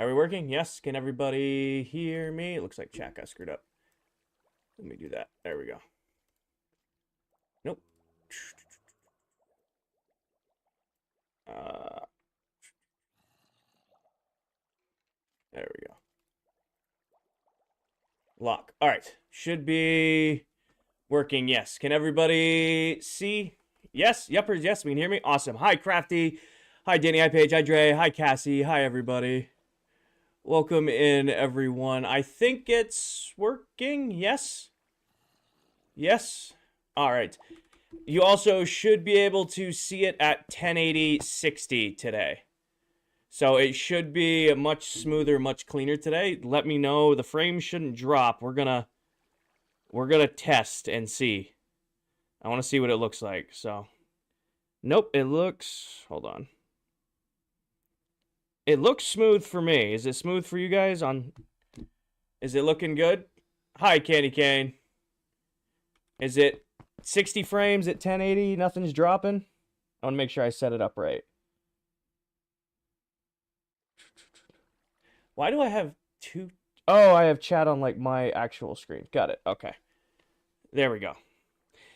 Are we working? Yes. Can everybody hear me? It looks like chat got screwed up. Let me do that. There we go. Nope. There we go. Lock. All right. Should be working. Yes. Can everybody see? Yes. Yuppers. Yes. We can hear me. Awesome. Hi, Crafty. Hi, Danny. Hi, Paige. Hi, Dre. Hi, Cassie. Hi, everybody. Welcome in, everyone. I think it's working. Yes. Yes. All right. You also should be able to see it at 1080 60 today. So it should be much smoother, much cleaner today. Let me know. The frame shouldn't drop. We're gonna test and see. I want to see what it looks like. So, nope, it looks. Hold on. It looks smooth for me. Is it smooth for you guys? Is it looking good? Hi, Candy Cane. Is it 60 frames at 1080? Nothing's dropping. I want to make sure I set it up right. Why do I have two? Oh, I have chat on like my actual screen. Got it. Okay. There we go.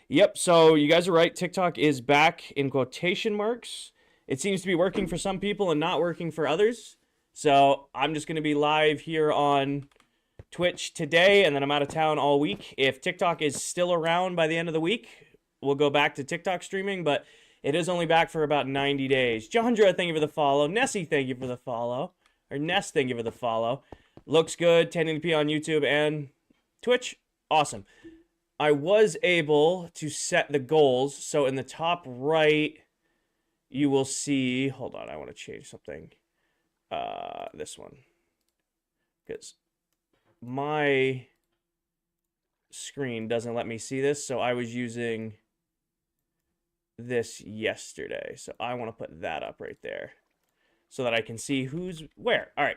Yep, so you guys are right. TikTok is back in quotation marks. It seems to be working for some people and not working for others. So I'm just going to be live here on Twitch today, and then I'm out of town all week. If TikTok is still around by the end of the week, we'll go back to TikTok streaming, but it is only back for about 90 days. Jandra, thank you for the follow. Nessie, thank you for the follow. Or Ness, thank you for the follow. Looks good, 1080p on YouTube and Twitch. Awesome. I was able to set the goals. So in the top right, you will see... Hold on, I want to change something. This one. Because my screen doesn't let me see this, so I was using this yesterday. So I want to put that up right there so that I can see who's where. All right.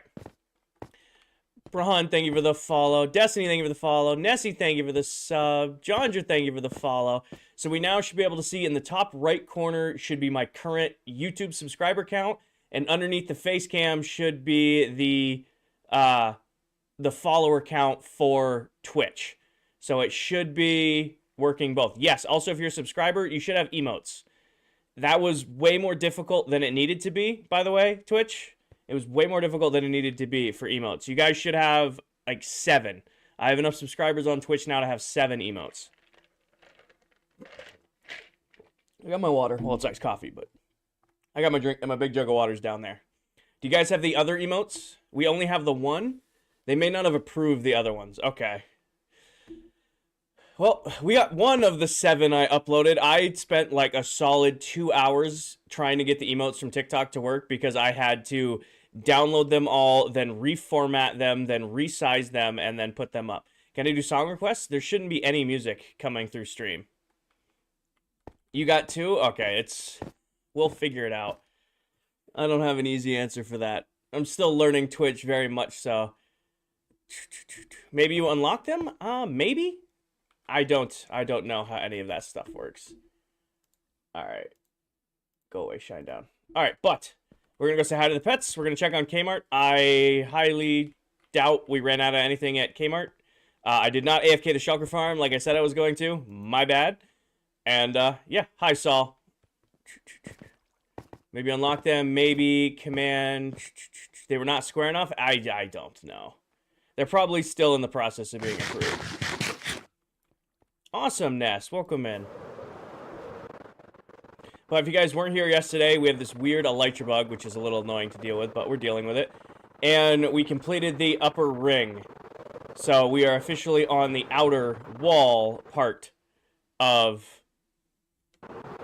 Brahan, thank you for the follow. Destiny, thank you for the follow. Nessie, thank you for the sub. Jondra, thank you for the follow. So we now should be able to see in the top right corner should be my current YouTube subscriber count, and underneath the face cam should be the follower count for Twitch. So it should be working both. Yes, also if you're a subscriber, you should have emotes. That was way more difficult than it needed to be, by the way, Twitch. It was way more difficult than it needed to be for emotes. You guys should have like 7. I have enough subscribers on Twitch now to have 7 emotes. I got my water. Well, it's iced coffee, but I got my drink and my big jug of water's down there. Do you guys have the other emotes? We only have the one. They may not have approved the other ones. Okay. Well, we got one of the 7 I uploaded. I spent like a solid 2 hours trying to get the emotes from TikTok to work because I had to download them all, then reformat them, then resize them, and then put them up. Can I do song requests? There shouldn't be any music coming through stream. You got 2? Okay, we'll figure it out. I don't have an easy answer for that. I'm still learning Twitch very much so. Maybe you unlock them? Maybe? I don't know how any of that stuff works. All right. Go away, shine down. All right, but we're going to go say hi to the pets. We're going to check on Kmart. I highly doubt we ran out of anything at Kmart. I did not AFK the Shulker Farm like I said I was going to. My bad. And, yeah. Hi, Saul. Maybe unlock them. Maybe command. They were not square enough. I don't know. They're probably still in the process of being approved. Awesome, Ness. Welcome in. But if you guys weren't here yesterday, we have this weird elytra bug, which is a little annoying to deal with, but we're dealing with it. And we completed the upper ring. So we are officially on the outer wall part of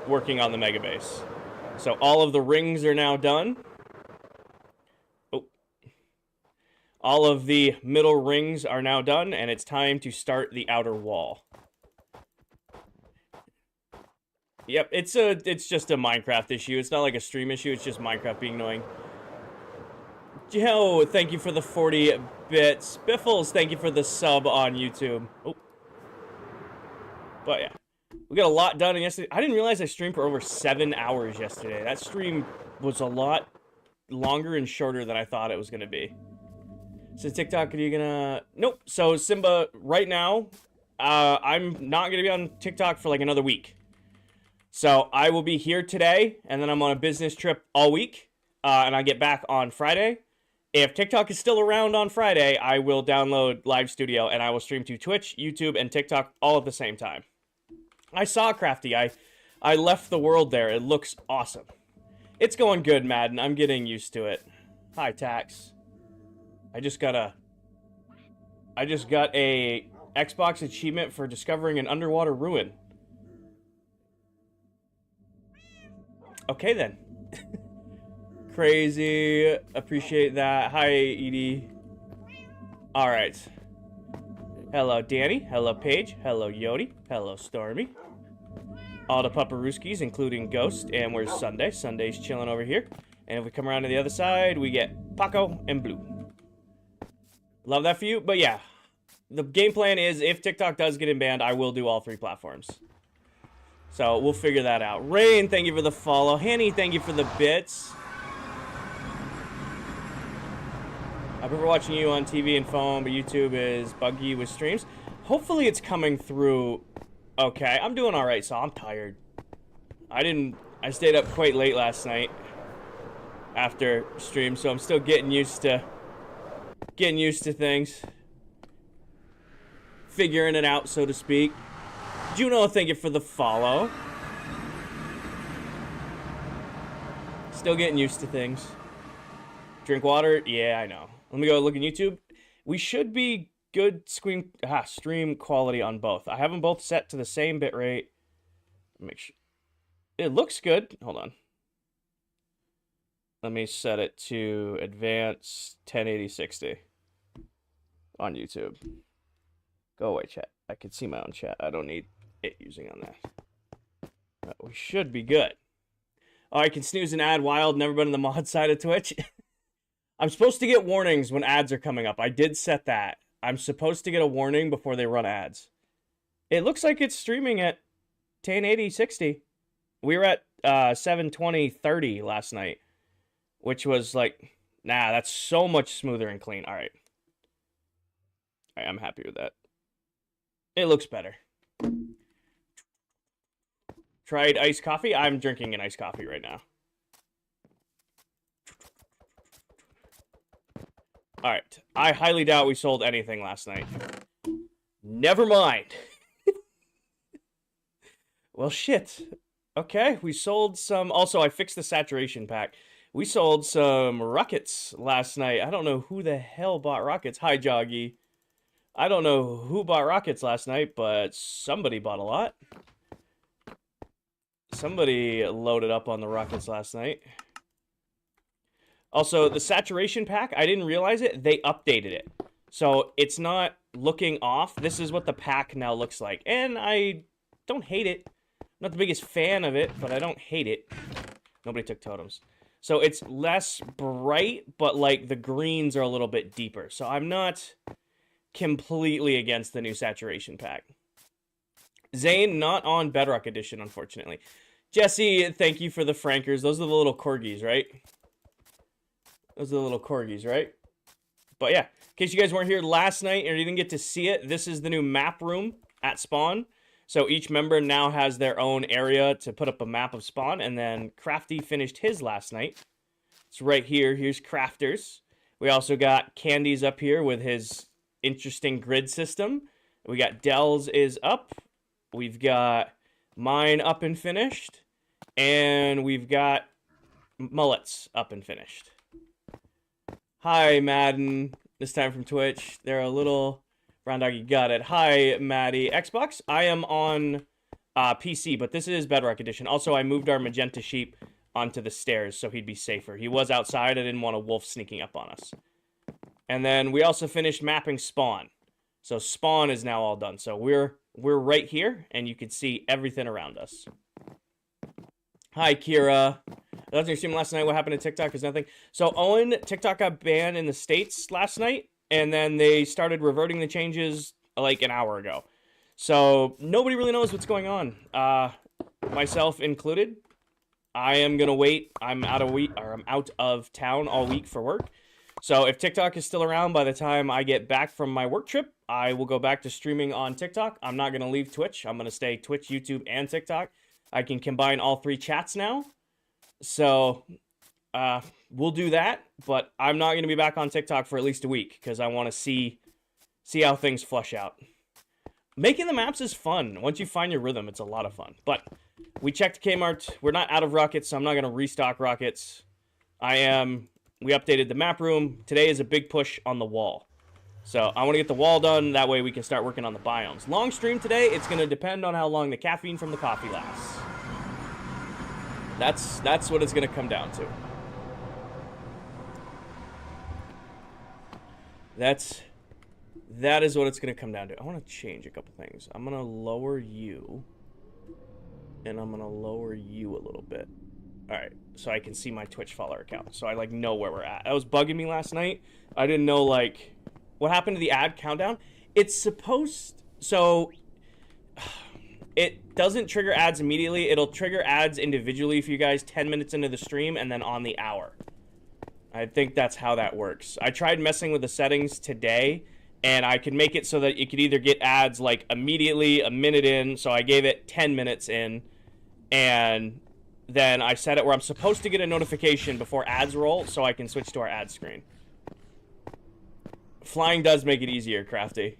working on the mega base. So all of the rings are now done. Oh. All of the middle rings are now done, and it's time to start the outer wall. Yep, it's just a Minecraft issue. It's not like a stream issue. It's just Minecraft being annoying. Yo, thank you for the 40 bits. Biffles, thank you for the sub on YouTube. Oh. But yeah, we got a lot done yesterday. I didn't realize I streamed for over 7 hours yesterday. That stream was a lot longer and shorter than I thought it was going to be. So TikTok, are you gonna... Nope. So Simba, right now, I'm not gonna be on TikTok for like another week. So I will be here today, and then I'm on a business trip all week, and I get back on Friday. If TikTok is still around on Friday, I will download Live Studio, and I will stream to Twitch, YouTube, and TikTok all at the same time. I saw Crafty. I left the world there. It looks awesome. It's going good, Madden. I'm getting used to it. Hi, Tax. I just got a Xbox achievement for discovering an underwater ruin. Okay, then. Crazy. Appreciate that. Hi, Edie. Alright. Hello, Danny. Hello, Paige. Hello, Yodi. Hello, Stormy. All the Pupperooskies, including Ghost. And where's Sunday? Sunday's chilling over here. And if we come around to the other side, we get Paco and Blue. Love that for you. But yeah, the game plan is if TikTok does get banned, I will do all 3 platforms. So we'll figure that out. Rain, thank you for the follow. Hanny, thank you for the bits. I prefer watching you on TV and phone, but YouTube is buggy with streams. Hopefully it's coming through okay. I'm doing all right, so I'm tired. I stayed up quite late last night after stream, so I'm still getting used to things. Figuring it out, so to speak. Juno, thank you for the follow. Still getting used to things. Drink water? Yeah, I know. Let me go look at YouTube. We should be good stream quality on both. I have them both set to the same bitrate. Make sure. It looks good. Hold on. Let me set it to advanced 1080-60 on YouTube. Go away, chat. I can see my own chat. I don't need it using on that. But we should be good. Oh, I can snooze and add wild. Never been on the mod side of Twitch. I'm supposed to get warnings when ads are coming up. I did set that. I'm supposed to get a warning before they run ads. It looks like it's streaming at 1080-60. We were at 720-30 last night, which was like, nah, that's so much smoother and clean. All right. All right, I'm happy with that. It looks better. Tried iced coffee? I'm drinking an iced coffee right now. Alright. I highly doubt we sold anything last night. Never mind. Well, shit. Okay, we sold some... Also, I fixed the saturation pack. We sold some rockets last night. I don't know who the hell bought rockets. Hi, Joggy. I don't know who bought rockets last night, but somebody bought a lot. Somebody loaded up on the rockets last night. Also, the saturation pack, I didn't realize it. They updated it. So it's not looking off. This is what the pack now looks like. And I don't hate it. I'm not the biggest fan of it, but I don't hate it. Nobody took totems. So it's less bright, but like the greens are a little bit deeper. So I'm not completely against the new saturation pack. Zane, not on Bedrock Edition, unfortunately. Jesse, thank you for the Frankers. Those are the little corgis, right? Those are the little corgis, right? But yeah, in case you guys weren't here last night or you didn't get to see it, this is the new map room at spawn. So each member now has their own area to put up a map of spawn, and then Crafty finished his last night. It's right here. Here's Crafters. We also got Candy's up here with his interesting grid system. We got Dell's is up. We've got mine up and finished. And we've got Mullet's up and finished. Hi, Madden. This time from Twitch. They're a little... Brown Doggy got it. Hi, Maddie. Xbox, I am on PC, but this is Bedrock Edition. Also, I moved our magenta sheep onto the stairs so he'd be safer. He was outside. I didn't want a wolf sneaking up on us. And then we also finished mapping spawn. So spawn is now all done. So we're right here, and you can see everything around us. Hi, Kira. I was stream last night. What happened to TikTok is nothing. So Owen, TikTok got banned in the States last night, and then they started reverting the changes like an hour ago. So nobody really knows what's going on. Myself included. I am gonna wait. I'm out of town all week for work. So if TikTok is still around by the time I get back from my work trip, I will go back to streaming on TikTok. I'm not going to leave Twitch. I'm going to stay Twitch, YouTube, and TikTok. I can combine all 3 chats now. So we'll do that, but I'm not going to be back on TikTok for at least a week because I want to see how things flush out. Making the maps is fun. Once you find your rhythm, it's a lot of fun. But we checked Kmart. We're not out of rockets, so I'm not going to restock rockets. We updated the map room. Today is a big push on the wall. So I want to get the wall done. That way we can start working on the biomes. Long stream today. It's going to depend on how long the caffeine from the coffee lasts. That's what it's going to come down to. That is what it's going to come down to. I want to change a couple things. I'm going to lower you. And I'm going to lower you a little bit. Alright, so I can see my Twitch follower account. So I, like, know where we're at. That was bugging me last night. I didn't know, like, what happened to the ad countdown. It's supposed... So, it doesn't trigger ads immediately. It'll trigger ads individually for you guys 10 minutes into the stream and then on the hour. I think that's how that works. I tried messing with the settings today, and I could make it so that you could either get ads, like, immediately, a minute in. So I gave it 10 minutes in, and... then I set it where I'm supposed to get a notification before ads roll so I can switch to our ad screen. Flying does make it easier, Crafty.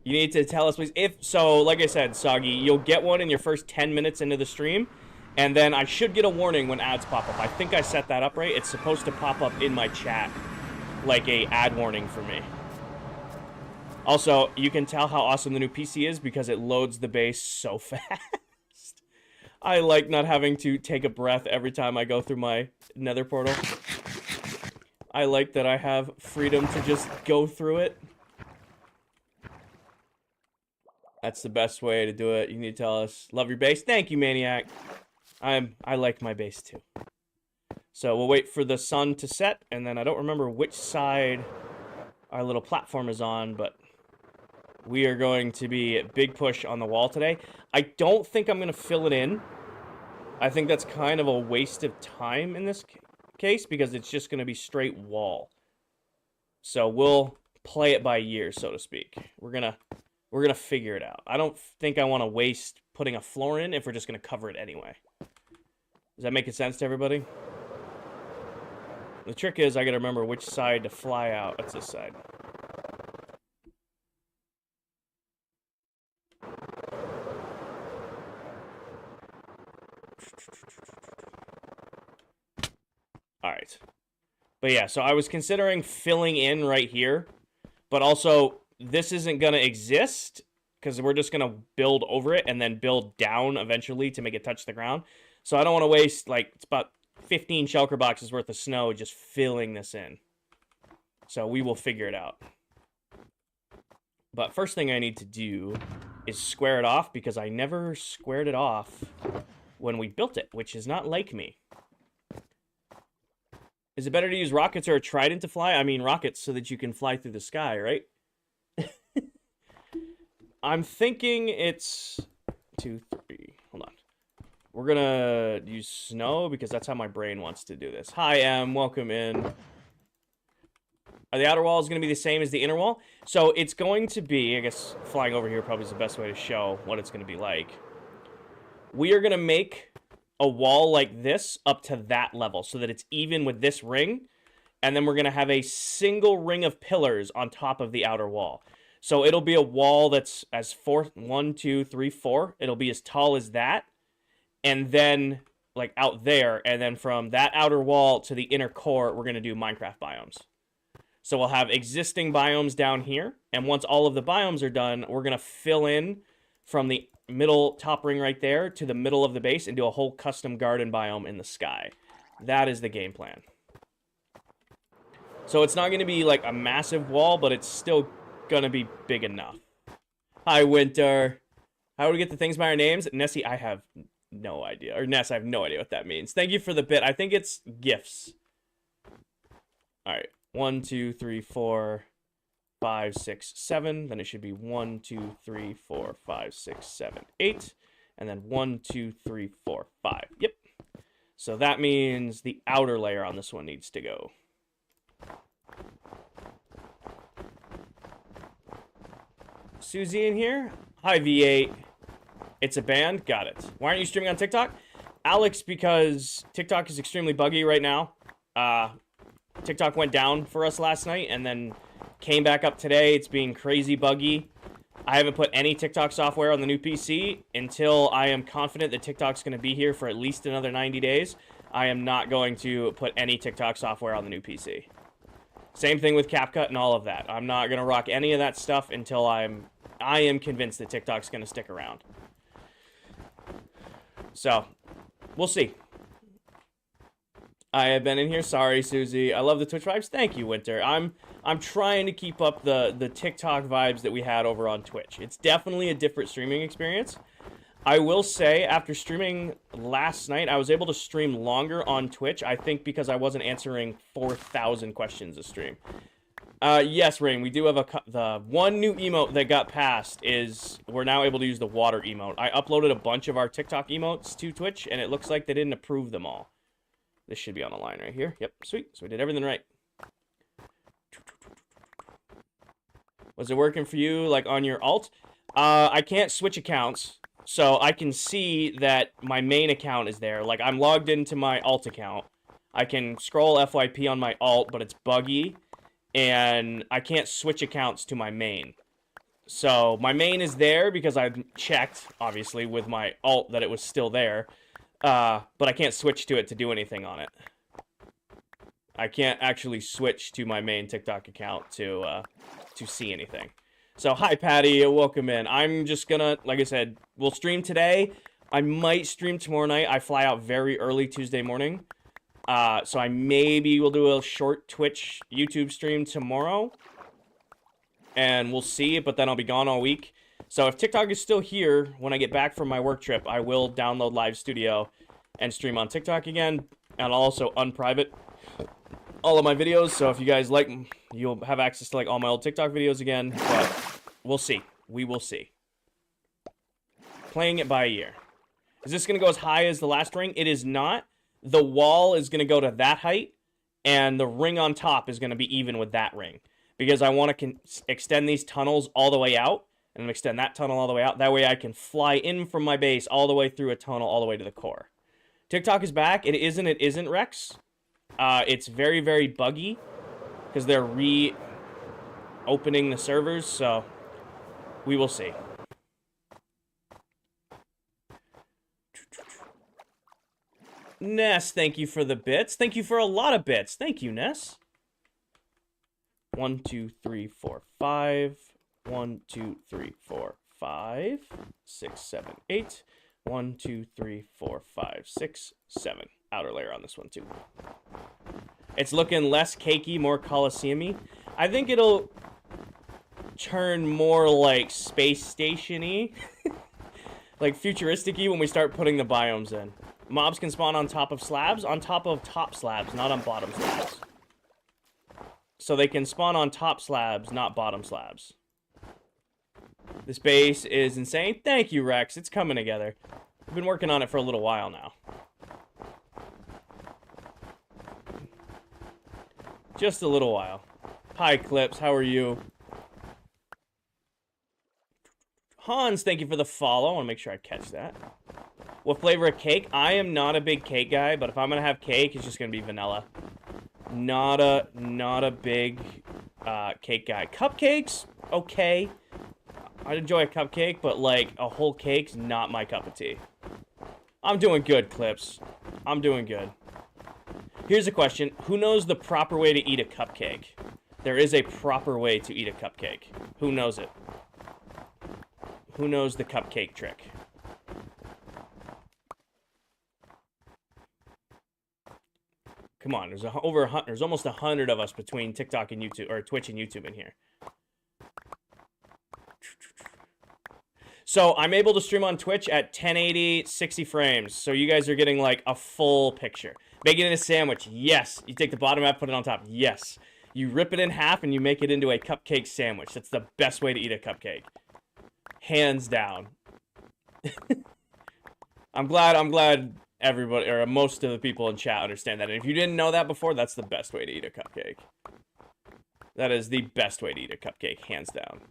You need to tell us, please. So, like I said, Soggy, you'll get one in your first 10 minutes into the stream, and then I should get a warning when ads pop up. I think I set that up right. It's supposed to pop up in my chat like a ad warning for me. Also, you can tell how awesome the new PC is because it loads the base so fast. I like not having to take a breath every time I go through my nether portal. I like that I have freedom to just go through it. That's the best way to do it. You need to tell us. Love your base. Thank you, Maniac. I like my base too. So we'll wait for the sun to set, and then I don't remember which side our little platform is on, but we are going to be a big push on the wall today. I don't think I'm going to fill it in. I think that's kind of a waste of time in this case because it's just going to be straight wall. So we'll play it by ear, so to speak. We're gonna figure it out. I don't think I want to waste putting a floor in if we're just going to cover it anyway. Does that make sense to everybody? The trick is I got to remember which side to fly out. That's this side. Alright. But yeah, so I was considering filling in right here. But also, this isn't going to exist because we're just going to build over it and then build down eventually to make it touch the ground. So I don't want to waste, like, it's about 15 shulker boxes worth of snow just filling this in. So we will figure it out. But first thing I need to do is square it off because I never squared it off when we built it, which is not like me. Is it better to use rockets or a trident to fly? I mean rockets so that you can fly through the sky, right? I'm thinking it's 2, 3. Hold on. We're gonna use snow because that's how my brain wants to do this. Hi, Em. Welcome in. The outer wall is going to be the same as the inner wall. So it's going to be, I guess flying over here probably is the best way to show what it's going to be like. We are going to make a wall like this up to that level so that it's even with this ring. And then we're going to have a single ring of pillars on top of the outer wall. So it'll be a wall that's as 1, 2, 3, 4. It'll be as tall as that. And then, like, out there. And then from that outer wall to the inner core, we're going to do Minecraft biomes. So we'll have existing biomes down here. And once all of the biomes are done, we're going to fill in from the middle top ring right there to the middle of the base and do a whole custom garden biome in the sky. That is the game plan. So it's not going to be like a massive wall, but it's still going to be big enough. Hi, Winter. How do we get the things by our names? Nessie, I have no idea. Or Ness, I have no idea what that means. Thank you for the bit. I think it's gifts. All right. 1, 2, 3, 4, 5, 6, 7. Then it should be 1, 2, 3, 4, 5, 6, 7, 8. And then 1, 2, 3, 4, 5. Yep. So that means the outer layer on this one needs to go. Susie in here. Hi, V8. It's a band. Got it. Why aren't you streaming on TikTok? Alex, because TikTok is extremely buggy right now. TikTok went down for us last night and then came back up today. It's being crazy buggy. I haven't put any TikTok software on the new PC until I am confident that TikTok's going to be here for at least another 90 days. I am not going to put any TikTok software on the new PC. Same thing with CapCut and all of that. I'm not going to rock any of that stuff until I am convinced that TikTok's going to stick around. So, we'll see. I have been in here. Sorry, Susie. I love the Twitch vibes. Thank you, Winter. I'm trying to keep up the TikTok vibes that we had over on Twitch. It's definitely a different streaming experience. I will say, after streaming last night, I was able to stream longer on Twitch, I think because I wasn't answering 4,000 questions a stream. Yes, Rain, we do have the one new emote that got passed is we're now able to use the water emote. I uploaded a bunch of our TikTok emotes to Twitch, and it looks like they didn't approve them all. This should be on the line right here. Yep, sweet. So we did everything right. Was it working for you, like, on your alt? I can't switch accounts, so I can see that my main account is there. Like, I'm logged into my alt account. I can scroll FYP on my alt, but it's buggy, and I can't switch accounts to my main. So, my main is there because I checked, obviously, with my alt that it was still there. But I can't switch to it to do anything on it. I can't actually switch to my main TikTok account to see anything. So, hi, Patty. Welcome in. I'm just gonna, like I said, we'll stream today. I might stream tomorrow night. I fly out very early Tuesday morning. So I maybe will do a short Twitch YouTube stream tomorrow. And we'll see, but then I'll be gone all week. So if TikTok is still here when I get back from my work trip, I will download Live Studio and stream on TikTok again. And I'll also unprivate all of my videos. So if you guys like, you'll have access to like all my old TikTok videos again. But we'll see. We will see. Playing it by ear. Is this going to go as high as the last ring? It is not. The wall is going to go to that height. And the ring on top is going to be even with that ring. Because I want to extend these tunnels all the way out. And extend that tunnel all the way out. That way I can fly in from my base all the way through a tunnel all the way to the core. TikTok is back. It isn't, Rex. It's very, very buggy. Because they're reopening the servers. So, we will see. Ness, thank you for the bits. Thank you for a lot of bits. Thank you, Ness. 1, 2, 3, 4, 5... 1, 2, 3, 4, 5, 6, 7, 8. 1, 2, 3, 4, 5, 6, 7. Outer layer on this one, too. It's looking less cakey, more Coliseum-y. I think it'll turn more like space station-y. Like futuristic-y when we start putting the biomes in. Mobs can spawn on top of slabs, on top of top slabs, not on bottom slabs. So they can spawn on top slabs, not bottom slabs. This base is insane. Thank you, Rex. It's coming together. We've been working on it for a little while now. Just a little while. Hi, Clips. How are you? Hans, thank you for the follow. I want to make sure I catch that. What flavor of cake? I am not a big cake guy, but if I'm going to have cake, it's just going to be vanilla. Not a big cake guy. Cupcakes? Okay. I'd enjoy a cupcake, but like a whole cake's not my cup of tea. I'm doing good, Clips. I'm doing good. Here's a question. Who knows the proper way to eat a cupcake? There is a proper way to eat a cupcake. Who knows it? Who knows the cupcake trick? Come on, there's there's almost 100 of us between TikTok and YouTube, or Twitch and YouTube in here. So I'm able to stream on Twitch at 1080, 60 frames. So you guys are getting like a full picture. Make it in a sandwich. Yes. You take the bottom half, put it on top. Yes. You rip it in half and you make it into a cupcake sandwich. That's the best way to eat a cupcake. Hands down. I'm glad everybody, or most of the people in chat understand that. And if you didn't know that before, that's the best way to eat a cupcake. That is the best way to eat a cupcake, hands down.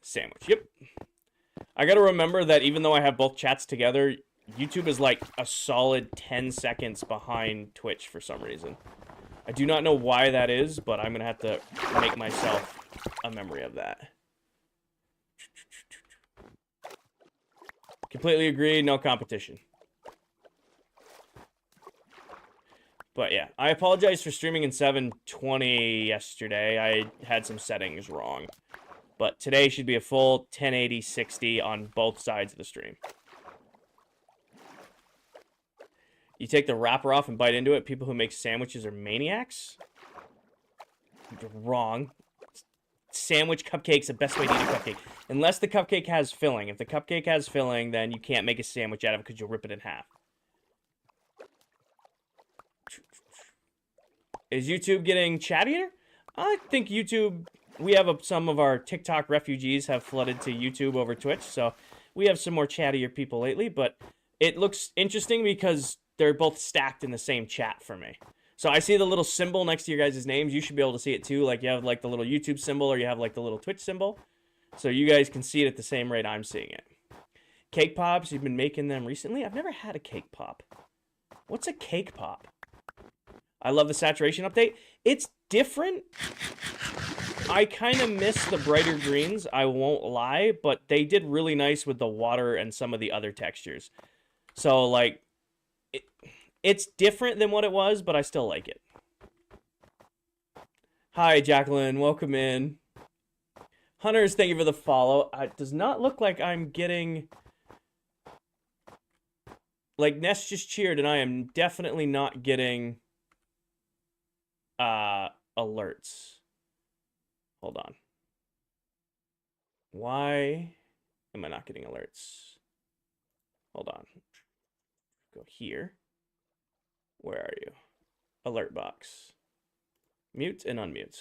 Sandwich. Yep. I gotta remember that even though I have both chats together, YouTube is like a solid 10 seconds behind Twitch for some reason. I do not know why that is, but I'm gonna have to make myself a memory of that. Completely agree, no competition. But yeah, I apologize for streaming in 720 yesterday. I had some settings wrong. But today should be a full 1080, 60 on both sides of the stream. You take the wrapper off and bite into it. People who make sandwiches are maniacs? You're wrong. Sandwich cupcake's the best way to eat a cupcake. Unless the cupcake has filling. If the cupcake has filling, then you can't make a sandwich out of it because you'll rip it in half. Is YouTube getting chattier? I think YouTube... We have some of our TikTok refugees have flooded to YouTube over Twitch, so we have some more chattier people lately, but it looks interesting because they're both stacked in the same chat for me. So I see the little symbol next to your guys' names. You should be able to see it too, like you have like the little YouTube symbol or you have like the little Twitch symbol. So you guys can see it at the same rate I'm seeing it. Cake pops, you've been making them recently? I've never had a cake pop. What's a cake pop? I love the saturation update. It's different. I kind of miss the brighter greens, I won't lie, but they did really nice with the water and some of the other textures. So, like, it's different than what it was, but I still like it. Hi, Jacqueline. Welcome in. Hunters, thank you for the follow. It does not look like I'm getting... Like, Ness just cheered, and I am definitely not getting... alerts. Hold on. Why am I not getting alerts? Hold on. Go here. Where are you? Alert box. Mute and unmute.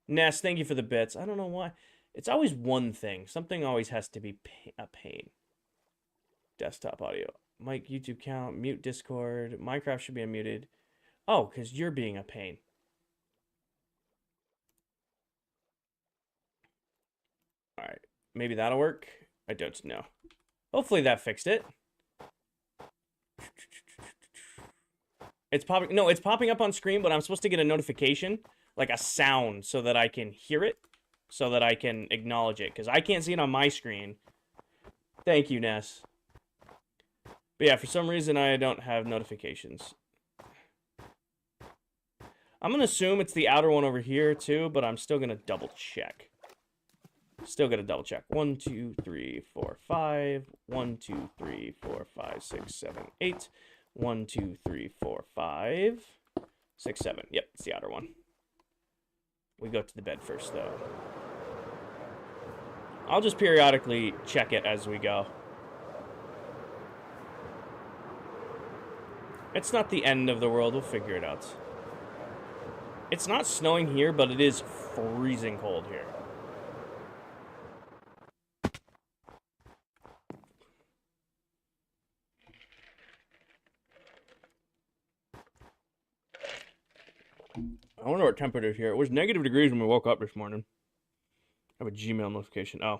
Ness, thank you for the bits. I don't know why. It's always one thing. Something always has to be a pain. Desktop audio. Mic, YouTube count, mute Discord. Minecraft should be unmuted. Oh, because you're being a pain. Alright, maybe that'll work. I don't know. Hopefully that fixed it. It's popping. No, it's popping up on screen, but I'm supposed to get a notification, like a sound, so that I can hear it, so that I can acknowledge it, because I can't see it on my screen. Thank you, Ness. But yeah, for some reason I don't have notifications. I'm going to assume it's the outer one over here, too, but I'm still going to double check. Still got to double check. 1, 2, 3, 4, 5. 1, 2, 3, 4, 5, 6, 7, 8. 1, 2, 3, 4, 5, 6, 7. Yep, it's the outer one. We go to the bed first, though. I'll just periodically check it as we go. It's not the end of the world. We'll figure it out. It's not snowing here, but it is freezing cold here. I wonder what temperature is here. It was negative degrees when we woke up this morning. I have a Gmail notification. Oh.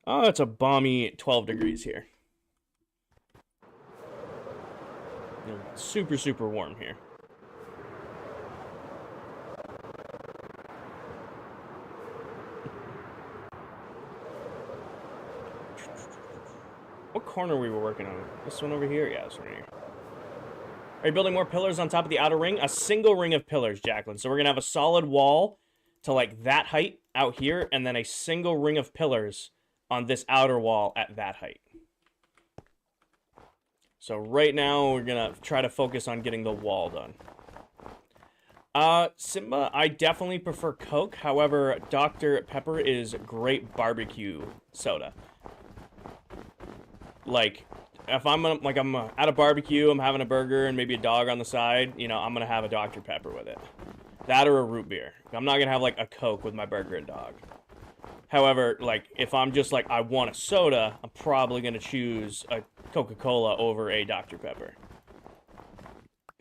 Oh, it's a balmy 12 degrees here. Super, super warm here. What corner we were working on? This one over here? Yeah, this one here. Are you building more pillars on top of the outer ring? A single ring of pillars, Jacqueline. So we're going to have a solid wall to like that height out here, and then a single ring of pillars on this outer wall at that height. So right now, we're going to try to focus on getting the wall done. Simba, I definitely prefer Coke. However, Dr. Pepper is great barbecue soda. Like, if I'm at a barbecue, I'm having a burger and maybe a dog on the side, you know, I'm going to have a Dr. Pepper with it. That or a root beer. I'm not going to have, like, a Coke with my burger and dog. However, like, if I'm just like, I want a soda, I'm probably going to choose a Coca-Cola over a Dr. Pepper.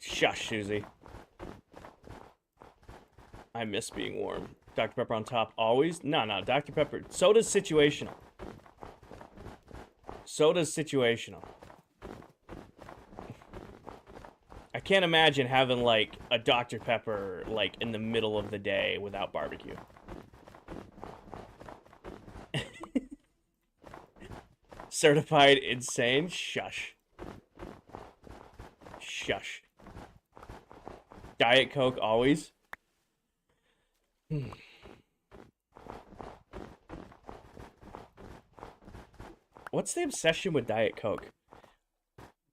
Shush, Susie. I miss being warm. Dr. Pepper on top always? No, Dr. Pepper. Soda's situational. Soda's situational. I can't imagine having, like, a Dr. Pepper, like, in the middle of the day without barbecue. Certified insane? Shush. Shush. Diet Coke always? What's the obsession with Diet Coke?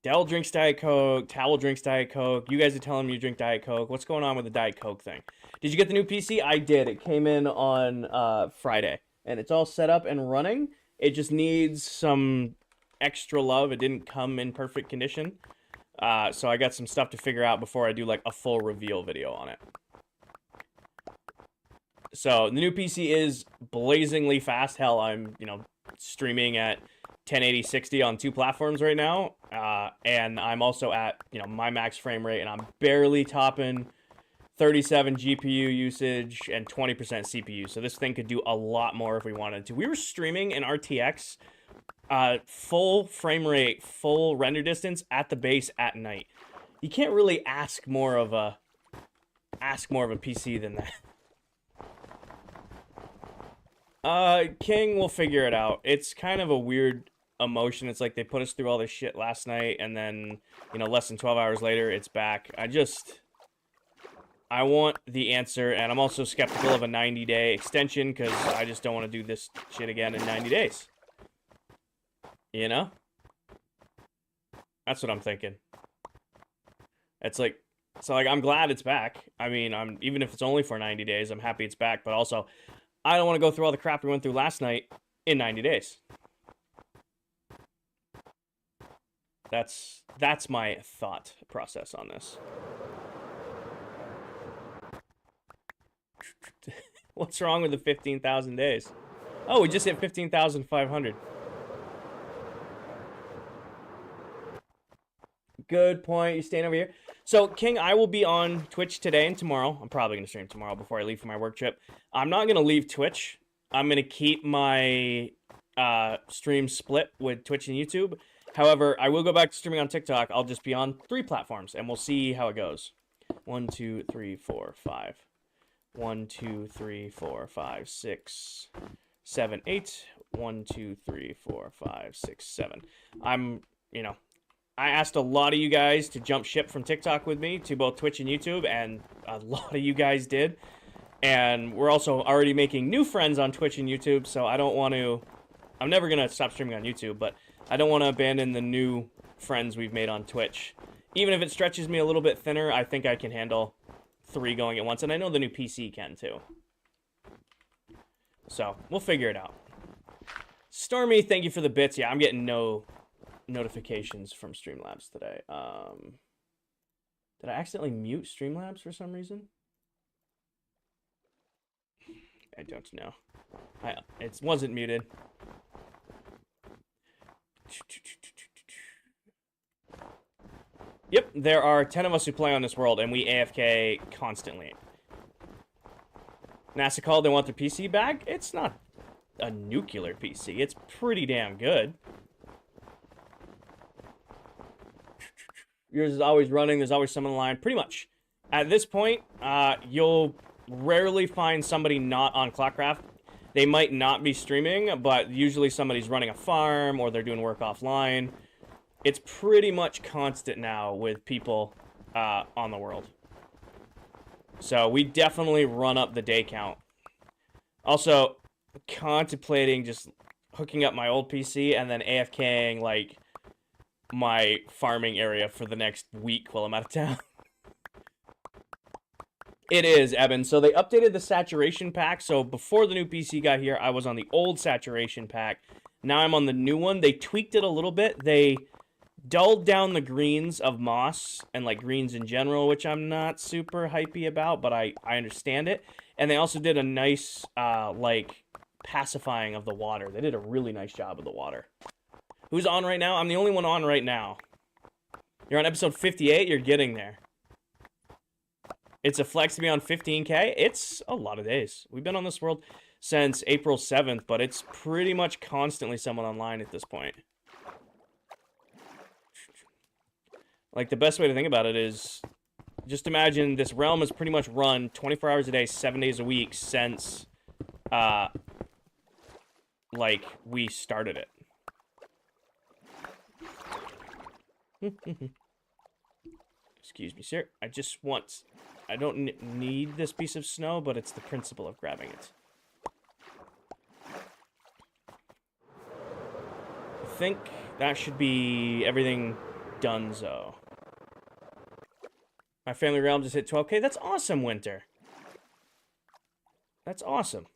Dell drinks Diet Coke, Towel drinks Diet Coke, you guys are telling me you drink Diet Coke. What's going on with the Diet Coke thing? Did you get the new PC? I did. It came in on Friday, and it's all set up and running. It just needs some extra love. It didn't come in perfect condition. So I got some stuff to figure out before I do, like, a full reveal video on it. So, the new PC is blazingly fast. Hell, I'm, streaming at 1080 60 on 2 platforms right now. And I'm also at, my max frame rate, and I'm barely topping 37 GPU usage and 20% CPU. So this thing could do a lot more if we wanted to. We were streaming in RTX, full frame rate, full render distance at the base at night. You can't really ask more of a PC than that. King will figure it out. It's kind of a weird emotion. It's like they put us through all this shit last night, and then, less than 12 hours later, it's back. I want the answer, and I'm also skeptical of a 90-day extension, because I just don't want to do this shit again in 90 days. That's what I'm thinking. So I'm glad it's back. I mean, even if it's only for 90 days, I'm happy it's back, but also, I don't want to go through all the crap we went through last night in 90 days. That's my thought process on this. What's wrong with the 15,000 days? Oh, we just hit 15,500. Good point. You staying over here? So, King, I will be on Twitch today and tomorrow. I'm probably going to stream tomorrow before I leave for my work trip. I'm not going to leave Twitch. I'm going to keep my stream split with Twitch and YouTube. However, I will go back to streaming on TikTok. I'll just be on 3 platforms, and we'll see how it goes. 1, 2, 3, 4, 5. 1, 2, 3, 4, 5, 6, 7, 8. 1, 2, 3, 4, 5, 6, 7. I asked a lot of you guys to jump ship from TikTok with me to both Twitch and YouTube, and a lot of you guys did. And we're also already making new friends on Twitch and YouTube, so I don't want to... I'm never going to stop streaming on YouTube, but I don't want to abandon the new friends we've made on Twitch. Even if it stretches me a little bit thinner, I think I can handle 3 going at once, and I know the new PC can too. So, we'll figure it out. Stormy, thank you for the bits. Yeah, I'm getting no notifications from Streamlabs today. Did I accidentally mute Streamlabs for some reason? I don't know. It wasn't muted. Yep, there are 10 of us who play on this world, and we AFK constantly. NASA called, they want their PC back? It's not a nuclear PC. It's pretty damn good. Yours is always running. There's always someone in line. Pretty much. At this point, you'll rarely find somebody not on ClockCraft. They might not be streaming, but usually somebody's running a farm or they're doing work offline. It's pretty much constant now with people on the world. So we definitely run up the day count. Also, contemplating just hooking up my old PC and then AFKing, like, my farming area for the next week while I'm out of town. It is, Eben. So they updated the saturation pack. So before the new PC got here, I was on the old saturation pack. Now I'm on the new one. They tweaked it a little bit. They dulled down the greens of moss and, like, greens in general, which I'm not super hypey about, but I understand it. And they also did a nice, like, pacifying of the water. They did a really nice job of the water. Who's on right now? I'm the only one on right now. You're on episode 58. You're getting there. It's a flex to be on 15K. It's a lot of days. We've been on this world since April 7th, but it's pretty much constantly someone online at this point. Like, the best way to think about it is, just imagine this realm has pretty much run 24 hours a day, 7 days a week since, like, we started it. Excuse me, sir. I don't need this piece of snow, but it's the principle of grabbing it. I think that should be everything donezo. My family realm just hit 12K. That's awesome, Winter. That's awesome.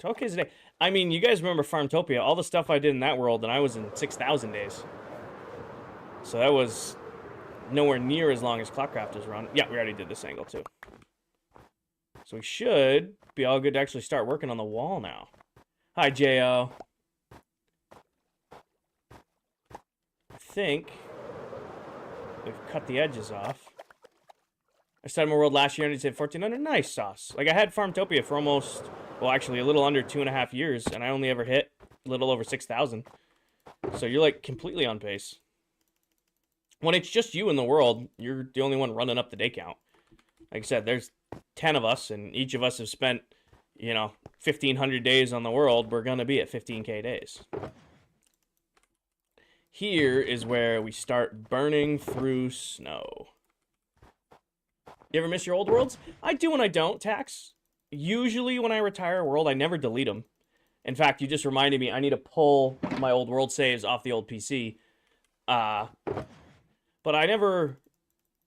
12K a day. I mean, you guys remember Farmtopia. All the stuff I did in that world, and I was in 6,000 days. So that was nowhere near as long as ClockCraft has run. Yeah, we already did this angle, too. So we should be all good to actually start working on the wall now. Hi, J.O. I think we've cut the edges off. I started my world last year and it said 1,400. Nice sauce. Like, I had Farmtopia for almost, well, actually a little under 2.5 years, and I only ever hit a little over 6,000. So you're, like, completely on pace. When it's just you in the world, you're the only one running up the day count. Like I said, there's 10 of us, and each of us have spent, you know, 1,500 days on the world. We're going to be at 15K days. Here is where we start burning through snow. You ever miss your old worlds? I do and I don't, Tax. Usually when I retire a world, I never delete them. In fact, you just reminded me I need to pull my old world saves off the old PC. But I never,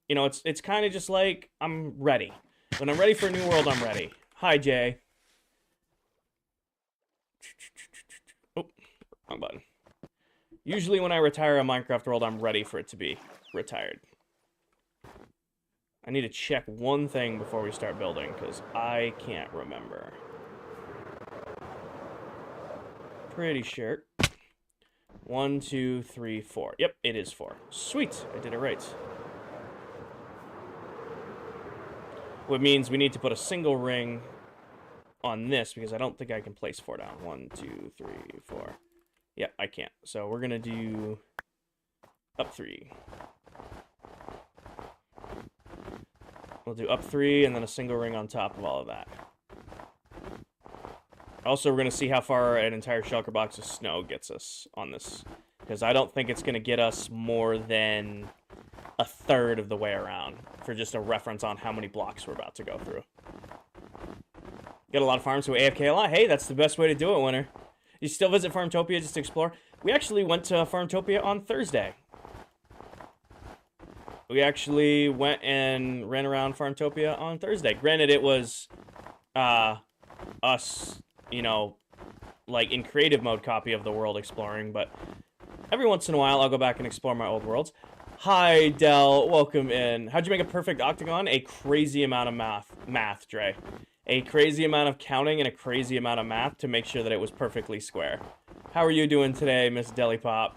you know, it's kind of just like, I'm ready. When I'm ready for a new world, I'm ready. Hi, Jay. Oh, wrong button. Usually when I retire a Minecraft world, I'm ready for it to be retired. I need to check one thing before we start building, because I can't remember. Pretty sure. 1, 2, 3, 4. Yep, it is 4. Sweet, I did it right. Which means we need to put a single ring on this, because I don't think I can place 4 down. 1, 2, 3, 4. Yeah, I can't. So we're going to do up 3. We'll do up 3 and then a single ring on top of all of that. Also, we're going to see how far an entire shulker box of snow gets us on this. Because I don't think it's going to get us more than a third of the way around. For just a reference on how many blocks we're about to go through. Get a lot of farms, so AFK a lot. Hey, that's the best way to do it, Winter. You still visit Farmtopia just to explore? We actually went to Farmtopia on Thursday. We actually went and ran around Farmtopia on Thursday. Granted, it was us, you know, like in creative mode copy of the world exploring, but every once in a while I'll go back and explore my old worlds. Hi, Dell. Welcome in. How'd you make a perfect octagon? A crazy amount of math, Dre. A crazy amount of counting and a crazy amount of math to make sure that it was perfectly square. How are you doing today, Miss Deli Pop?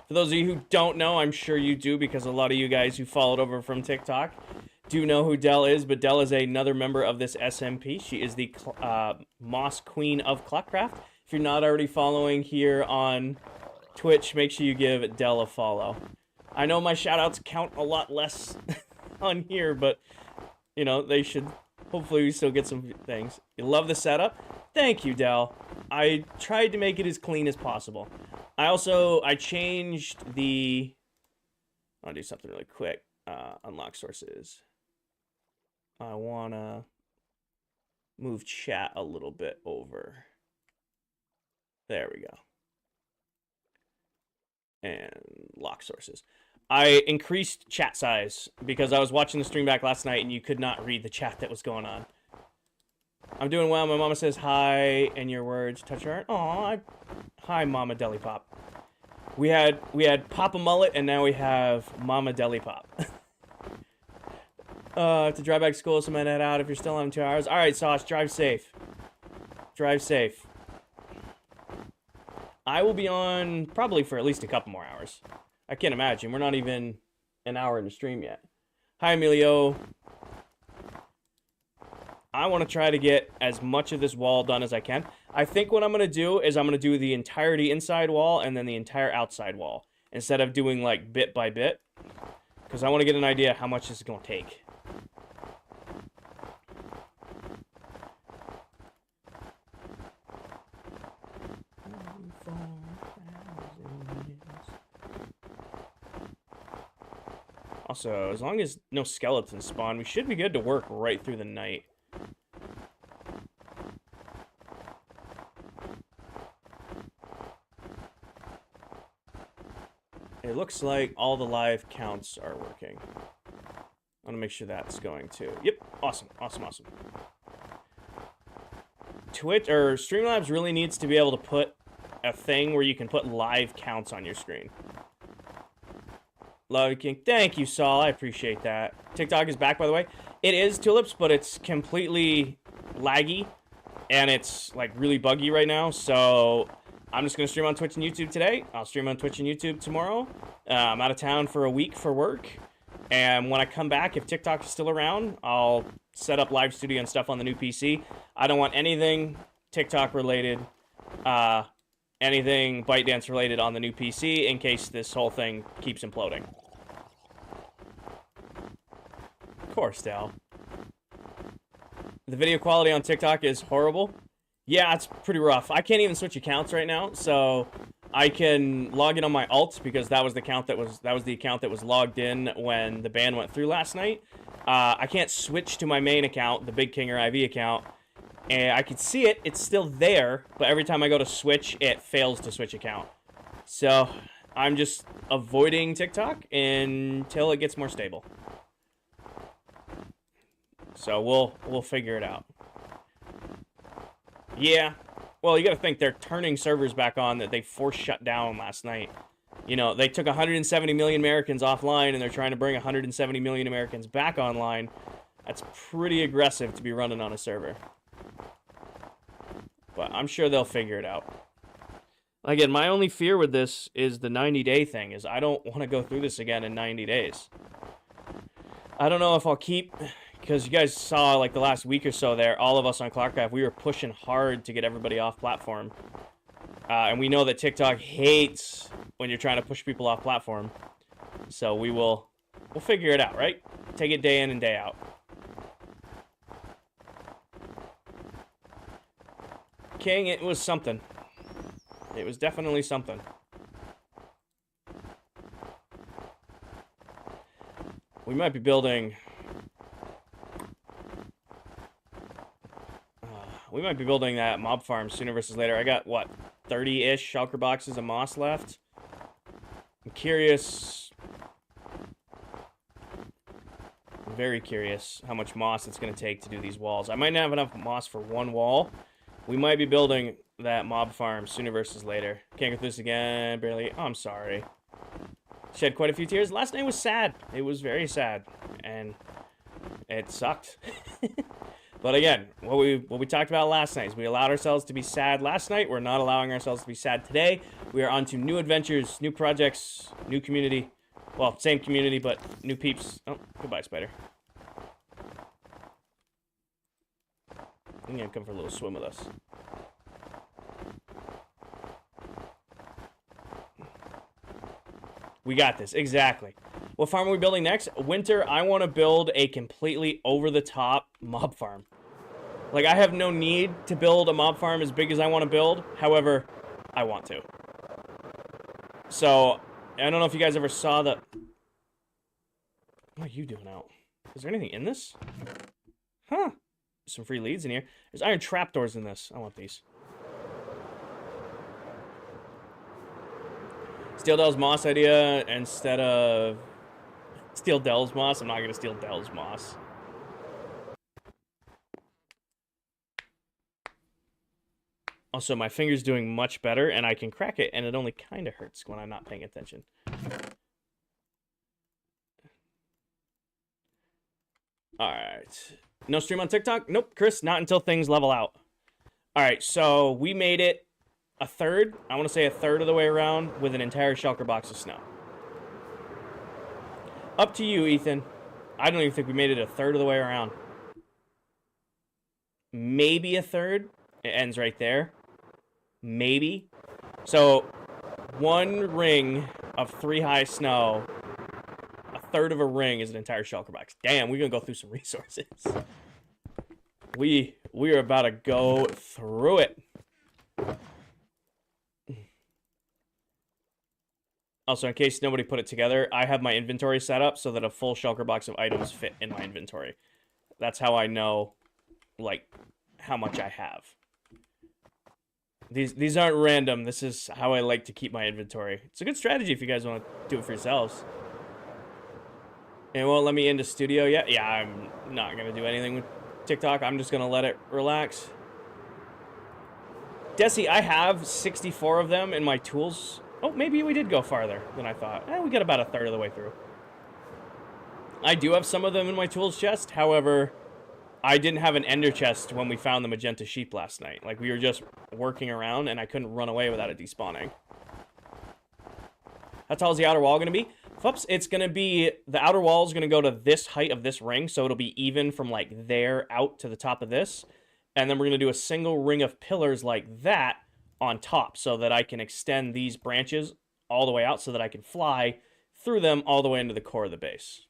For those of you who don't know, I'm sure you do, because a lot of you guys who followed over from TikTok do know who Dell is, but Dell is another member of this SMP. She is the Moss Queen of ClockCraft. If you're not already following here on Twitch, make sure you give Dell a follow. I know my shoutouts count a lot less on here, but, you know, they should. Hopefully we still get some things. You love the setup? Thank you, Dell. I tried to make it as clean as possible. I changed the... I'll do something really quick. Unlock sources. I want to move chat a little bit over. There we go. And lock sources. I increased chat size because I was watching the stream back last night and you could not read the chat that was going on. I'm doing well. My mama says hi, and your words touch her heart. Aw, hi, Mama Deli Pop. We had Papa Mullet, and now we have Mama Deli Pop. To drive back to school, so I'm gonna head out. If you're still on in 2 hours, all right, Sauce, drive safe. Drive safe. I will be on probably for at least a couple more hours. I can't imagine. We're not even an hour into stream yet. Hi, Emilio. I want to try to get as much of this wall done as I can. I think what I'm going to do is I'm going to do the entirety inside wall and then the entire outside wall, instead of doing like bit by bit, because I want to get an idea how much this is going to take. Also, as long as no skeletons spawn, we should be good to work right through the night. It looks like all the live counts are working. I want to make sure that's going too. Yep, awesome, awesome, awesome. Twitch or Streamlabs really needs to be able to put a thing where you can put live counts on your screen. Love King, thank you, Saul. I appreciate that. TikTok is back, by the way. It is Tulips, but it's completely laggy and it's like really buggy right now. So I'm just gonna stream on Twitch and YouTube today. I'll stream on Twitch and YouTube tomorrow. I'm out of town for a week for work, and when I come back, if TikTok is still around, I'll set up live studio and stuff on the new PC. I don't want anything TikTok related, anything ByteDance related on the new PC in case this whole thing keeps imploding. Of course, Dal. The video quality on TikTok is horrible. Yeah, it's pretty rough. I can't even switch accounts right now, so I can log in on my alt because that was the account that was logged in when the ban went through last night. I can't switch to my main account, the Big Kinger IV account, and I can see it. It's still there, but every time I go to switch, it fails to switch account. So I'm just avoiding TikTok until it gets more stable. So we'll figure it out. Yeah. Well, you got to think they're turning servers back on that they forced shut down last night. You know, they took 170 million Americans offline, and they're trying to bring 170 million Americans back online. That's pretty aggressive to be running on a server. But I'm sure they'll figure it out. Again, my only fear with this is the 90-day thing, is I don't want to go through this again in 90 days. I don't know if I'll keep... Because you guys saw, like, the last week or so there, all of us on ClockCraft, we were pushing hard to get everybody off platform. And we know that TikTok hates when you're trying to push people off platform. So we'll figure it out, right? Take it day in and day out. King, it was something. It was definitely something. We might be building... We might be building that mob farm sooner versus later. I got, what, 30-ish shulker boxes of moss left? I'm curious. I'm very curious how much moss it's going to take to do these walls. I might not have enough moss for one wall. We might be building that mob farm sooner versus later. Can't go through this again, barely. Oh, I'm sorry. Shed quite a few tears. Last night was sad. It was very sad. And it sucked. But again, what we talked about last night is we allowed ourselves to be sad last night. We're not allowing ourselves to be sad today. We are on to new adventures, new projects, new community. Well, same community, but new peeps. Oh, goodbye, spider. You're gonna come for a little swim with us. We got this, exactly. What farm are we building next? Winter, I want to build a completely over-the-top mob farm. Like, I have no need to build a mob farm as big as I want to build. However, I want to. So, I don't know if you guys ever saw the... What are you doing out? Is there anything in this? Huh. Some free leads in here. There's iron trapdoors in this. I want these. Steal Dell's moss idea instead of... Steal Dell's moss? I'm not going to steal Dell's moss. Also, my finger's doing much better, and I can crack it, and it only kind of hurts when I'm not paying attention. Alright. No stream on TikTok? Nope, Chris, not until things level out. Alright, so we made it a third. I want to say a third of the way around with an entire shulker box of snow. Up to you, Ethan. I don't even think we made it a third of the way around. Maybe a third. It ends right there. Maybe. So, 1 ring of 3 high snow. A third of a ring is an entire shulker box. Damn, we're gonna go through some resources. We are about to go through it. Also, in case nobody put it together, I have my inventory set up so that a full shulker box of items fit in my inventory. That's how I know, like, how much I have. These aren't random. This is how I like to keep my inventory. It's a good strategy if you guys want to do it for yourselves. It won't let me into studio yet? Yeah, I'm not going to do anything with TikTok. I'm just going to let it relax. Desi, I have 64 of them in my tools. Oh, maybe we did go farther than I thought. We got about a third of the way through. I do have some of them in my tools chest. However, I didn't have an ender chest when we found the magenta sheep last night. Like, we were just working around, and I couldn't run away without it despawning. How tall is the outer wall going to be? Whoops, it's going to be... The outer wall is going to go to this height of this ring, so it'll be even from, like, there out to the top of this. And then we're going to do a single ring of pillars like that on top, so that I can extend these branches all the way out so that I can fly through them all the way into the core of the base.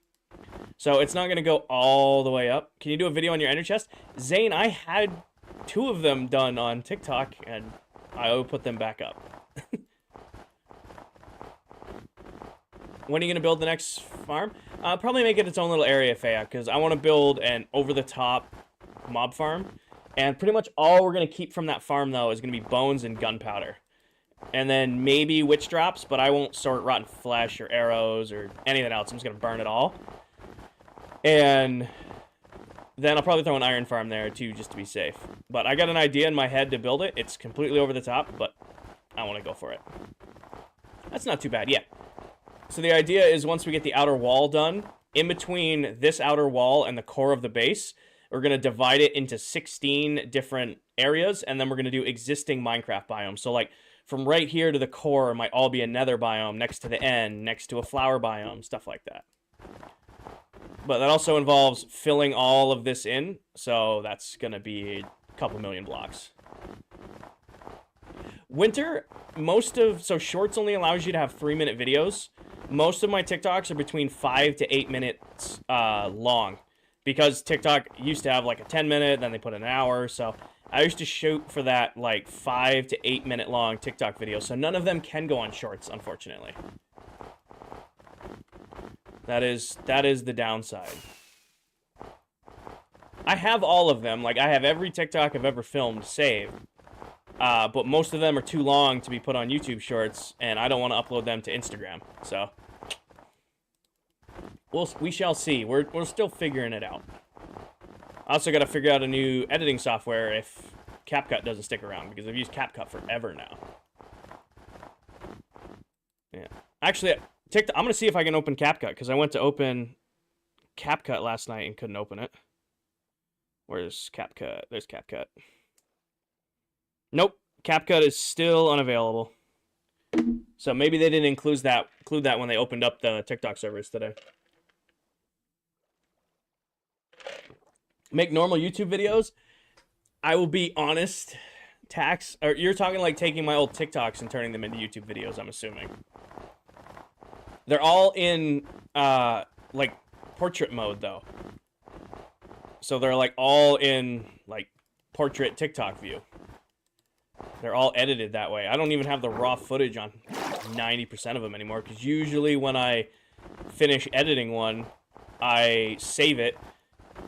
So it's not going to go all the way up. Can you do a video on your ender chest? Zane, I had 2 of them done on TikTok, and I will put them back up. When are you going to build the next farm? I'll probably make it its own little area, Faya, because I want to build an over-the-top mob farm. And pretty much all we're going to keep from that farm, though, is going to be bones and gunpowder. And then maybe witch drops, but I won't sort rotten flesh or arrows or anything else. I'm just going to burn it all. And then I'll probably throw an iron farm there, too, just to be safe. But I got an idea in my head to build it. It's completely over the top, but I want to go for it. That's not too bad, yeah. So the idea is once we get the outer wall done, in between this outer wall and the core of the base, we're going to divide it into 16 different areas, and then we're going to do existing Minecraft biomes. So, like, from right here to the core might all be a nether biome, next to the end, next to a flower biome, stuff like that. But that also involves filling all of this in, so that's going to be a couple million blocks. Winter, so Shorts only allows you to have 3-minute videos. Most of my TikToks are between 5 to 8 minutes long. Because TikTok used to have like a 10-minute, then they put an hour. So I used to shoot for that like 5 to 8 minute long TikTok video. So none of them can go on Shorts, unfortunately. That is the downside. I have all of them. Like, I have every TikTok I've ever filmed saved. But most of them are too long to be put on YouTube Shorts, and I don't want to upload them to Instagram. So we shall see. We're still figuring it out. I also got to figure out a new editing software if CapCut doesn't stick around, because I've used CapCut forever now. Yeah. Actually, I'm going to see if I can open CapCut, because I went to open CapCut last night and couldn't open it. Where's CapCut? There's CapCut. Nope. CapCut is still unavailable. So maybe they didn't include that when they opened up the TikTok servers today. Make normal YouTube videos? I will be honest. Or you're talking like taking my old TikToks and turning them into YouTube videos, I'm assuming. They're all in, like, portrait mode, though. So they're, like, all in, like, portrait TikTok view. They're all edited that way. I don't even have the raw footage on 90% of them anymore, because usually when I finish editing one, I save it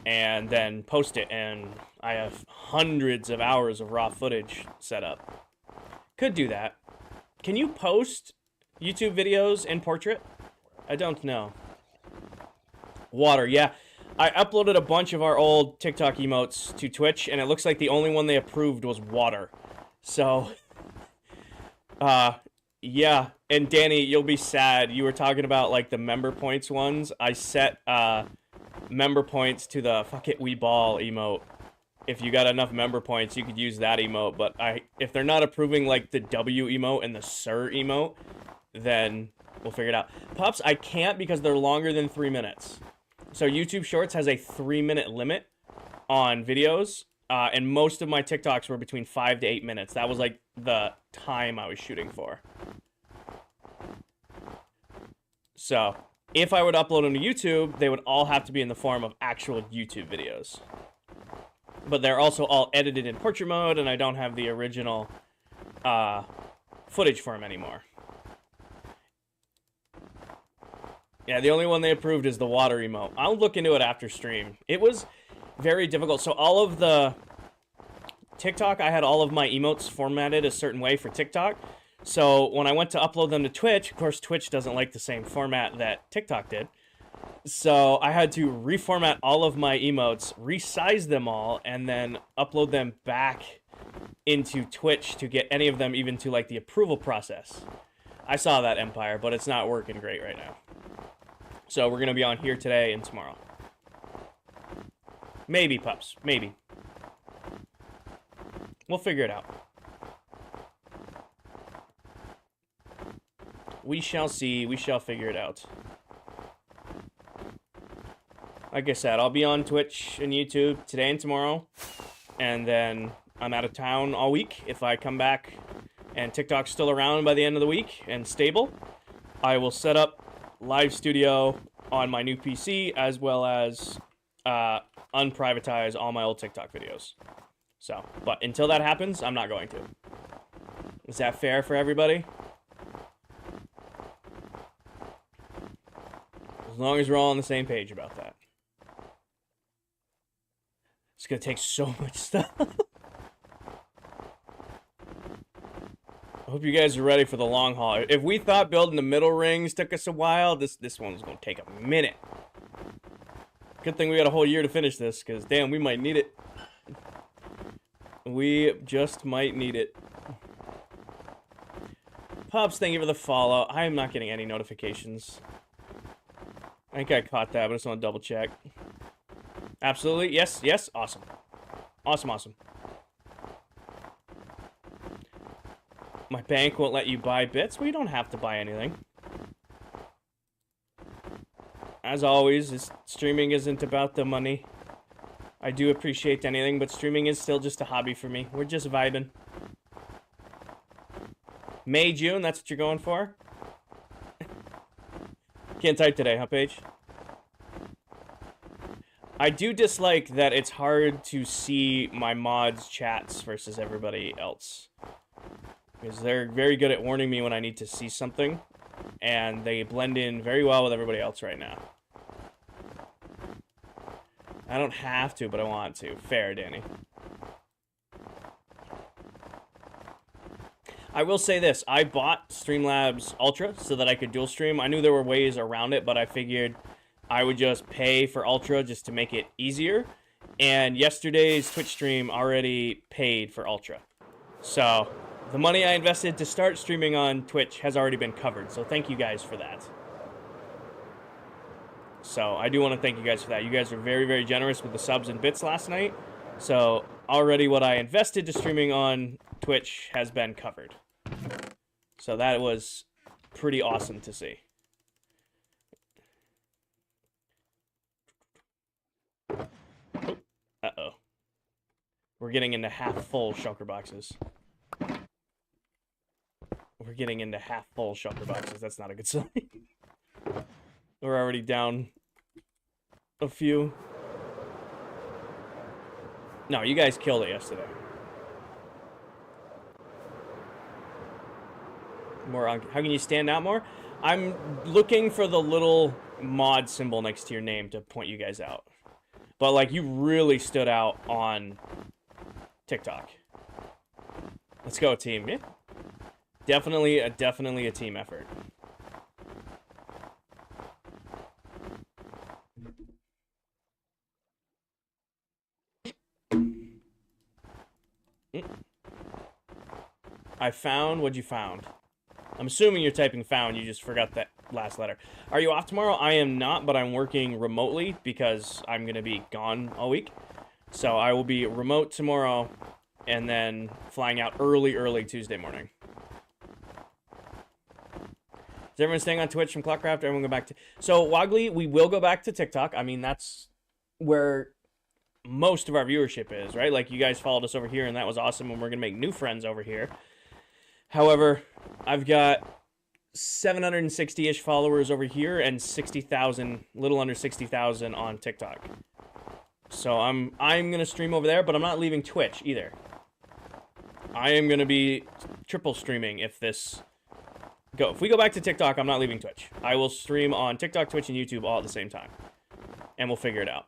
and then post it, and I have hundreds of hours of raw footage set up. Could do that. Can you post YouTube videos in portrait? I don't know. Water, yeah. I uploaded a bunch of our old TikTok emotes to Twitch, and it looks like the only one they approved was water. So, yeah. And Danny, you'll be sad. You were talking about, like, the member points ones. I set, member points to the fuck it we ball emote. If you got enough member points, you could use that emote. But if they're not approving, like, the W emote and the Sir emote, then We'll figure it out. Pups, I can't because they're longer than 3 minutes. So YouTube Shorts has a 3-minute limit on videos, and most of my TikToks were between 5 to 8 minutes. That was like the time I was shooting for. So if I would upload them to YouTube, they would all have to be in the form of actual YouTube videos. But they're also all edited in portrait mode, and I don't have the original footage for them anymore. Yeah, the only one they approved is the water emote. I'll look into it after stream. It was very difficult. So all of the TikTok, I had all of my emotes formatted a certain way for TikTok. So when I went to upload them to Twitch, of course Twitch doesn't like the same format that TikTok did. So I had to reformat all of my emotes, resize them all, and then upload them back into Twitch to get any of them even to like the approval process. I saw that, Empire, but it's not working great right now. So we're going to be on here today and tomorrow. Maybe, pups. Maybe. We'll figure it out. We shall see. We shall figure it out. Like I said, I'll be on Twitch and YouTube today and tomorrow. And then I'm out of town all week. If I come back and TikTok's still around by the end of the week and stable, I will set up live studio on my new PC, as well as unprivatize all my old TikTok videos. So, but until that happens, I'm not going to. Is that fair for everybody? As long as we're all on the same page about that. It's gonna take so much stuff. I hope you guys are ready for the long haul. If we thought building the middle rings took us a while, this one's gonna take a minute. Good thing we got a whole year to finish this, because damn, we might need it. We just might need it. Pups, thank you for the follow. I am not getting any notifications. I think I caught that, but I just want to double check. Absolutely, yes, yes, awesome. Awesome, awesome. My bank won't let you buy bits? Well, you don't have to buy anything. As always, streaming isn't about the money. I do appreciate anything, but streaming is still just a hobby for me. We're just vibing. May, June, that's what you're going for? Can't type today, huh, Paige? I do dislike that it's hard to see my mods' chats versus everybody else. Because they're very good at warning me when I need to see something, and they blend in very well with everybody else right now. I don't have to, but I want to. Fair, Danny. I will say this. I bought Streamlabs Ultra so that I could dual stream. I knew there were ways around it, but I figured I would just pay for Ultra just to make it easier. And yesterday's Twitch stream already paid for Ultra. So the money I invested to start streaming on Twitch has already been covered. So thank you guys for that. So I do want to thank you guys for that. You guys were very, very generous with the subs and bits last night. So already what I invested to streaming on Twitch has been covered. So that was pretty awesome to see. Uh-oh. We're getting into half-full shulker boxes. We're getting into half-full shulker boxes. That's not a good sign. We're already down a few. No, you guys killed it yesterday. More on, how can you stand out more? I'm looking for the little mod symbol next to your name to point you guys out. But like, you really stood out on TikTok. Let's go, team. Yeah. Definitely a team effort. I found what you found. I'm assuming you're typing found, you just forgot that last letter. Are you off tomorrow? I am not, but I'm working remotely because I'm going to be gone all week. So I will be remote tomorrow and then flying out early Tuesday morning. Is everyone staying on Twitch from ClockCraft? Everyone go back to... So, Wogley, we will go back to TikTok. I mean, that's where most of our viewership is, right? Like, you guys followed us over here, and that was awesome, and we're going to make new friends over here. However, I've got 760-ish followers over here and 60,000, little under 60,000 on TikTok. So I'm going to stream over there, but I'm not leaving Twitch either. I am going to be triple streaming if we go back to TikTok, I'm not leaving Twitch. I will stream on TikTok, Twitch, and YouTube all at the same time. And we'll figure it out.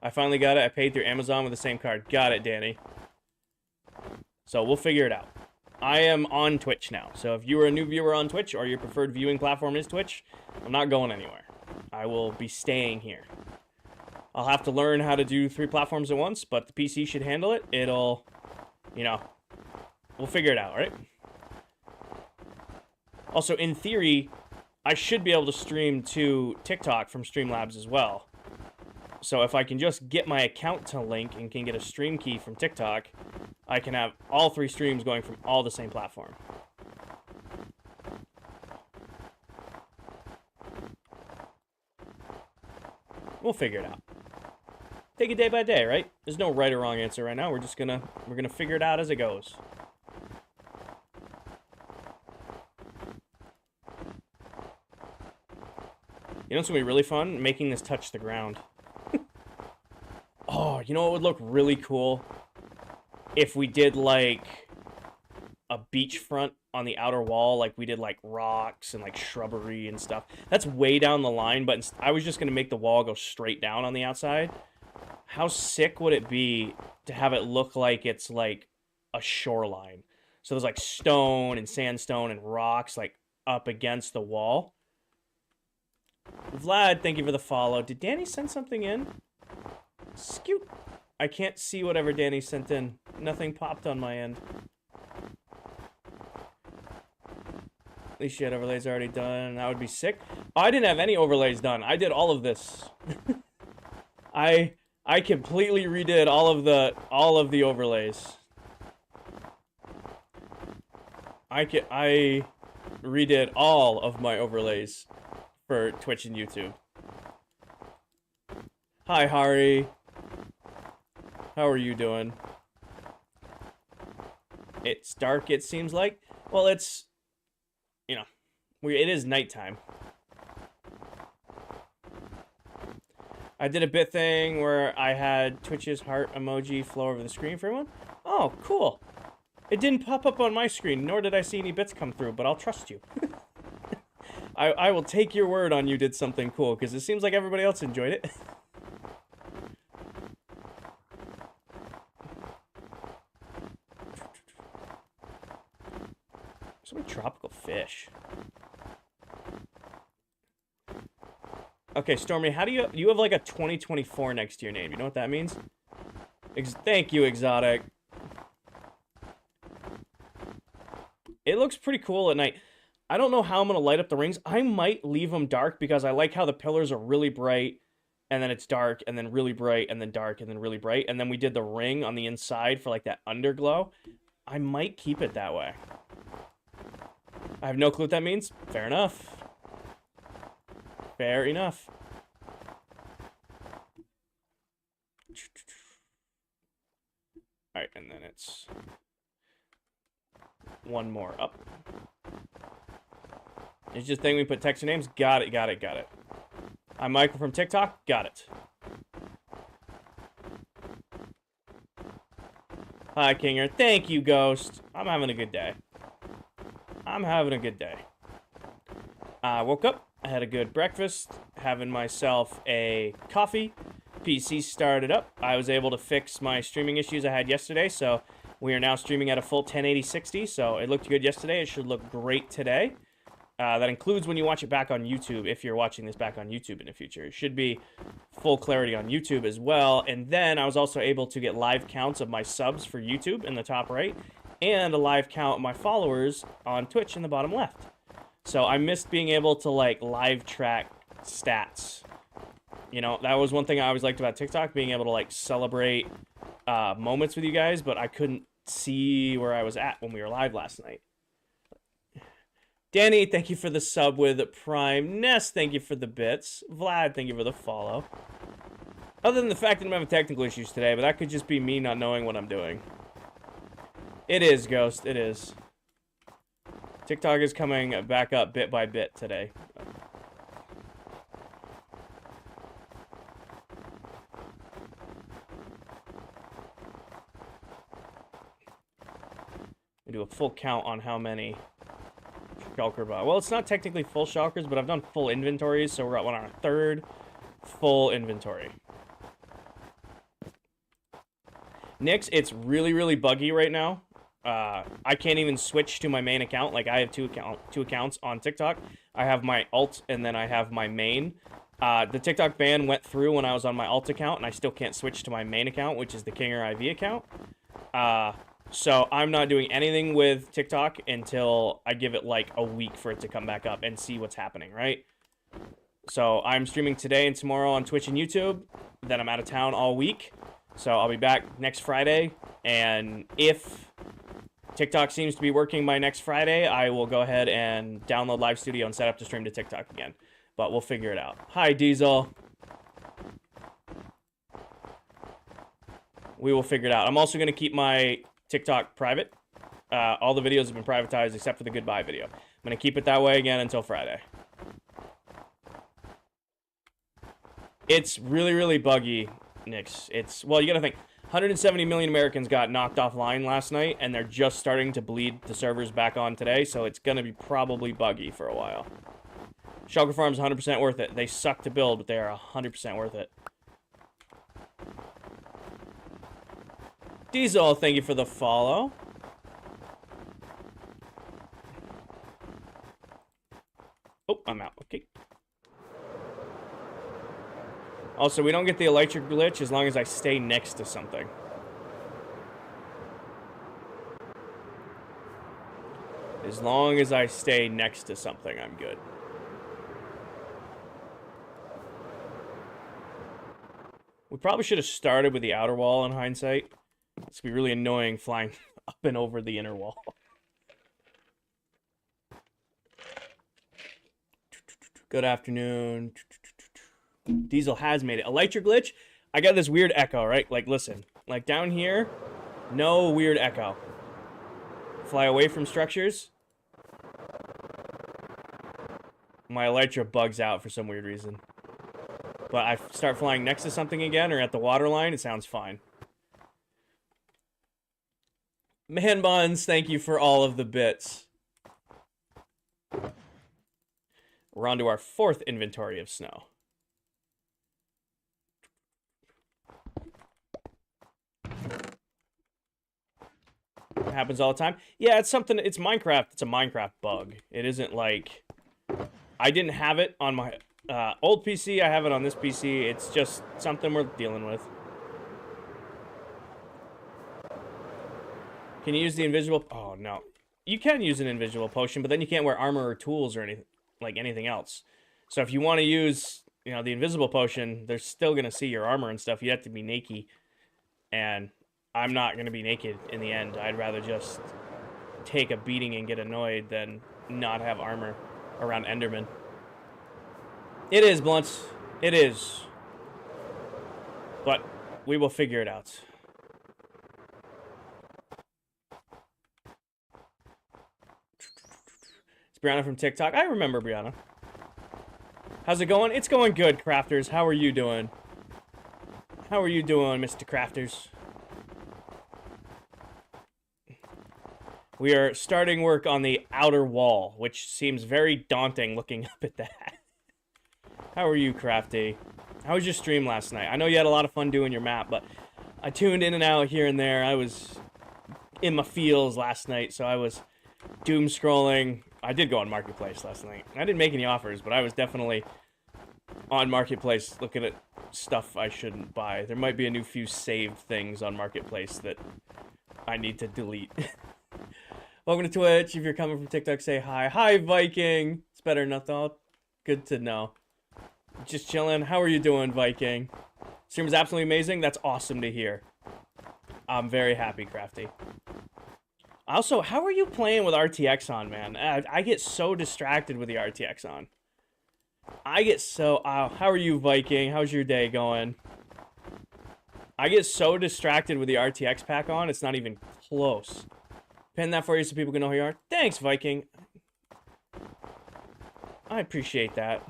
I finally got it. I paid through Amazon with the same card. Got it, Danny. So we'll figure it out. I am on Twitch now. So if you are a new viewer on Twitch or your preferred viewing platform is Twitch, I'm not going anywhere. I will be staying here. I'll have to learn how to do 3 platforms at once, but the PC should handle it. It'll, you know, we'll figure it out, right? Also, in theory, I should be able to stream to TikTok from Streamlabs as well. So if I can just get my account to link and can get a stream key from TikTok, I can have all 3 streams going from all the same platform. We'll figure it out. Take it day by day, right? There's no right or wrong answer right now. We're gonna figure it out as it goes. You know what's gonna be really fun? Making this touch the ground. Oh, you know what would look really cool? If we did, like, a beachfront on the outer wall, like we did, like, rocks and, like, shrubbery and stuff. That's way down the line, but I was just gonna make the wall go straight down on the outside. How sick would it be to have it look like it's, like, a shoreline? So there's, like, stone and sandstone and rocks, like, up against the wall. Vlad, thank you for the follow. Did Danny send something in? Scoot. I can't see whatever Danny sent in. Nothing popped on my end. At least you had overlays already done. That would be sick. Oh, I didn't have any overlays done. I did all of this. I completely redid all of the overlays. I redid all of my overlays for Twitch and YouTube. Hi, Hari. How are you doing? It's dark, it seems like. Well, it's, you know, it is nighttime. I did a bit thing where I had Twitch's heart emoji flow over the screen for everyone. Oh, cool. It didn't pop up on my screen, nor did I see any bits come through, but I'll trust you. I will take your word on you did something cool, because it seems like everybody else enjoyed it. So many tropical fish. Okay, Stormy, how do you have like a 2024 next to your name? You know what that means? Thank you, Exotic. It looks pretty cool at night. I don't know how I'm going to light up the rings. I might leave them dark because I like how the pillars are really bright, and then it's dark, and then really bright, and then dark, and then really bright. And then we did the ring on the inside for like that underglow. I might keep it that way. I have no clue what that means. Fair enough. Fair enough. Alright, and then it's one more up. It's just a thing we put text and names. Got it, got it, got it. I'm Michael from TikTok. Got it. Hi, Kinger. Thank you, Ghost. I'm having a good day. I'm having a good day. I woke up. I had a good breakfast. Having myself a coffee. PC started up. I was able to fix my streaming issues I had yesterday, so we are now streaming at a full 1080-60, so it looked good yesterday. It should look great today. That includes when you watch it back on YouTube, if you're watching this back on YouTube in the future. It should be full clarity on YouTube as well. And then I was also able to get live counts of my subs for YouTube in the top right, and a live count of my followers on Twitch in the bottom left. So I missed being able to, like, live track stats. You know, that was one thing I always liked about TikTok, being able to, like, celebrate moments with you guys, but I couldn't see where I was at when we were live last night. Danny, thank you for the sub with Prime. Ness, thank you for the bits. Vlad, thank you for the follow. Other than the fact that I'm having technical issues today, but that could just be me not knowing what I'm doing. It is, Ghost. It is. TikTok is coming back up bit by bit today. We do a full count on how many shulker buy. Well, it's not technically full shulkers, but I've done full inventories, so we're on our third full inventory. Nix, it's really, really buggy right now. I can't even switch to my main account. Like, I have two accounts on TikTok. I have my alt, and then I have my main. The TikTok ban went through when I was on my alt account, and I still can't switch to my main account, which is the Kinger IV account. So I'm not doing anything with TikTok until I give it, like, a week for it to come back up and see what's happening, right? So I'm streaming today and tomorrow on Twitch and YouTube. Then I'm out of town all week. So I'll be back next Friday, and if TikTok seems to be working by next Friday, I will go ahead and download Live Studio and set up to stream to TikTok again. But we'll figure it out. Hi, Diesel. We will figure it out. I'm also going to keep my TikTok private. All the videos have been privatized except for the goodbye video. I'm going to keep it that way again until Friday. It's really, really buggy, Nix. Well, you got to think. 170 million Americans got knocked offline last night, and they're just starting to bleed the servers back on today, so it's going to be probably buggy for a while. Shulker Farm's 100% worth it. They suck to build, but they are 100% worth it. Diesel, thank you for the follow. Oh, I'm out. Okay. Also, we don't get the electric glitch as long as I stay next to something. As long as I stay next to something, I'm good. We probably should have started with the outer wall in hindsight. It's gonna be really annoying flying up and over the inner wall. Good afternoon. Diesel has made it. Electric glitch? I got this weird echo, right? Like, listen. Like, down here, no weird echo. Fly away from structures. My Elytra bugs out for some weird reason. But I start flying next to something again or at the water line, it sounds fine. Man Buns, thank you for all of the bits. We're on to our fourth inventory of snow. It happens all the time. Yeah, it's something, it's Minecraft. It's a Minecraft bug. It isn't like, I didn't have it on my old PC. I have it on this PC. It's just something we're dealing with. Can you use the invisible? Oh, no. You can use an invisible potion, but then you can't wear armor or tools or anything, like anything else. So if you want to use, you know, the invisible potion, they're still going to see your armor and stuff. You have to be naked. And I'm not going to be naked in the end. I'd rather just take a beating and get annoyed than not have armor around Enderman. It is, Blunts. It is. But we will figure it out. It's Brianna from TikTok. I remember Brianna. How's it going? It's going good, Crafters. How are you doing? How are you doing, Mr. Crafters? We are starting work on the outer wall, which seems very daunting looking up at that. How are you, Crafty? How was your stream last night? I know you had a lot of fun doing your map, but I tuned in and out here and there. I was in my feels last night, so I was doom scrolling. I did go on Marketplace last night. I didn't make any offers, but I was definitely on Marketplace looking at stuff I shouldn't buy. There might be a new few saved things on Marketplace that I need to delete. Welcome to Twitch. If you're coming from TikTok, say hi. Hi, Viking. It's better than I thought. Good to know. Just chilling. How are you doing, Viking? Stream was absolutely amazing. That's awesome to hear. I'm very happy, Crafty. Also, how are you playing with RTX on, man? I get so distracted with the RTX on. I get so... how are you, Viking? How's your day going? I get so distracted with the RTX pack on, it's not even close. Pin that for you so people can know who you are. Thanks, Viking. I appreciate that.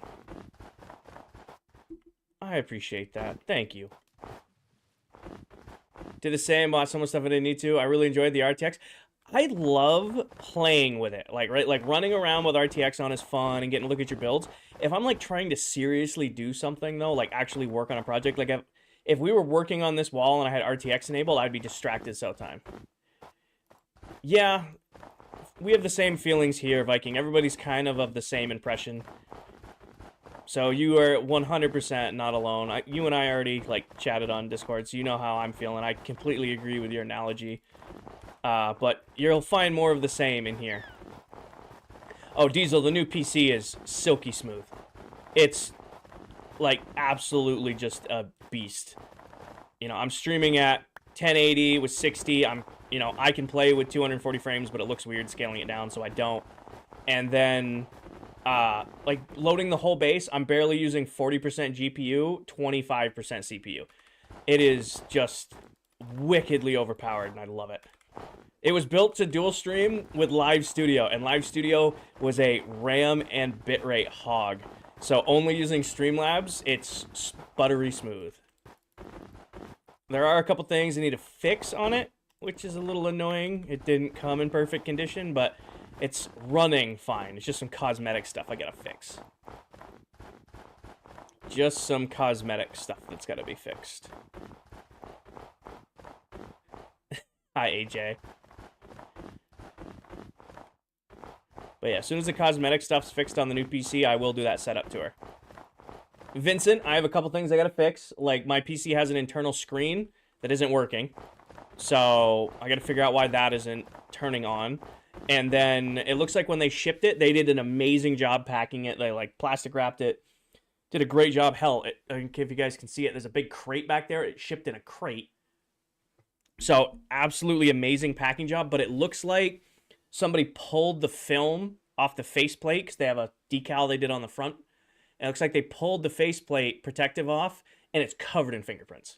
I appreciate that. Thank you. Did the same, bought so much stuff I didn't need to. I really enjoyed the RTX. I love playing with it. Like, right, like running around with RTX on is fun and getting to look at your builds. If I'm like trying to seriously do something though, like actually work on a project, like if we were working on this wall and I had RTX enabled, I'd be distracted so time. Yeah, we have the same feelings here, Viking. Everybody's kind of the same impression. So you are 100% not alone. You and I already like chatted on Discord, so you know how I'm feeling. I completely agree with your analogy. But you'll find more of the same in here. Oh, Diesel, the new PC is silky smooth. It's like absolutely just a beast. You know, I'm streaming at 1080 with 60. I can play with 240 frames, but it looks weird scaling it down, so I don't. And then, like, loading the whole base, I'm barely using 40% GPU, 25% CPU. It is just wickedly overpowered, and I love it. It was built to dual stream with Live Studio, and Live Studio was a RAM and bitrate hog. So only using Streamlabs, it's buttery smooth. There are a couple things I need to fix on it, which is a little annoying. It didn't come in perfect condition, but it's running fine. It's just some cosmetic stuff I gotta fix. Just some cosmetic stuff that's gotta be fixed. Hi, AJ. But yeah, as soon as the cosmetic stuff's fixed on the new PC, I will do that setup tour. Vincent, I have a couple things I gotta fix. Like, my PC has an internal screen that isn't working. So, I gotta figure out why that isn't turning on. And then, it looks like when they shipped it, they did an amazing job packing it. They, like, plastic wrapped it. Did a great job. Hell, if you guys can see it, there's a big crate back there. It shipped in a crate. So, absolutely amazing packing job. But it looks like somebody pulled the film off the faceplate because they have a decal they did on the front. And it looks like they pulled the faceplate protective off, and it's covered in fingerprints.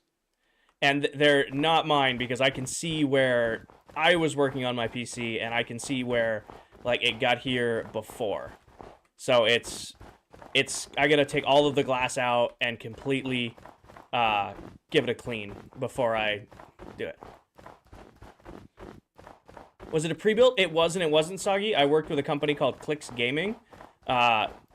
And they're not mine because I can see where I was working on my PC, and I can see where, like, it got here before. So it's I gotta take all of the glass out and completely give it a clean before I do it. Was it a pre-built? It wasn't soggy. I worked with a company called Clicks Gaming.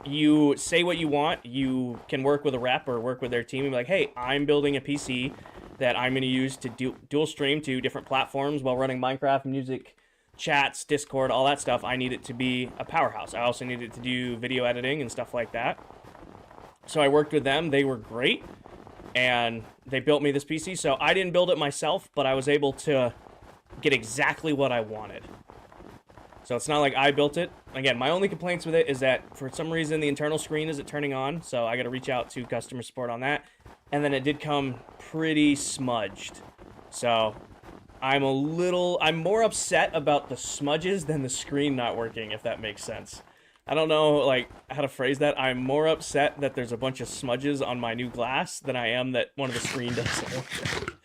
You say what you want. You can work with a rep or work with their team and be like, hey, I'm building a PC that I'm going to use to dual stream to different platforms while running Minecraft, music, chats, Discord, all that stuff. I need it to be a powerhouse. I also need it to do video editing and stuff like that. So I worked with them. They were great. And they built me this PC. So I didn't build it myself, but I was able to get exactly what I wanted. So it's not like I built it. Again, my only complaints with it is that for some reason the internal screen isn't turning on, so I got to reach out to customer support on that. And then it did come pretty smudged. So I'm more upset about the smudges than the screen not working, if that makes sense. I don't know, like, how to phrase that. I'm more upset that there's a bunch of smudges on my new glass than I am that one of the screen doesn't work.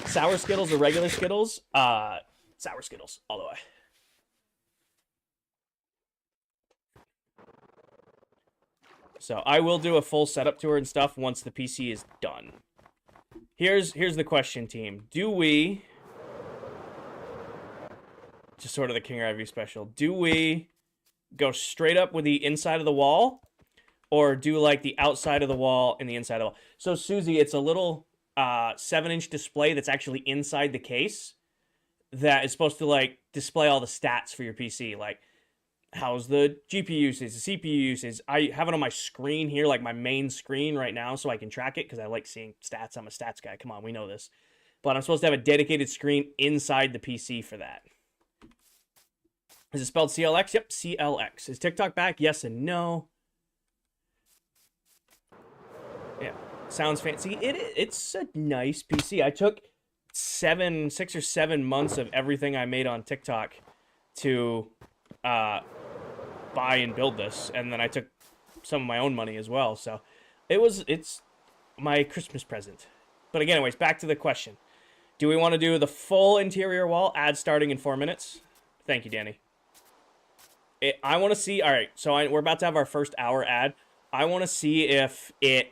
Sour Skittles or regular Skittles? Sour Skittles, all the way. So I will do a full setup tour and stuff once the PC is done. Here's the question, team. Do we... Just sort of the King Ivy special. Do we go straight up with the inside of the wall? Or do like the outside of the wall and the inside of the wall? So Susie, it's a little 7-inch display that's actually inside the case that is supposed to like display all the stats for your PC. Like, how's the GPU usage, the CPU usage. I have it on my screen here, like my main screen right now, so I can track it because I like seeing stats. I'm a stats guy. Come on, we know this. But I'm supposed to have a dedicated screen inside the PC for that. Is it spelled CLX? Yep, CLX. Is TikTok back? Yes and no. Yeah, sounds fancy. It's a nice PC. I took 6 or 7 months of everything I made on TikTok to buy and build this, and then I took some of my own money as well. So it's my Christmas present. But again, anyways, back to the question. Do we want to do the full interior wall, ad starting in 4 minutes? Thank you, Danny. I want to see, all right, so we're about to have our first hour ad. I want to see if it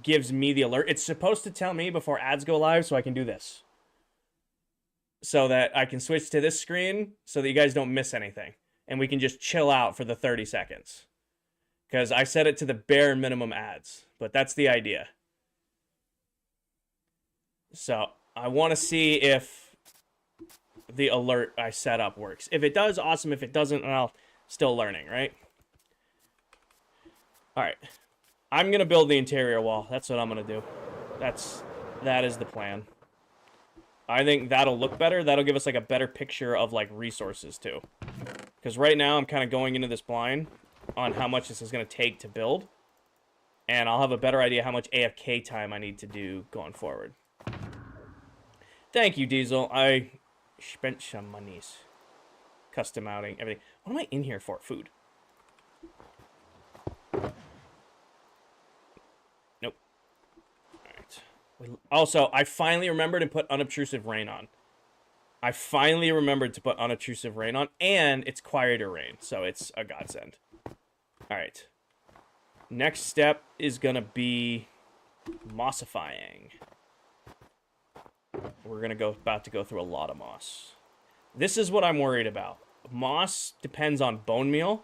gives me the alert. It's supposed to tell me before ads go live, so I can do this. So that I can switch to this screen so that you guys don't miss anything. And we can just chill out for the 30 seconds. Because I set it to the bare minimum ads. But that's the idea. So I want to see if the alert I set up works. If it does, awesome. If it doesn't, well, still learning, right? All right. I'm going to build the interior wall. That's what I'm going to do. That is the plan. I think that'll look better. That'll give us like a better picture of like resources too. Because right now I'm kind of going into this blind on how much this is going to take to build. And I'll have a better idea how much AFK time I need to do going forward. Thank you, Diesel. I spent some monies. Custom outing, everything. What am I in here for? Food. Nope. Alright. Also, I finally remembered to put unobtrusive rain on. I finally remembered to put unobtrusive rain on, and it's quieter rain, so it's a godsend. Alright. Next step is gonna be mossifying. We're about to go through a lot of moss. This is what I'm worried about. Moss depends on bone meal.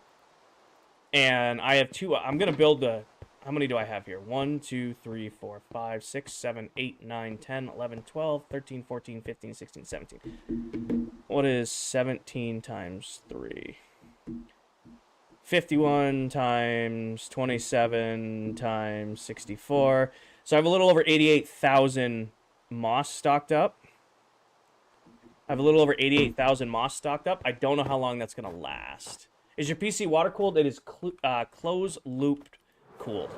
And I have two. I'm going to build the... How many do I have here? 1, 2, 3, 4, 5, 6, 7, 8, 9, 10, 11, 12, 13, 14, 15, 16, 17. What is 17 times 3? 51 times 27 times 64. So I have a little over 88,000 moss stocked up. I have a little over 88,000 moss stocked up. I don't know how long that's going to last. Is your PC water cooled? It is closed looped cooled.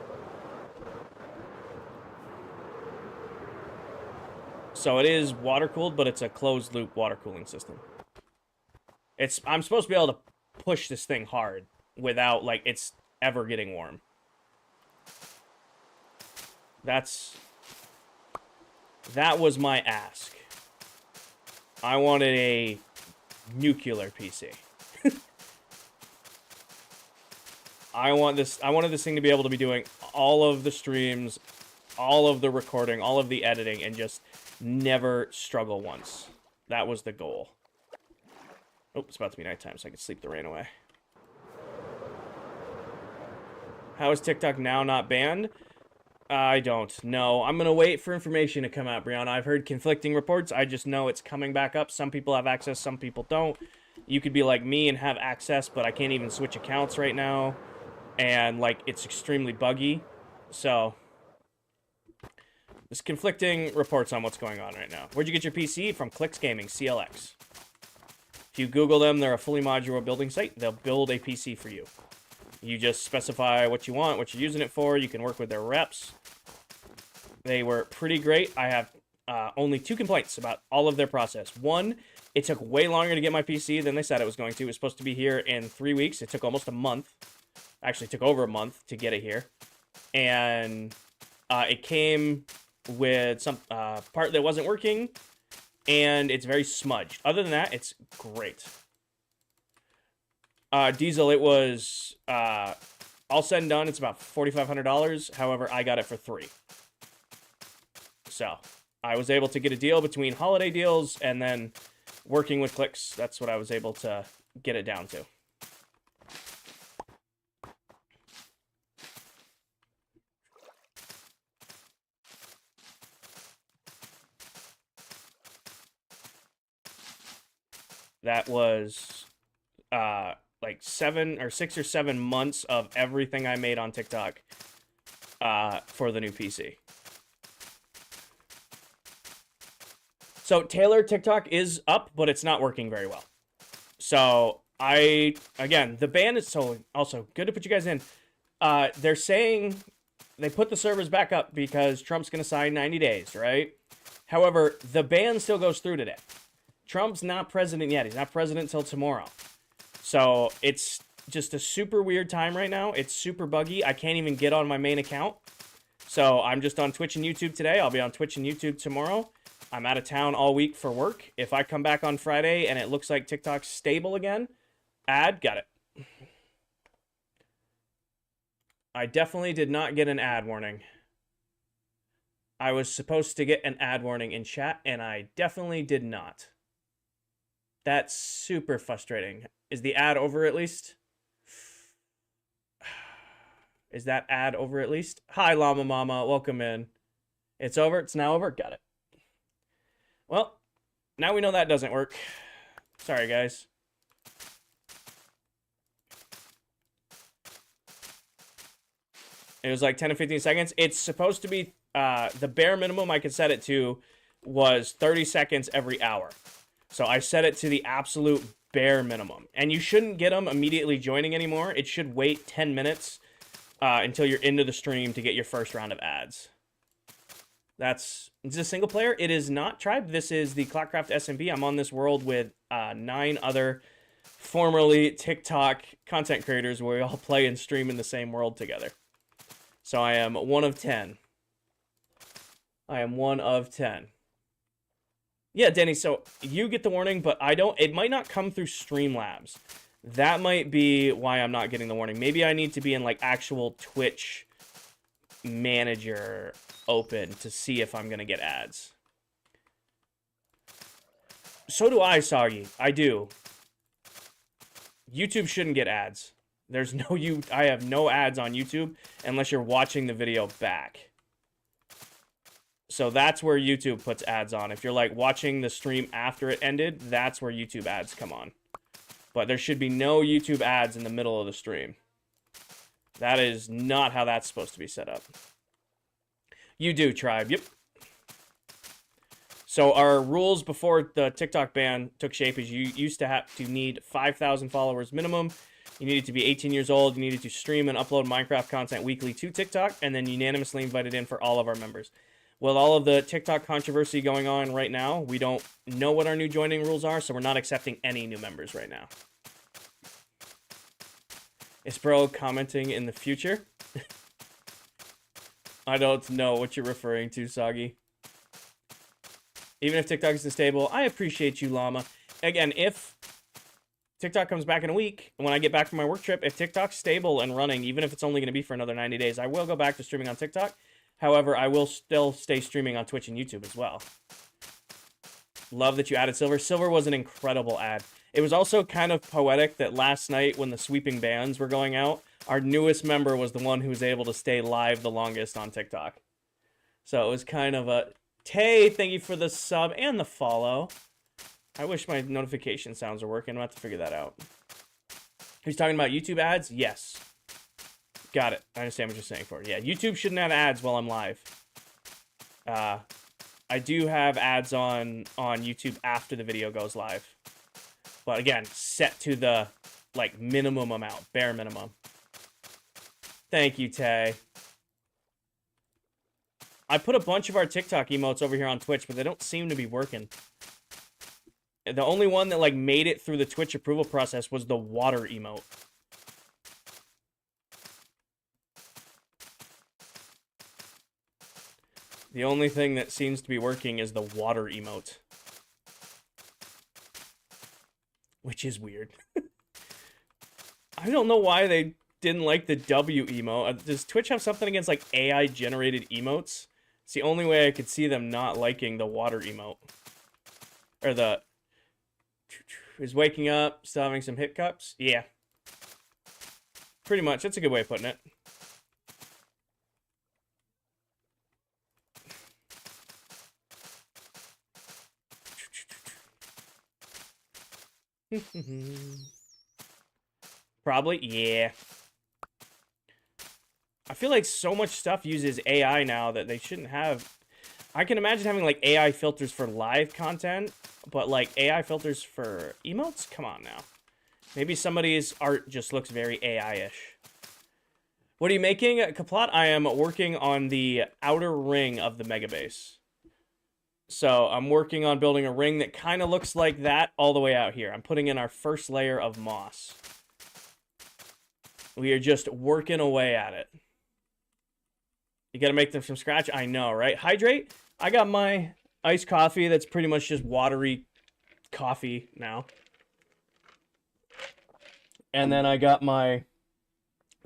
So it is water cooled, but it's a closed loop water cooling system. I'm supposed to be able to push this thing hard without like it's ever getting warm. That was my ask. I wanted a nuclear PC. I wanted this thing to be able to be doing all of the streams, all of the recording, all of the editing, and just never struggle once. That was the goal. Oh, it's about to be nighttime, so I can sleep the rain away. How is TikTok now not banned? I don't know. I'm going to wait for information to come out, Brianna. I've heard conflicting reports. I just know it's coming back up. Some people have access, some people don't. You could be like me and have access, but I can't even switch accounts right now. And, like, it's extremely buggy. So, there's conflicting reports on what's going on right now. Where'd you get your PC? From Clicks Gaming, CLX. If you Google them, they're a fully modular building site. They'll build a PC for you. You just specify what you want, what you're using it for. You can work with their reps. They were pretty great. I have only 2 complaints about all of their process. One, it took way longer to get my PC than they said it was going to. It was supposed to be here in 3 weeks. It took almost a month. Actually, it took over a month to get it here. And it came with some part that wasn't working, and it's very smudged. Other than that, it's great. Diesel, it was all said and done. It's about $4,500. However, I got it for $3. So I was able to get a deal between holiday deals and then working with Clicks. That's what I was able to get it down to. That was like 6 or 7 months of everything I made on TikTok for the new PC. So Taylor, TikTok is up, but it's not working very well. So again, the ban is so also good to put you guys in. They're saying they put the servers back up because Trump's going to sign 90 days, right? However, the ban still goes through today. Trump's not president yet. He's not president until tomorrow. So it's just a super weird time right now. It's super buggy. I can't even get on my main account. So I'm just on Twitch and YouTube today. I'll be on Twitch and YouTube tomorrow. I'm out of town all week for work. If I come back on Friday and it looks like TikTok's stable again, got it. I definitely did not get an ad warning. I was supposed to get an ad warning in chat, and I definitely did not. That's super frustrating. Is the ad over at least? Is that ad over at least? Hi, Llama Mama. Welcome in. It's over. It's now over. Got it. Well, now we know that doesn't work. Sorry, guys. It was like 10 to 15 seconds. It's supposed to be, the bare minimum I could set it to was 30 seconds every hour. So I set it to the absolute bare minimum. And you shouldn't get them immediately joining anymore. It should wait 10 minutes until you're into the stream to get your first round of ads. Is this a single player? It is not, Tribe. This is the ClockCraft SMP. I'm on this world with 9 other formerly TikTok content creators where we all play and stream in the same world together. So I am 1 of 10. I am 1 of 10. Yeah, Denny, so you get the warning, but I don't. It might not come through Streamlabs. That might be why I'm not getting the warning. Maybe I need to be in, like, actual Twitch manager open to see if I'm going to get ads. So do I, Soggy. I do. YouTube shouldn't get ads. There's no I have no ads on YouTube unless you're watching the video back. So that's where YouTube puts ads on. If you're like watching the stream after it ended, that's where YouTube ads come on. But there should be no YouTube ads in the middle of the stream. That is not how that's supposed to be set up. You do, Tribe. Yep. So our rules before the TikTok ban took shape is you used to have to need 5,000 followers minimum. You needed to be 18 years old. You needed to stream and upload Minecraft content weekly to TikTok, and then unanimously invited in for all of our members. With all of the TikTok controversy going on right now, we don't know what our new joining rules are, so we're not accepting any new members right now. Is bro commenting in the future? I don't know what you're referring to, Soggy. Even if TikTok is unstable, I appreciate you, Llama. Again, if TikTok comes back in a week, and when I get back from my work trip, if TikTok's stable and running, even if it's only going to be for another 90 days, I will go back to streaming on TikTok. However, I will still stay streaming on Twitch and YouTube as well. Love that you added Silver. Silver was an incredible ad. It was also kind of poetic that last night when the sweeping bans were going out, our newest member was the one who was able to stay live the longest on TikTok. So it was kind of a... Tay, thank you for the sub and the follow. I wish my notification sounds are working. I'm going to have to figure that out. Who's talking about YouTube ads? Yes. Got it. I understand what you're saying for it. Yeah, YouTube shouldn't have ads while I'm live. I do have ads on YouTube after the video goes live. But again, set to the, like, minimum amount. Bare minimum. Thank you, Tay. I put a bunch of our TikTok emotes over here on Twitch, but they don't seem to be working. The only one that, like, made it through the Twitch approval process was the water emote. The only thing that seems to be working is the water emote. Which is weird. I don't know why they didn't like the W emote. Does Twitch have something against, like, AI-generated emotes? It's the only way I could see them not liking the water emote. Or the... Is waking up, still having some hiccups? Yeah. Pretty much. That's a good way of putting it. Probably, yeah. I feel like so much stuff uses AI now that they shouldn't have. I can imagine having, like, AI filters for live content, but, like, AI filters for emotes? Come on now. Maybe somebody's art just looks very AI-ish. What are you making, Kaplot? I am working on the outer ring of the mega base. So I'm working on building a ring that kind of looks like that all the way out here. I'm putting in our first layer of moss. We are just working away at it. You got to make them from scratch? I know, right? Hydrate? I got my iced coffee that's pretty much just watery coffee now. And then I got my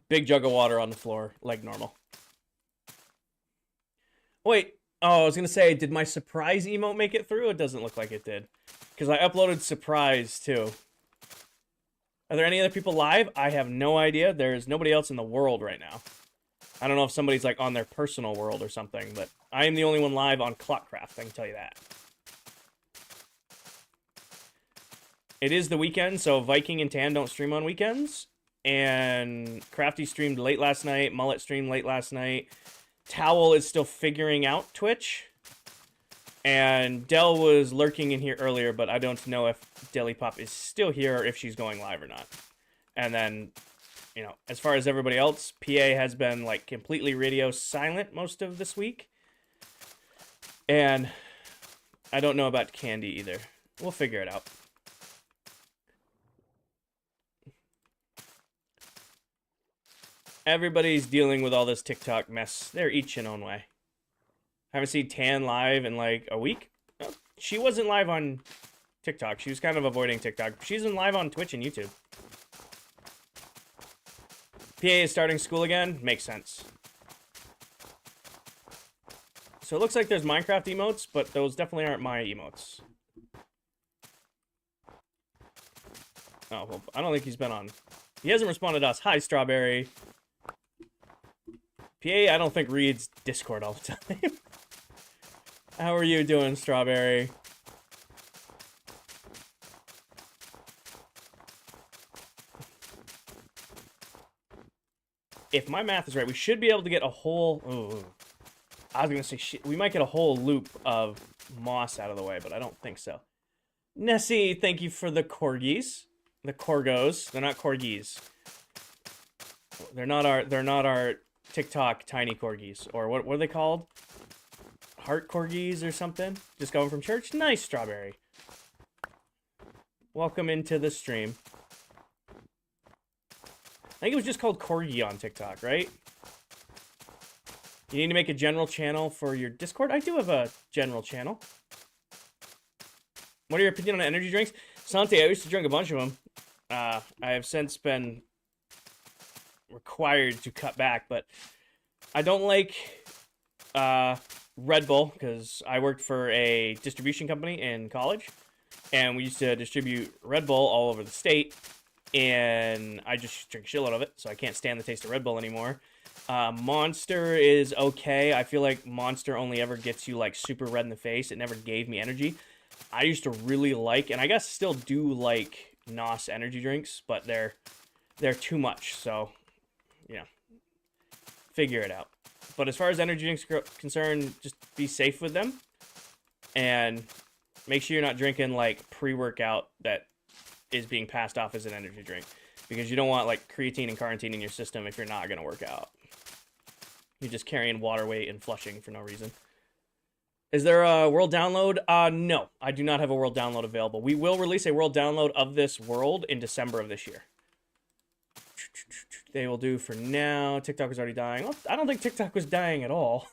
big jug of water on the floor like normal. Wait. Oh, I was going to say, did my surprise emote make it through? It doesn't look like it did. Because I uploaded surprise, too. Are there any other people live? I have no idea. There's nobody else in the world right now. I don't know if somebody's like on their personal world or something, but I am the only one live on ClockCraft, I can tell you that. It is the weekend, so Viking and Tan don't stream on weekends. And Crafty streamed late last night. Mullet streamed late last night. Towel is still figuring out Twitch. And Dell was lurking in here earlier, but I don't know if Deli-Pop is still here or if she's going live or not. And then, you know, as far as everybody else, PA has been, like, completely radio silent most of this week. And I don't know about Candy either. We'll figure it out. Everybody's dealing with all this TikTok mess. They're each in own way. Haven't seen Tan live in like a week. Oh, she wasn't live on TikTok. She was kind of avoiding TikTok. She's in live on Twitch and YouTube. PA is starting school again. Makes sense. So it looks like there's Minecraft emotes, but those definitely aren't my emotes. Oh, well, I don't think he's been on. He hasn't responded to us. Hi, Strawberry. PA, I don't think reads Discord all the time. How are you doing, Strawberry? If my math is right, we should be able to get a whole... Ooh, I was going to say, shit, we might get a whole loop of moss out of the way, but I don't think so. Nessie, thank you for the corgis. The corgos. They're not corgis. They're not our TikTok tiny corgis. Or what are they called? Heart corgis or something? Just going from church? Nice, Strawberry. Welcome into the stream. I think it was just called corgi on TikTok, right? You need to make a general channel for your Discord? I do have a general channel. What are your opinions on energy drinks? Sante, I used to drink a bunch of them. I have since been required to cut back, but I don't like Red Bull because I worked for a distribution company in college, and we used to distribute Red Bull all over the state, and I just drink a shitload of it, so I can't stand the taste of Red Bull anymore. Monster is okay. I feel like Monster only ever gets you like super red in the face. It never gave me energy. I used to really like, and I guess still do like, NOS energy drinks, but they're too much, so, you know, figure it out. But as far as energy drinks are concerned, just be safe with them, and make sure you're not drinking, like, pre-workout that is being passed off as an energy drink, because you don't want, like, creatine and carnitine in your system if you're not going to work out. You're just carrying water weight and flushing for no reason. Is there a world download? No, I do not have a world download available. We will release a world download of this world in December of this year. They will do for now. TikTok is already dying. Well, I don't think TikTok was dying at all.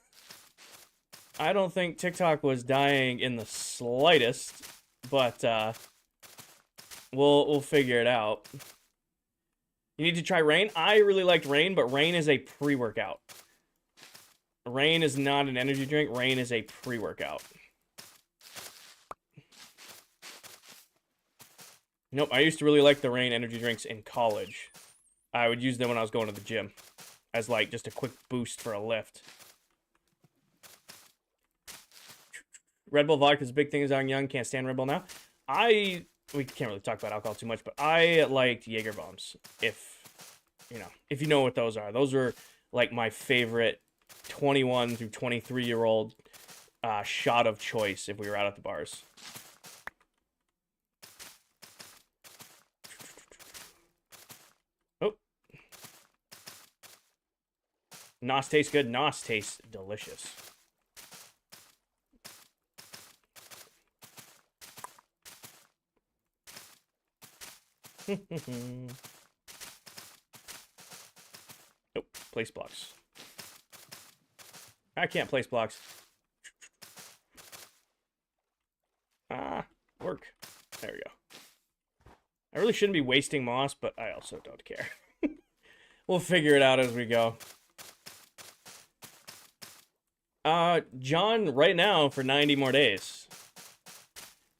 I don't think TikTok was dying in the slightest, but we'll figure it out. You need to try Rain. I really liked Rain, but Rain is a pre-workout. Rain is not an energy drink. Rain is a pre-workout. Nope, I used to really like the Rain energy drinks in college. I would use them when I was going to the gym as, like, just a quick boost for a lift. Red Bull vodka is a big thing as I'm young. Can't stand Red Bull now. We can't really talk about alcohol too much, but I liked Jaeger bombs. If you know what those are. Those were, like, my favorite 21 through 23-year-old shot of choice if we were out at the bars. Oh. NOS tastes good. NOS tastes delicious. Nope. Place blocks. I can't place blocks. Ah, work. There we go. I really shouldn't be wasting moss, but I also don't care. We'll figure it out as we go. John, right now for 90 more days.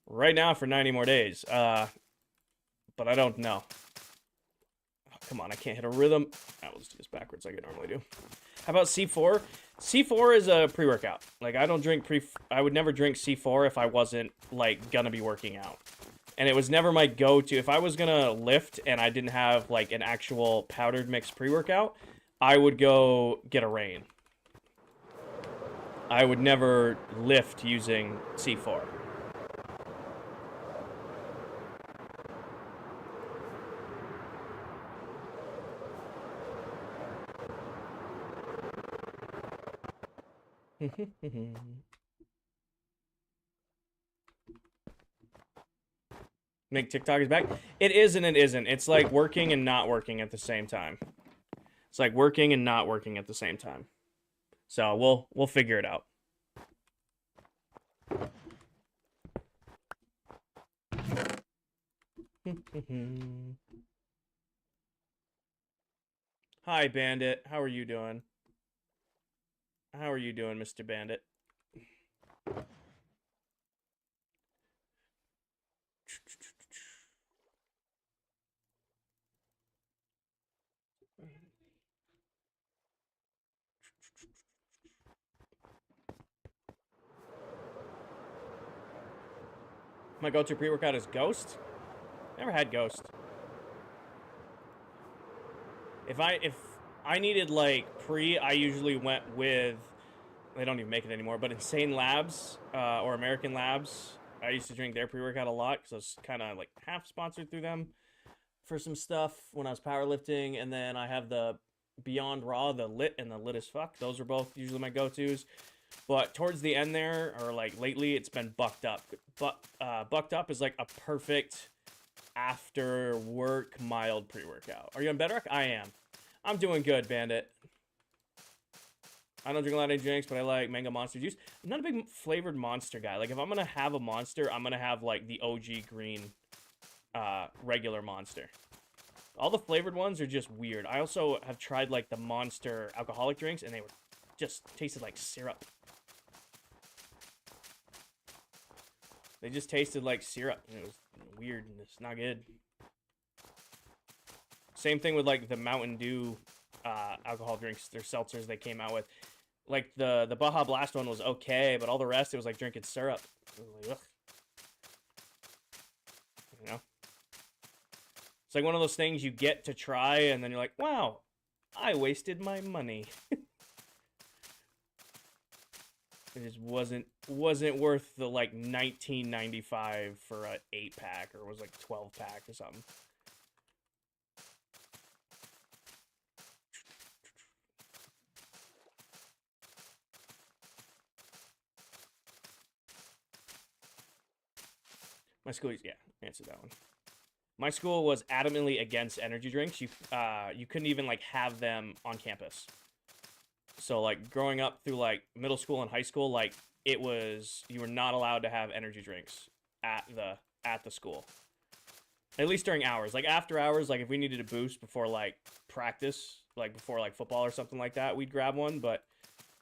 Right now for 90 more days. But I don't know. Oh, come on, I can't hit a rhythm. Let's do this backwards like I normally do. How about C4? C4 is a pre-workout. Like, I don't drink I would never drink C4 if I wasn't, like, gonna be working out. And it was never my go-to. If I was gonna lift and I didn't have, like, an actual powdered mix pre-workout, I would go get a Rain. I would never lift using C4. Make TikTok is back. It is and it isn't. It's like working and not working at the same time. It's like working and not working at the same time. So we'll figure it out. Hi, Bandit. How are you doing? How are you doing, Mr. Bandit? My go-to pre-workout is Ghost. Never had Ghost. If I needed like I usually went with, they don't even make it anymore, but Insane Labs or American Labs. I used to drink their pre-workout a lot because I was kind of like half sponsored through them for some stuff when I was powerlifting. And then I have the Beyond Raw, the Lit, and the Lit as Fuck. Those are both usually my go-tos. But towards the end there, or like lately, it's been Bucked Up. But Bucked Up is like a perfect after work mild pre-workout. Are you on Bedrock? I am. I'm doing good, Bandit. I don't drink a lot of drinks, but I like mango monster juice. I'm not a big flavored monster guy. Like, if I'm gonna have a monster, I'm gonna have like the OG green regular monster. All the flavored ones are just weird. I also have tried like the monster alcoholic drinks, and they were just tasted like syrup. They just tasted like syrup, and it was weird, and it's not good. Same thing with like the Mountain Dew alcohol drinks, their seltzers they came out with. Like the Baja Blast one was okay, but all the rest it was like drinking syrup. It was like, ugh. You know? It's like one of those things you get to try, and then you're like, wow, I wasted my money. It just wasn't worth the like $19.95 for an 8-pack, or it was like 12-pack or something. My school, yeah, answer that one. My school was adamantly against energy drinks. You couldn't even like have them on campus. So like growing up through like middle school and high school, like it was, you were not allowed to have energy drinks at the school. At least during hours. Like after hours, like if we needed a boost before like practice, like before like football or something like that, we'd grab one. But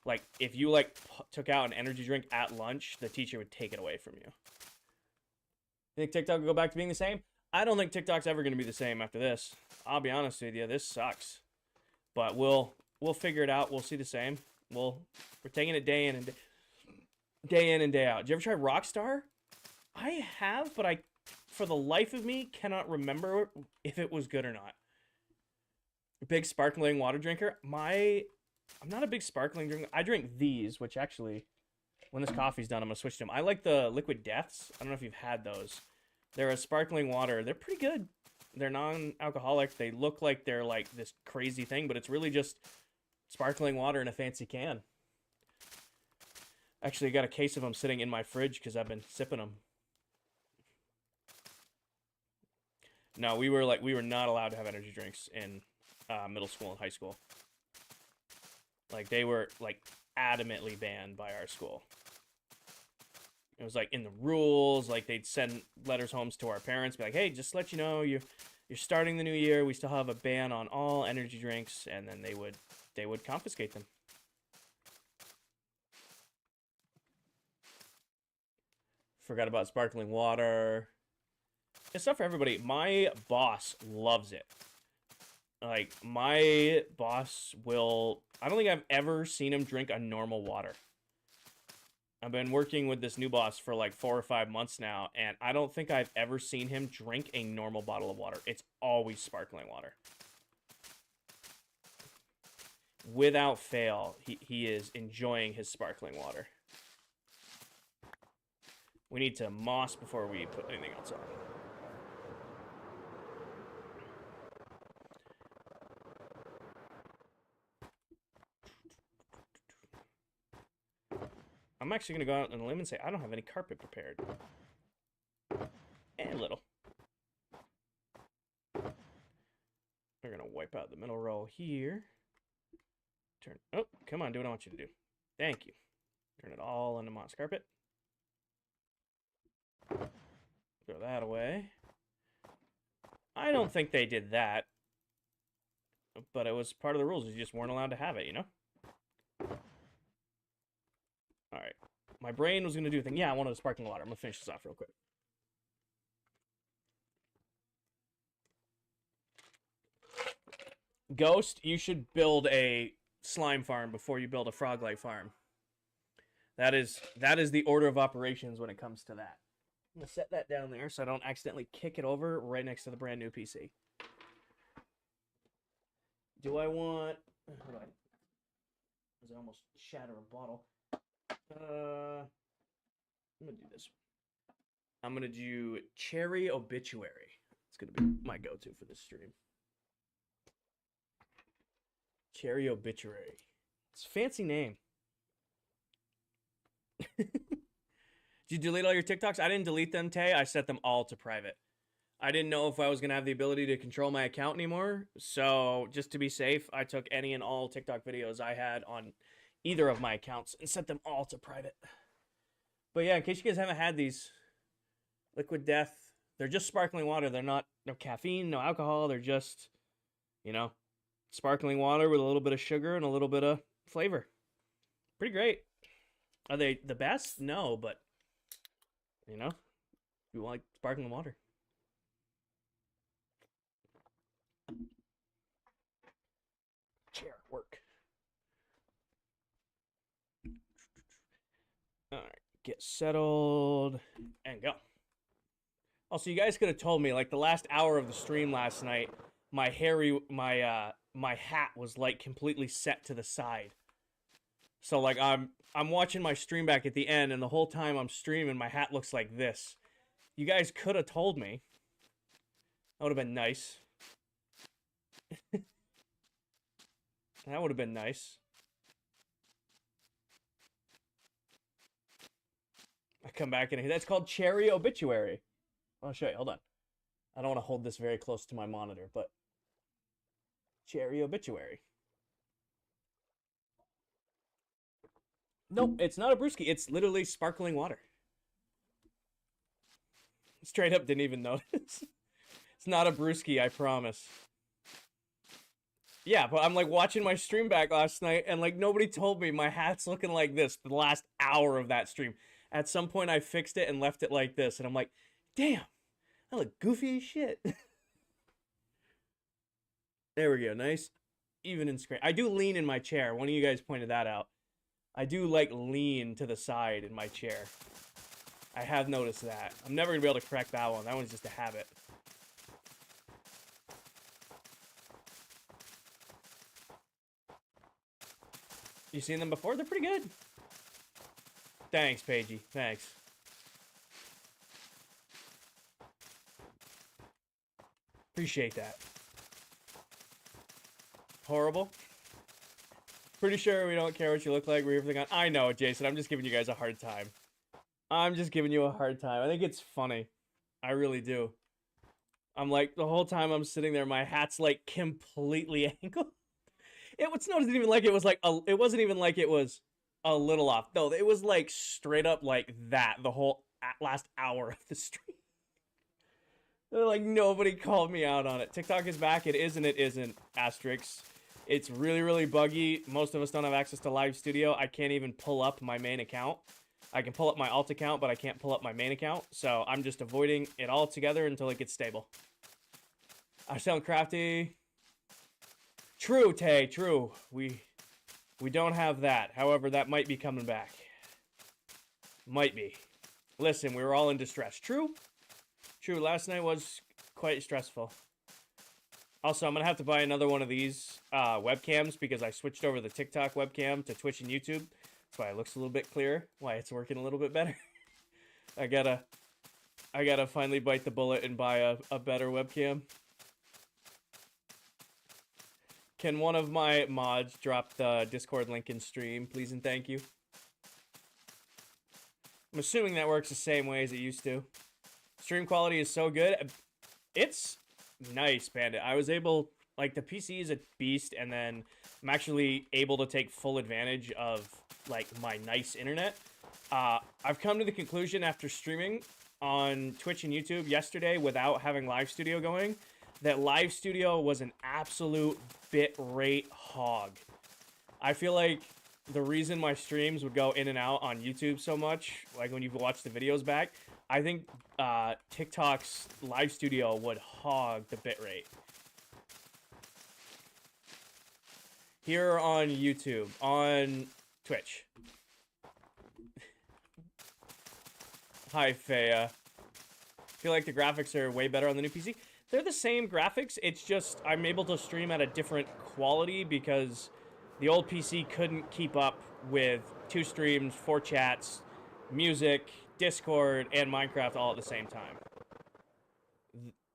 like if you like took out an energy drink at lunch, the teacher would take it away from you. Think TikTok will go back to being the same? I don't think TikTok's ever going to be the same after this. I'll be honest with you, this sucks. But we'll figure it out. We'll see the same. We're taking it day in and day out. Did you ever try Rockstar? I have, but I, for the life of me, cannot remember if it was good or not. Big sparkling water drinker. I'm not a big sparkling drinker. I drink these, which actually, when this coffee's done, I'm going to switch to them. I like the Liquid Deaths. I don't know if you've had those. They're a sparkling water. They're pretty good. They're non-alcoholic. They look like they're like this crazy thing, but it's really just sparkling water in a fancy can. Actually, I got a case of them sitting in my fridge because I've been sipping them. No, we were not allowed to have energy drinks in middle school and high school. Like, they were, like, adamantly banned by our school. It was, like, in the rules. Like, they'd send letters home to our parents, be like, hey, just to let you know, you're starting the new year. We still have a ban on all energy drinks, and then they would confiscate them. Forgot about sparkling water. It's not for everybody. My boss loves it. Like, my boss will... I don't think I've ever seen him drink a normal water. I've been working with this new boss for like 4 or 5 months now, and I don't think I've ever seen him drink a normal bottle of water. It's always sparkling water. Without fail, he is enjoying his sparkling water. We need to moss before we put anything else on. I'm actually going to go out on a limb and say I don't have any carpet prepared. And a little. We're going to wipe out the middle row here. Turn. Oh, come on, do what I want you to do. Thank you. Turn it all into moss carpet. Throw that away. I don't think they did that. But it was part of the rules. You just weren't allowed to have it, you know? Alright. My brain was going to do a thing. Yeah, I wanted a sparkling water. I'm going to finish this off real quick. Ghost, you should build a slime farm before you build a frog-like farm. That is the order of operations when it comes to that. I'm going to set that down there so I don't accidentally kick it over right next to the brand new PC. Do I want... Hold on. I almost shatter a bottle. I'm going to do this. I'm going to do Cherry Obituary. It's going to be my go-to for this stream. Cherry Obituary. It's a fancy name. Did you delete all your TikToks? I didn't delete them, Tay. I set them all to private. I didn't know if I was going to have the ability to control my account anymore. So just to be safe, I took any and all TikTok videos I had on either of my accounts and set them all to private. But yeah, in case you guys haven't had these, Liquid Death, they're just sparkling water. They're not, no caffeine, no alcohol. They're just, you know, sparkling water with a little bit of sugar and a little bit of flavor. Pretty great. Are they the best? No, but, you know, you like sparkling water. Chair work. Alright, get settled and go. Also, you guys could have told me, like, the last hour of the stream last night, my hat was, like, completely set to the side. So, like, I'm watching my stream back at the end, and the whole time I'm streaming, my hat looks like this. You guys could have told me. That would have been nice. That would have been nice. I come back and that's called Cherry Obituary. I'll show you. Hold on. I don't want to hold this very close to my monitor, but Cherry Obituary. Nope, it's not a brewski. It's literally sparkling water. Straight up didn't even notice. It's not a brewski, I promise. Yeah, but I'm like watching my stream back last night and like nobody told me my hat's looking like this for the last hour of that stream. At some point I fixed it and left it like this and I'm like, damn, I look goofy as shit. There we go, nice. Even in screen. I do lean in my chair. One of you guys pointed that out. I do like lean to the side in my chair. I have noticed that. I'm never gonna be able to correct that one. That one's just a habit. You seen them before? They're pretty good. Thanks, Paigey. Thanks. Appreciate that. Horrible. Pretty sure we don't care what you look like. We're everything on. I know, Jason. I'm just giving you guys a hard time. I'm just giving you a hard time. I think it's funny. I really do. I'm like, the whole time I'm sitting there, my hat's like completely angled. Wasn't even like it was like it wasn't even like it was a little off. No, it was like straight up like that the whole last hour of the stream. Like nobody called me out on it. TikTok is back. It is and it isn't. Asterix. It's really, really buggy. Most of us don't have access to Live Studio. I can't even pull up my main account. I can pull up my alt account, but I can't pull up my main account. So I'm just avoiding it altogether until it gets stable. I sound crafty. True, Tay. True. We don't have that. However, that might be coming back. Might be. Listen, we were all in distress. True. True. Last night was quite stressful. Also, I'm going to have to buy another one of these webcams because I switched over the TikTok webcam to Twitch and YouTube. That's why it looks a little bit clearer, why it's working a little bit better. I gotta finally bite the bullet and buy a better webcam. Can one of my mods drop the Discord link in stream, please and thank you? I'm assuming that works the same way as it used to. Stream quality is so good. It's nice, Bandit. I was able, like, the PC is a beast, and then I'm actually able to take full advantage of, like, my nice internet. I've come to the conclusion after streaming on Twitch and YouTube yesterday without having Live Studio going, that Live Studio was an absolute bit rate hog. I feel like the reason my streams would go in and out on YouTube so much, like when you watch the videos back, I think TikTok's Live Studio would hog the bitrate. Here on YouTube, on Twitch. Hi, Faya. I feel like the graphics are way better on the new PC. They're the same graphics, it's just I'm able to stream at a different quality because the old PC couldn't keep up with 2 streams, 4 chats, music, Discord, and Minecraft all at the same time.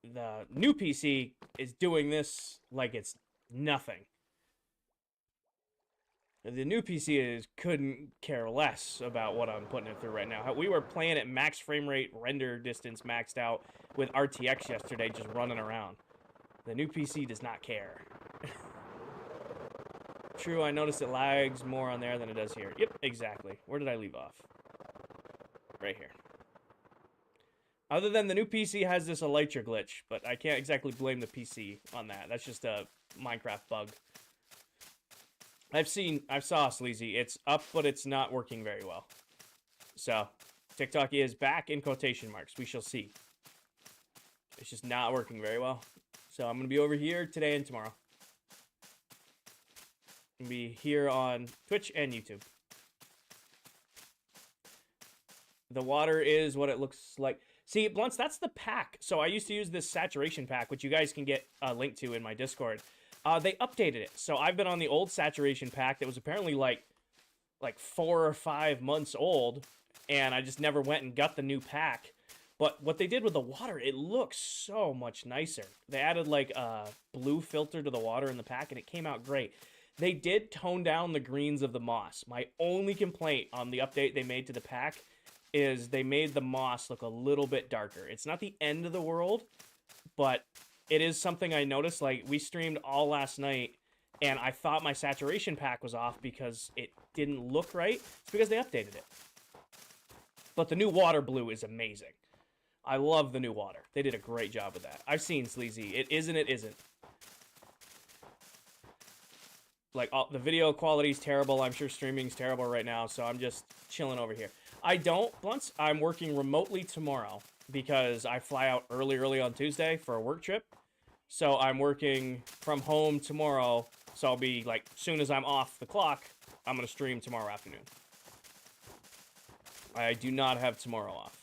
The new PC is doing this like it's nothing. The new PC couldn't care less about what I'm putting it through right now. We were playing at max frame rate, render distance maxed out with RTX yesterday, just running around. The new PC does not care. True, I noticed it lags more on there than it does here. Yep, exactly. Where did I leave off? Right here. Other than the new PC has this Elytra glitch, but I can't exactly blame the PC on that. That's just a Minecraft bug. I saw Sleazy. It's up, but it's not working very well. So, TikTok is back in quotation marks. We shall see. It's just not working very well. So, I'm going to be over here today and tomorrow. I'm going to be here on Twitch and YouTube. The water is what it looks like. See, Blunts, that's the pack. So, I used to use this saturation pack, which you guys can get a link to in my Discord. They updated it. So I've been on the old saturation pack that was apparently like 4 or 5 months old, and I just never went and got the new pack. But what they did with the water, it looks so much nicer. They added like a blue filter to the water in the pack, and it came out great. They did tone down the greens of the moss. My only complaint on the update they made to the pack is they made the moss look a little bit darker. It's not the end of the world, but it is something I noticed. Like, we streamed all last night, and I thought my saturation pack was off because it didn't look right. It's because they updated it. But the new water blue is amazing. I love the new water. They did a great job with that. I've seen Sleazy. It is and it isn't. Like, the video quality's terrible. I'm sure streaming's terrible right now, so I'm just chilling over here. Blunts, I'm working remotely tomorrow because I fly out early on Tuesday for a work trip. So I'm working from home tomorrow, so I'll be, like, soon as I'm off the clock, I'm going to stream tomorrow afternoon. I do not have tomorrow off.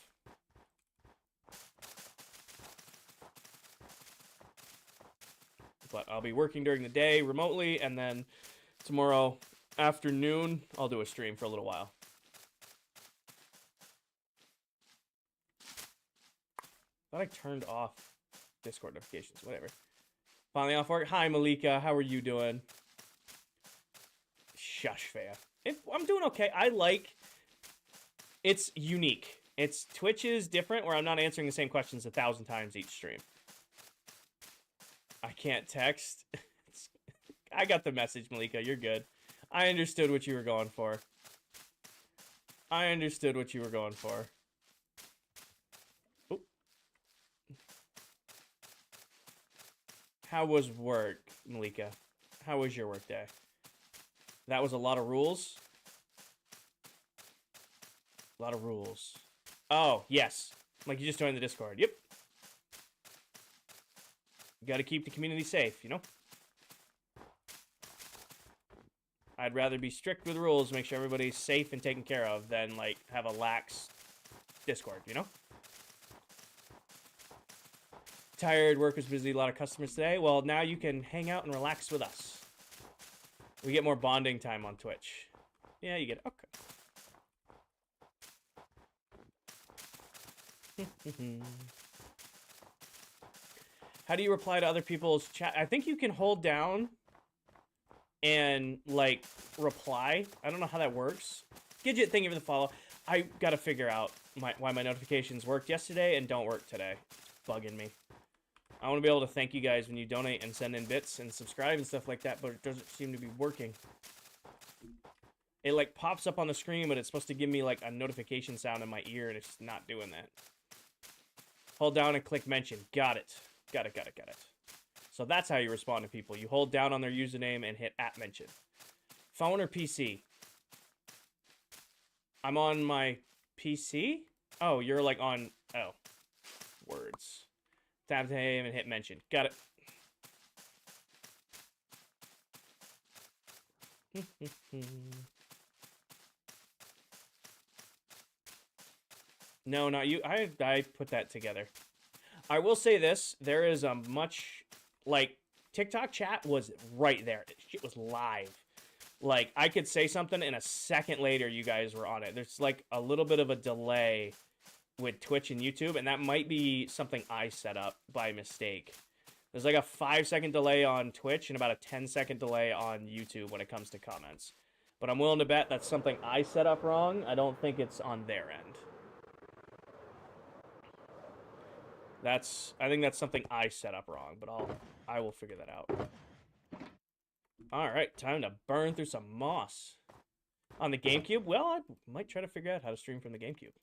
But I'll be working during the day remotely, and then tomorrow afternoon, I'll do a stream for a little while. I thought I turned off Discord notifications, whatever. Finally off work. Hi, Malika. How are you doing? Shush, Faya. I'm doing okay. It's unique. Twitch is different, where I'm not answering the same questions 1,000 times each stream. can't text. I got the message, Malika. You're good. I understood what you were going for. I understood what you were going for. Oop. How was work, Malika? How was your work day? That was a lot of rules. A lot of rules. Oh, yes. Like you just joined the Discord. Yep. You gotta keep the community safe, you know? I'd rather be strict with rules, make sure everybody's safe and taken care of, than, like, have a lax Discord, you know? Tired, work was busy, a lot of customers today. Well, now you can hang out and relax with us. We get more bonding time on Twitch. Yeah, you get... Okay. How do you reply to other people's chat? I think you can hold down and, like, reply. I don't know how that works. Gidget, thank you for the follow. I gotta figure out why my notifications worked yesterday and don't work today. It's bugging me. I want to be able to thank you guys when you donate and send in bits and subscribe and stuff like that, but it doesn't seem to be working. It, like, pops up on the screen, but it's supposed to give me, like, a notification sound in my ear, and it's not doing that. Hold down and click mention. Got it. Got it. So that's how you respond to people. You hold down on their username and hit @mention. Phone or PC? I'm on my PC? Oh, you're like on... Oh. Words. Tap to name and hit mention. Got it. No, not you. I put that together. I will say this. There is a much... Like, TikTok chat was right there. It was live. Like, I could say something and a second later you guys were on it. There's, like, a little bit of a delay with Twitch and YouTube, and that might be something I set up by mistake. There's, like, a 5-second delay on Twitch and about a 10-second delay on YouTube when it comes to comments. But I'm willing to bet that's something I set up wrong. I don't think it's on their end. I think that's something I set up wrong, but I will figure that out. Alright, time to burn through some moss. On the GameCube? Well, I might try to figure out how to stream from the GameCube.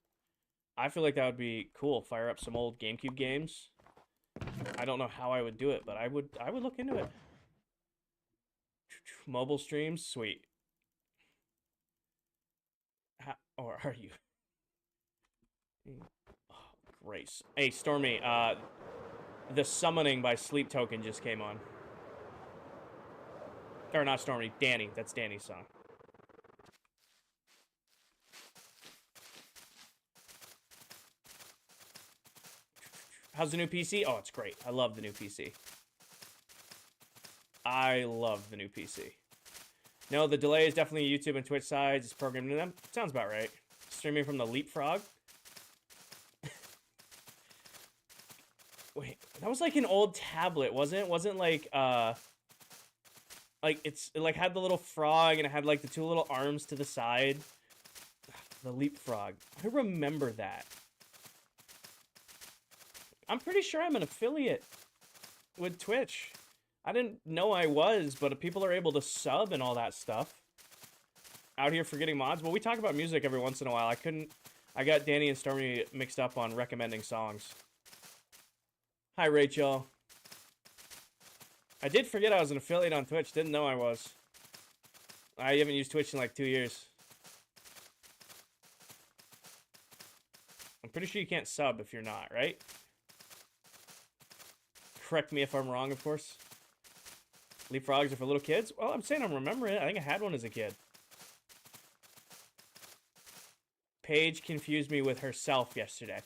I feel like that would be cool. Fire up some old GameCube games. I don't know how I would do it, but I would look into it. Mobile streams? Sweet. Or are you? Grace. Hey, Stormy, The Summoning by Sleep Token just came on. Or not Stormy, Danny. That's Danny's song. How's the new PC? Oh, it's great. I love the new PC. I love the new PC. No, the delay is definitely YouTube and Twitch sides. It's programmed into them. Sounds about right. Streaming from the Leapfrog. Wait, that was like an old tablet, wasn't it? Wasn't like it like had the little frog and it had like the two little arms to the side. The Leapfrog. I remember that. I'm pretty sure I'm an affiliate with Twitch. I didn't know I was, but people are able to sub and all that stuff. Out here forgetting mods. Well, we talk about music every once in a while. I got Danny and Stormy mixed up on recommending songs. Hi, Rachel. I did forget I was an affiliate on Twitch. Didn't know I was. I haven't used Twitch in like 2 years. I'm pretty sure you can't sub if you're not, right? Correct me if I'm wrong, of course. Leapfrogs are for little kids? Well, I'm saying I'm remembering it. I think I had one as a kid. Paige confused me with herself yesterday.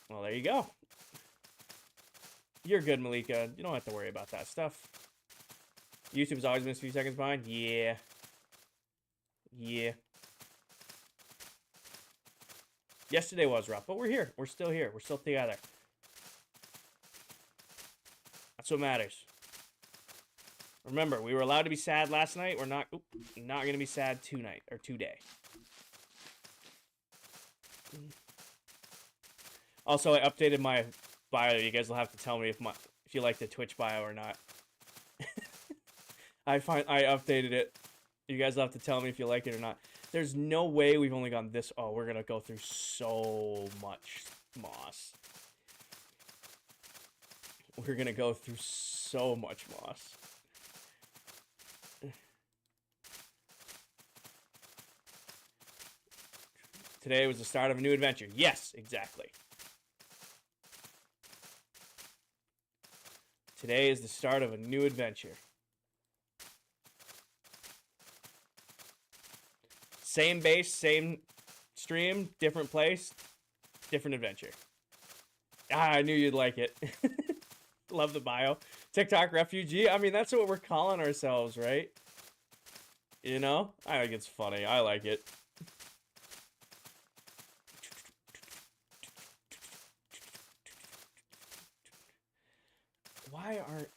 Well, there you go. You're good, Malika. You don't have to worry about that stuff. YouTube's always been a few seconds behind? Yeah. Yeah. Yesterday was rough, but we're here. We're still here. We're still together. That's what matters. Remember, we were allowed to be sad last night. We're not going to be sad tonight or today. Also, I updated my bio. You guys will have to tell me if if you like the Twitch bio or not. I updated it. You guys will have to tell me if you like it or not. There's no way we've only gone this. Oh, we're gonna go through so much moss. We're gonna go through so much moss. Today was the start of a new adventure. Yes, exactly. Today is the start of a new adventure. Same base, same stream, different place, different adventure. Ah, I knew you'd like it. Love the bio. TikTok refugee. I mean, that's what we're calling ourselves, right? You know? I think it's funny. I like it. Why aren't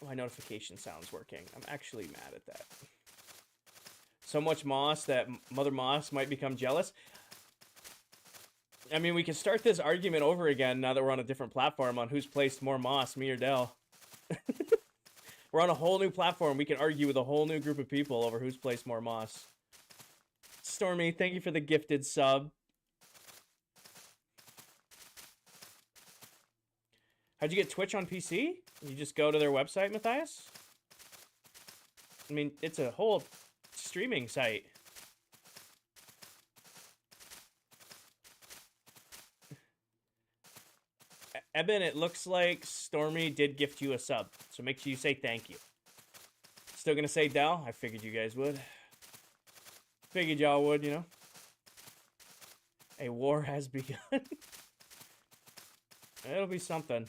my notification sounds working? I'm actually mad at that. So much moss that Mother Moss might become jealous. I mean, we can start this argument over again now that we're on a different platform on who's placed more moss, me or Dell. We're on a whole new platform. We can argue with a whole new group of people over who's placed more moss. Stormy, thank you for the gifted sub. How'd you get Twitch on PC? You just go to their website, Matthias? I mean, it's a whole streaming site. Eben, it looks like Stormy did gift you a sub, so make sure you say thank you. Still gonna say Dell? I figured you guys would. Figured y'all would, you know. A war has begun. It'll be something.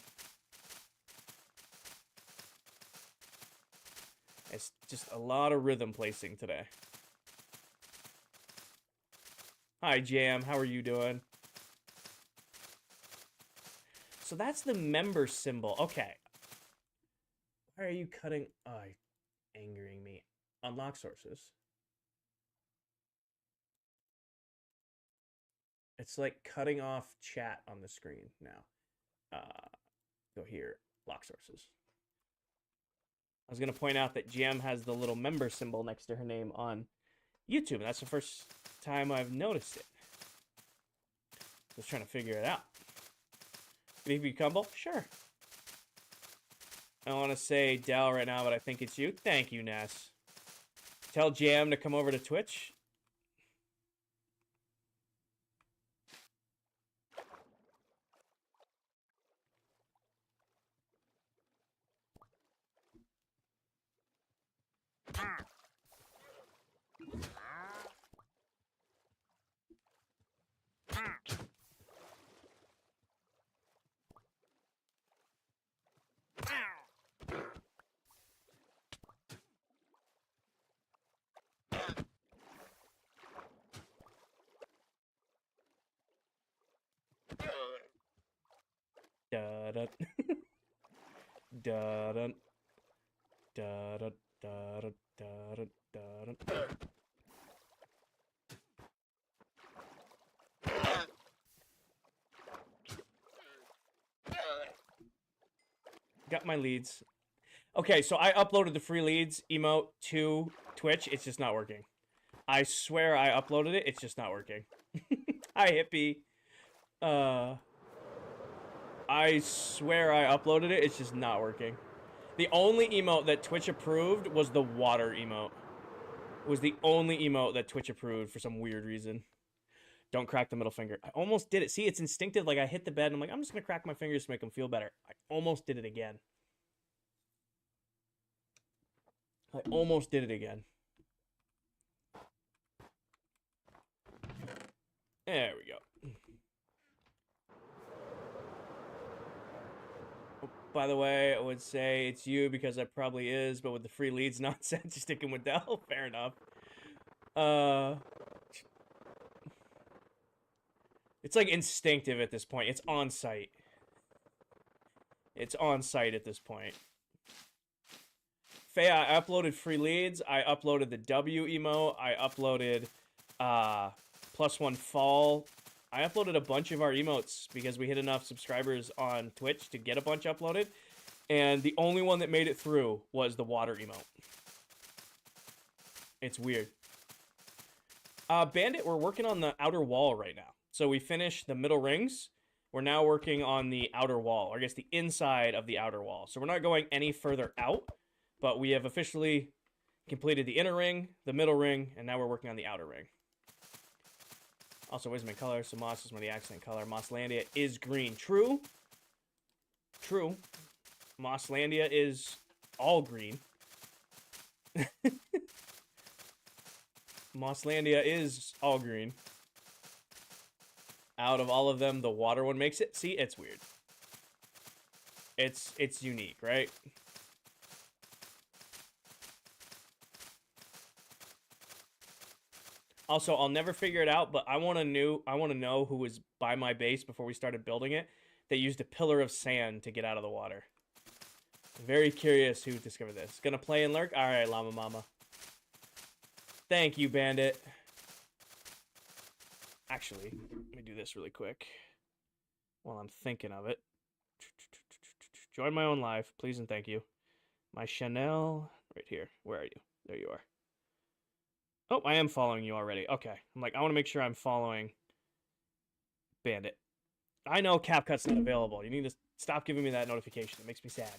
It's just a lot of rhythm placing today. Hi, Jam. How are you doing? So that's the member symbol. Okay. Why are you cutting? Oh, angering me. Unlock sources. It's like cutting off chat on the screen now. Go here. Lock sources. I was going to point out that Jam has the little member symbol next to her name on YouTube. And that's the first time I've noticed it. Just trying to figure it out. Beefy Cumble? Sure. I want to say Dell right now, but I think it's you. Thank you, Ness. Tell Jam to come over to Twitch. Da-da. Da-da. Da-da. Da-da. Da-da. Da-da. Got my leads. Okay, so I uploaded the free leads emote to Twitch. It's just not working. I swear I uploaded it. It's just not working. Hi, Hippie. I swear I uploaded it. It's just not working. The only emote that Twitch approved was the water emote. It was the only emote that Twitch approved for some weird reason. Don't crack the middle finger. I almost did it. See, it's instinctive. Like, I hit the bed, and I'm like, I'm just going to crack my fingers to make them feel better. I almost did it again. I almost did it again. There we go. Oh, by the way, I would say it's you because that probably is, but with the free leads nonsense, you're sticking with Dell. Fair enough. It's like instinctive at this point. It's on site. It's on site at this point. Faye, I uploaded free leads. I uploaded the W emote. I uploaded +1 fall. I uploaded a bunch of our emotes because we hit enough subscribers on Twitch to get a bunch uploaded. And the only one that made it through was the water emote. It's weird. Bandit, we're working on the outer wall right now. So we finished the middle rings. We're now working on the outer wall, or I guess the inside of the outer wall. So we're not going any further out, but we have officially completed the inner ring, the middle ring, and now we're working on the outer ring. Also, wisdom and color, so moss is one of the accent color. Mosslandia is green. True. True. Mosslandia is all green. Mosslandia is all green. Out of all of them, the water one makes it. See, it's weird. It's unique, right? Also, I'll never figure it out, but I want to know who was by my base before we started building it that used a pillar of sand to get out of the water. Very curious who discovered this. Gonna play and lurk? Alright, Llama Mama. Thank you, Bandit. Actually, let me do this really quick while I'm thinking of it. Join my own live, please and thank you. My Chanel, right here. Where are you? There you are. Oh, I am following you already. Okay. I'm like, I want to make sure I'm following Bandit. I know CapCut's not available. You need to stop giving me that notification. It makes me sad.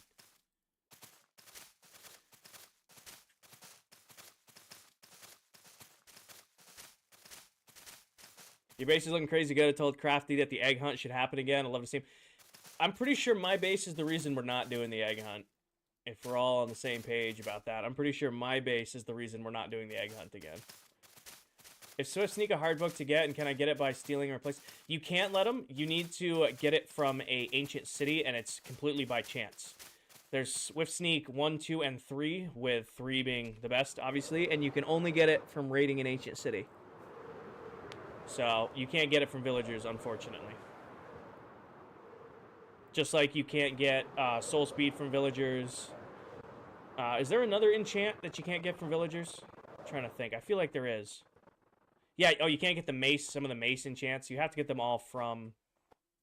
Your base is looking crazy good. I told Crafty that the egg hunt should happen again. I'd love to see him. I'm pretty sure my base is the reason we're not doing the egg hunt. If we're all on the same page about that. I'm pretty sure my base is the reason we're not doing the egg hunt again. If Swift Sneak a hard book to get, and can I get it by stealing or replacing? You can't let them. You need to get it from a ancient city, and it's completely by chance. There's Swift Sneak 1, 2, and 3, with 3 being the best, obviously, and you can only get it from raiding an ancient city. So, you can't get it from villagers, unfortunately. Just like you can't get soul speed from villagers. Is there another enchant that you can't get from villagers? I'm trying to think. I feel like there is. Yeah, oh, you can't get the mace, some of the mace enchants. You have to get them all from,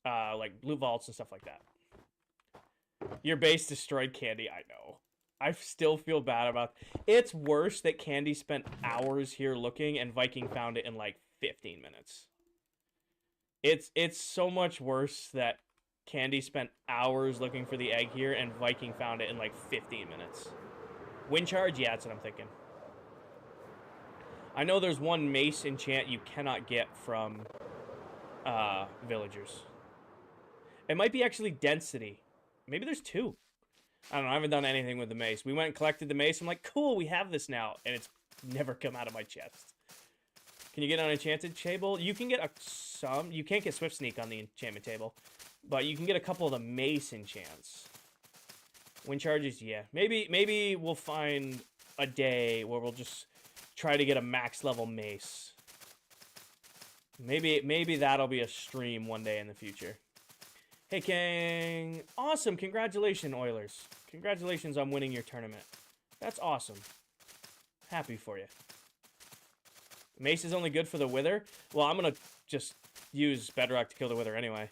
like, blue vaults and stuff like that. Your base destroyed Candy, I know. I still feel bad about it's worse that Candy spent hours here looking and Viking found it in, like, 15 minutes. It's so much worse that Candy spent hours looking for the egg here and Viking found it in, like, 15 minutes. Wind charge? Yeah, that's what I'm thinking. I know there's one mace enchant you cannot get from villagers. It might be actually density. Maybe there's 2. I don't know. I haven't done anything with the mace. We went and collected the mace. I'm like, cool, we have this now. And it's never come out of my chest. Can you get on enchanted table? You can get some. You can't get Swift Sneak on the enchantment table. But you can get a couple of the mace enchants. Wind charges, yeah. Maybe we'll find a day where we'll just try to get a max level mace. Maybe that'll be a stream one day in the future. Hey, King. Awesome. Congratulations, Oilers. Congratulations on winning your tournament. That's awesome. Happy for you. Mace is only good for the Wither. Well, I'm going to just use Bedrock to kill the Wither anyway.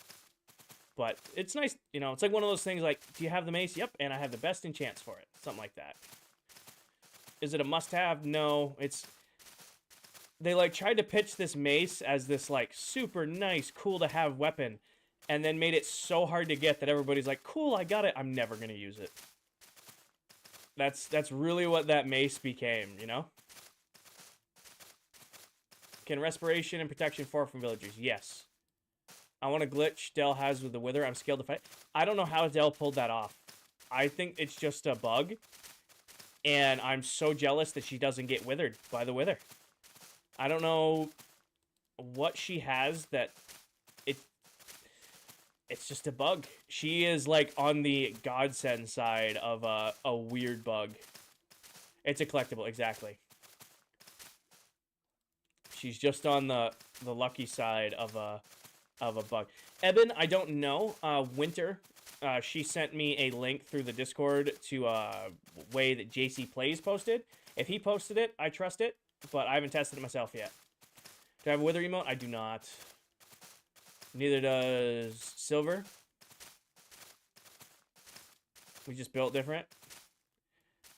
But it's nice. You know, it's like one of those things like, do you have the mace? Yep. And I have the best enchants for it. Something like that. Is it a must-have? No. They, like, tried to pitch this mace as this, like, super nice, cool-to-have weapon, and then made it so hard to get that everybody's like, cool, I got it. I'm never going to use it. That's really what that mace became, you know? Can Respiration and Protection 4 from villagers? Yes. I want a glitch Dell has with the Wither. I'm skilled to fight. I don't know how Dell pulled that off. I think it's just a bug. And I'm so jealous that she doesn't get withered by the Wither. I don't know what she has that it's just a bug. She is like on the godsend side of a weird bug. It's a collectible, exactly. She's just on the lucky side of a bug. Eben, I don't know. Winter, she sent me a link through the Discord to a way that JC Plays posted. If he posted it, I trust it, but I haven't tested it myself yet. Do I have a Wither emote? I do not. Neither does Silver. We just built different.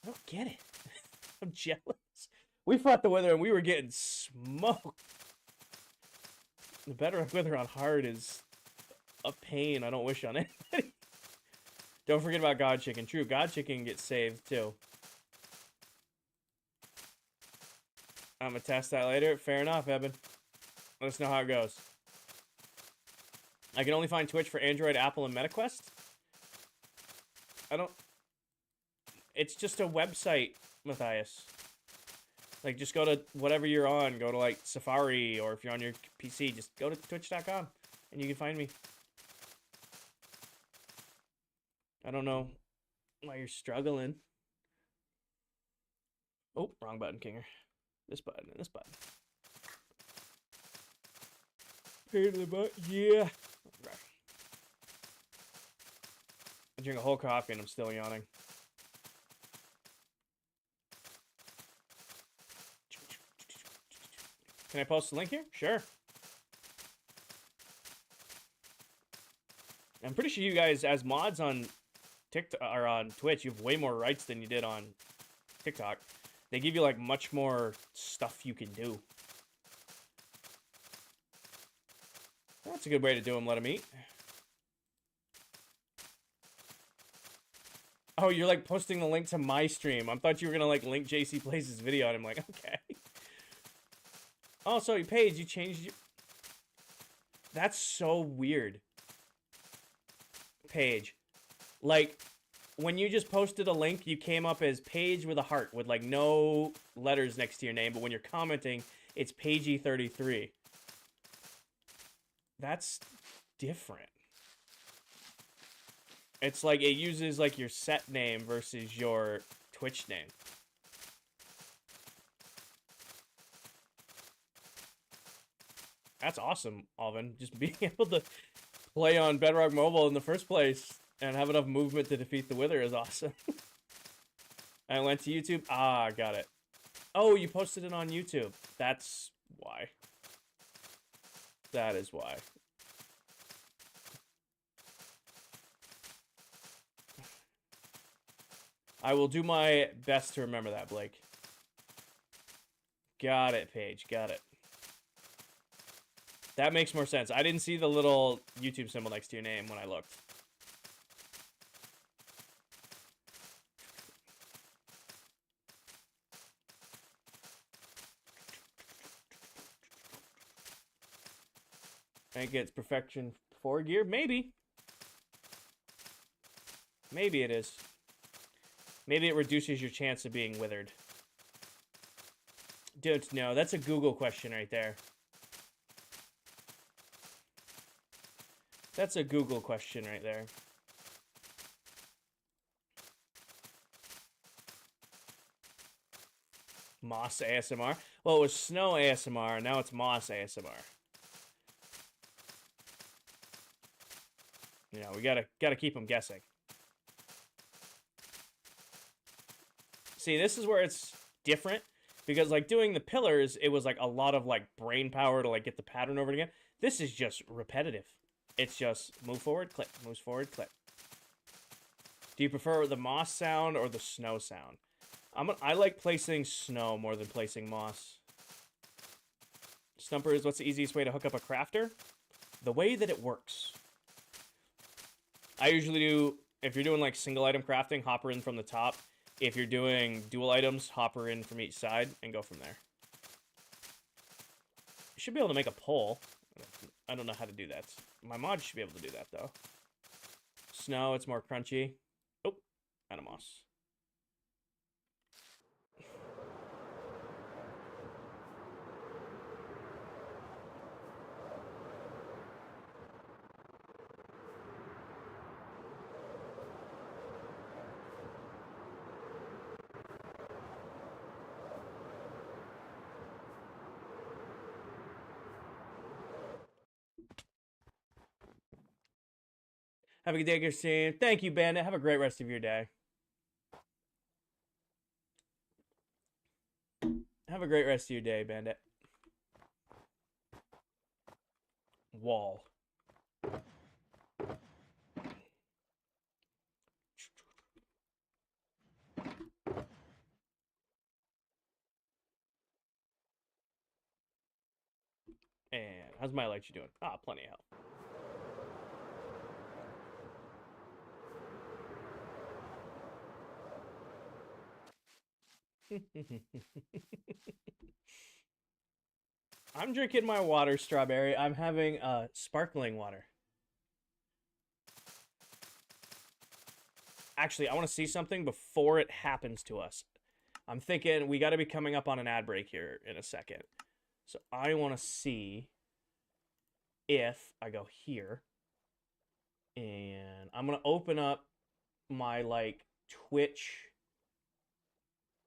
I don't get it. I'm jealous. We fought the weather and we were getting smoked. The bedrock weather on hard is a pain I don't wish on anybody. Don't forget about God Chicken. True, God Chicken gets saved too. I'm gonna test that later. Fair enough, Evan. Let us know how it goes. I can only find Twitch for Android, Apple, and MetaQuest. I don't... It's just a website, Matthias. Like, just go to whatever you're on. Go to, like, Safari, or if you're on your PC, just go to twitch.com, and you can find me. I don't know why you're struggling. Oh, wrong button, Kinger. This button and this button. Pain in the butt, yeah. Right. I drink a whole coffee and I'm still yawning. Can I post a link here? Sure. I'm pretty sure you guys, as mods on TikTok or on Twitch, you have way more rights than you did on TikTok. They give you like much more stuff you can do. That's a good way to do them. Let them eat. Oh, you're like posting the link to my stream. I thought you were gonna like link JC Plays' video, and I'm like, okay. Oh, so Paige, you changed your... That's so weird. Paige. Like, when you just posted a link, you came up as Paige with a heart, with like no letters next to your name, but when you're commenting, it's Pagey33. That's different. It's like it uses like your set name versus your Twitch name. That's awesome, Alvin. Just being able to play on Bedrock Mobile in the first place and have enough movement to defeat the Wither is awesome. I went to YouTube. Ah, got it. Oh, you posted it on YouTube. That's why. That is why. I will do my best to remember that, Blake. Got it, Paige. Got it. That makes more sense. I didn't see the little YouTube symbol next to your name when I looked. I think it's Perfection 4 gear? Maybe. Maybe it is. Maybe it reduces your chance of being withered. Don't know. That's a Google question right there. That's a Google question right there. Moss ASMR? Well, it was Snow ASMR, now it's Moss ASMR. You know, we gotta keep them guessing. See, this is where it's different, because like doing the pillars, it was like a lot of like brain power to like get the pattern over again. This is just repetitive. It's just move forward, click, moves forward, click. Do you prefer the moss sound or the snow sound? I like placing snow more than placing moss. Stumpers, what's the easiest way to hook up a crafter? The way that it works. I usually do, if you're doing like single item crafting, hop her in from the top. If you're doing dual items, hop her in from each side and go from there. You should be able to make a pole. I don't know how to do that. My mod should be able to do that, though. Snow, it's more crunchy. Oh, and a moss. Have a good day, Christine. Thank you, Bandit. Have a great rest of your day. Have a great rest of your day, Bandit. Wall. And how's my electric doing? Ah, plenty of help. I'm drinking my water, Strawberry. I'm having sparkling water. Actually, I want to see something before it happens to us. I'm thinking we got to be coming up on an ad break here in a second. So I want to see if I go here and I'm going to open up my like Twitch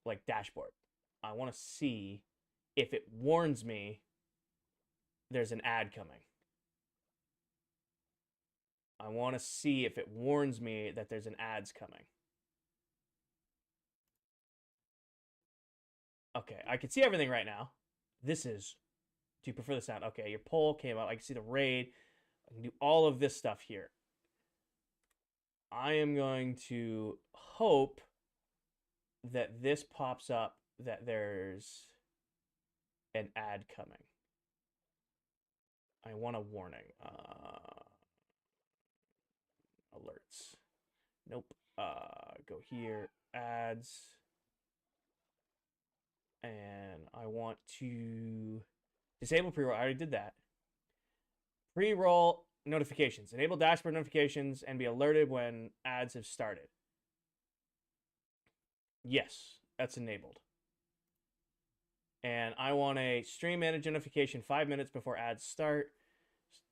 like dashboard. I want to see if it warns me there's an ad coming. I want to see if it warns me that there's an ad's coming. Okay, I can see everything right now. This is, do you prefer the sound? Okay, your poll came up. I can see the raid. I can do all of this stuff here. I am going to hope that this pops up that there's an ad coming. I want a warning. Alerts. Nope. Go here. Ads. And I want to disable pre-roll. I already did that. Pre-roll notifications. Enable dashboard notifications and be alerted when ads have started. Yes, that's enabled. And I want a stream manage notification 5 minutes before ads start.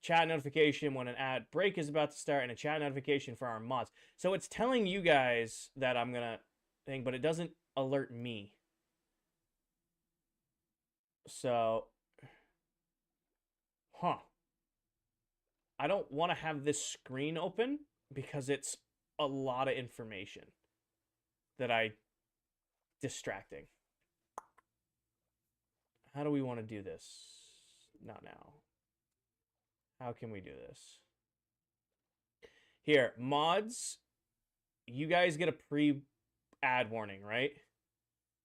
Chat notification when an ad break is about to start, and a chat notification for our mods. So it's telling you guys that I'm gonna thing, but it doesn't alert me. So, I don't want to have this screen open because it's a lot of information that distracting. How do we want to do this? Not now. How can we do this? Here, mods, you guys get a pre-ad warning, right?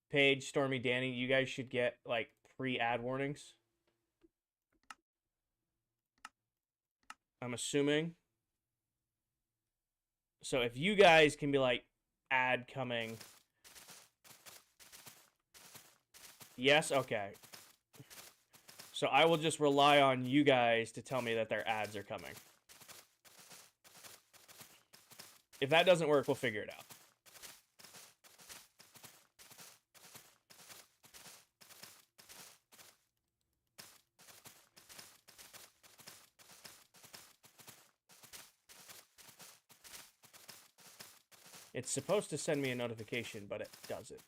Paige, Stormy, Danny, you guys should get like pre-ad warnings. I'm assuming. So if you guys can be like, ad coming. Yes? Okay. So I will just rely on you guys to tell me that their ads are coming. If that doesn't work, we'll figure it out. It's supposed to send me a notification, but it doesn't.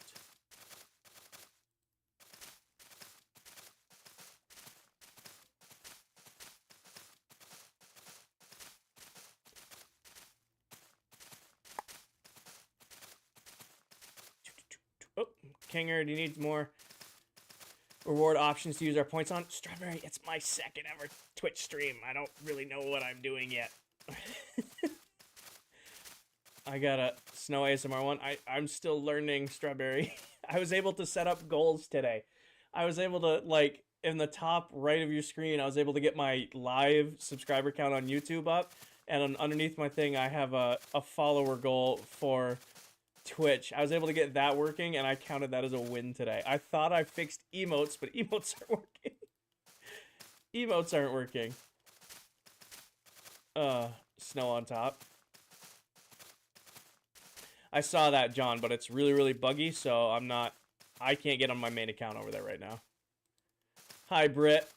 Oh, Kinger, do you need more reward options to use our points on? Strawberry, it's my second ever Twitch stream. I don't really know what I'm doing yet. I got a Snow ASMR one. I'm still learning, Strawberry. I was able to set up goals today. I was able to, like, in the top right of your screen, I was able to get my live subscriber count on YouTube up. And underneath my thing, I have a follower goal for Twitch. I was able to get that working, and I counted that as a win today. I thought I fixed emotes, but emotes aren't working. Emotes aren't working. Snow on top. I saw that, John, but it's really, really buggy, so I can't get on my main account over there right now. Hi, Britt.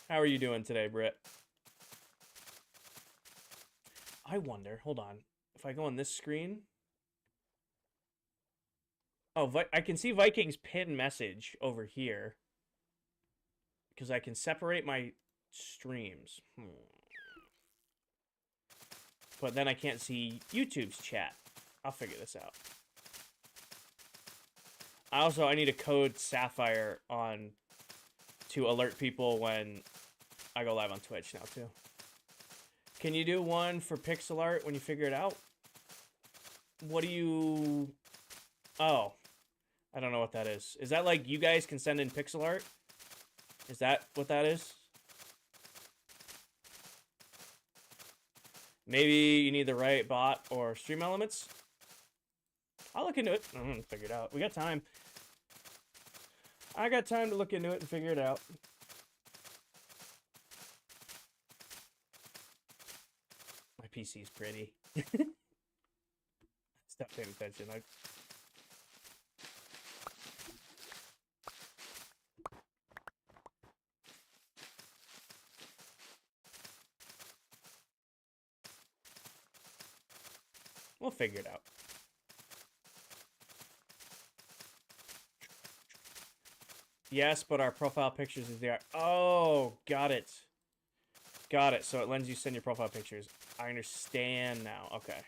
How are you doing today, Britt? I wonder, hold on, if I go on this screen. Oh, I can see Viking's pin message over here. Because I can separate my streams. But then I can't see YouTube's chat. I'll figure this out. I need a code Sapphire on to alert people when I go live on Twitch now, too. Can you do one for pixel art when you figure it out? what do you... Oh, I don't know what that is. Is that like you guys can send in pixel art? Is that what that is? Maybe you need the right bot or stream elements? I'll look into it. I'm gonna figure it out. We got time. I got time to look into it and figure it out. My PC's pretty. Stop paying attention. We'll figure it out. Yes, but our profile pictures is there. Oh, got it. Got it. So it lets you send your profile pictures. I understand now. Okay.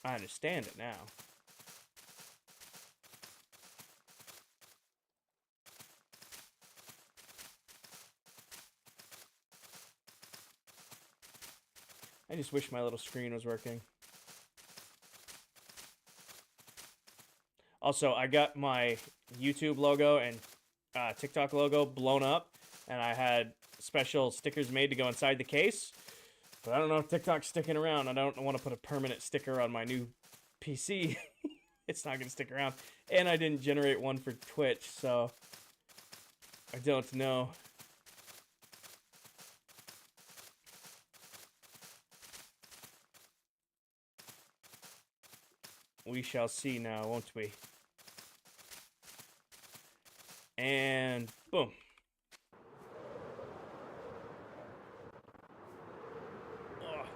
I understand it now. I just wish my little screen was working. Also, I got my YouTube logo and TikTok logo blown up, and I had special stickers made to go inside the case. But I don't know if TikTok's sticking around. I don't want to put a permanent sticker on my new PC. It's not going to stick around. And I didn't generate one for Twitch, so I don't know. We shall see now, won't we? And boom. Ugh.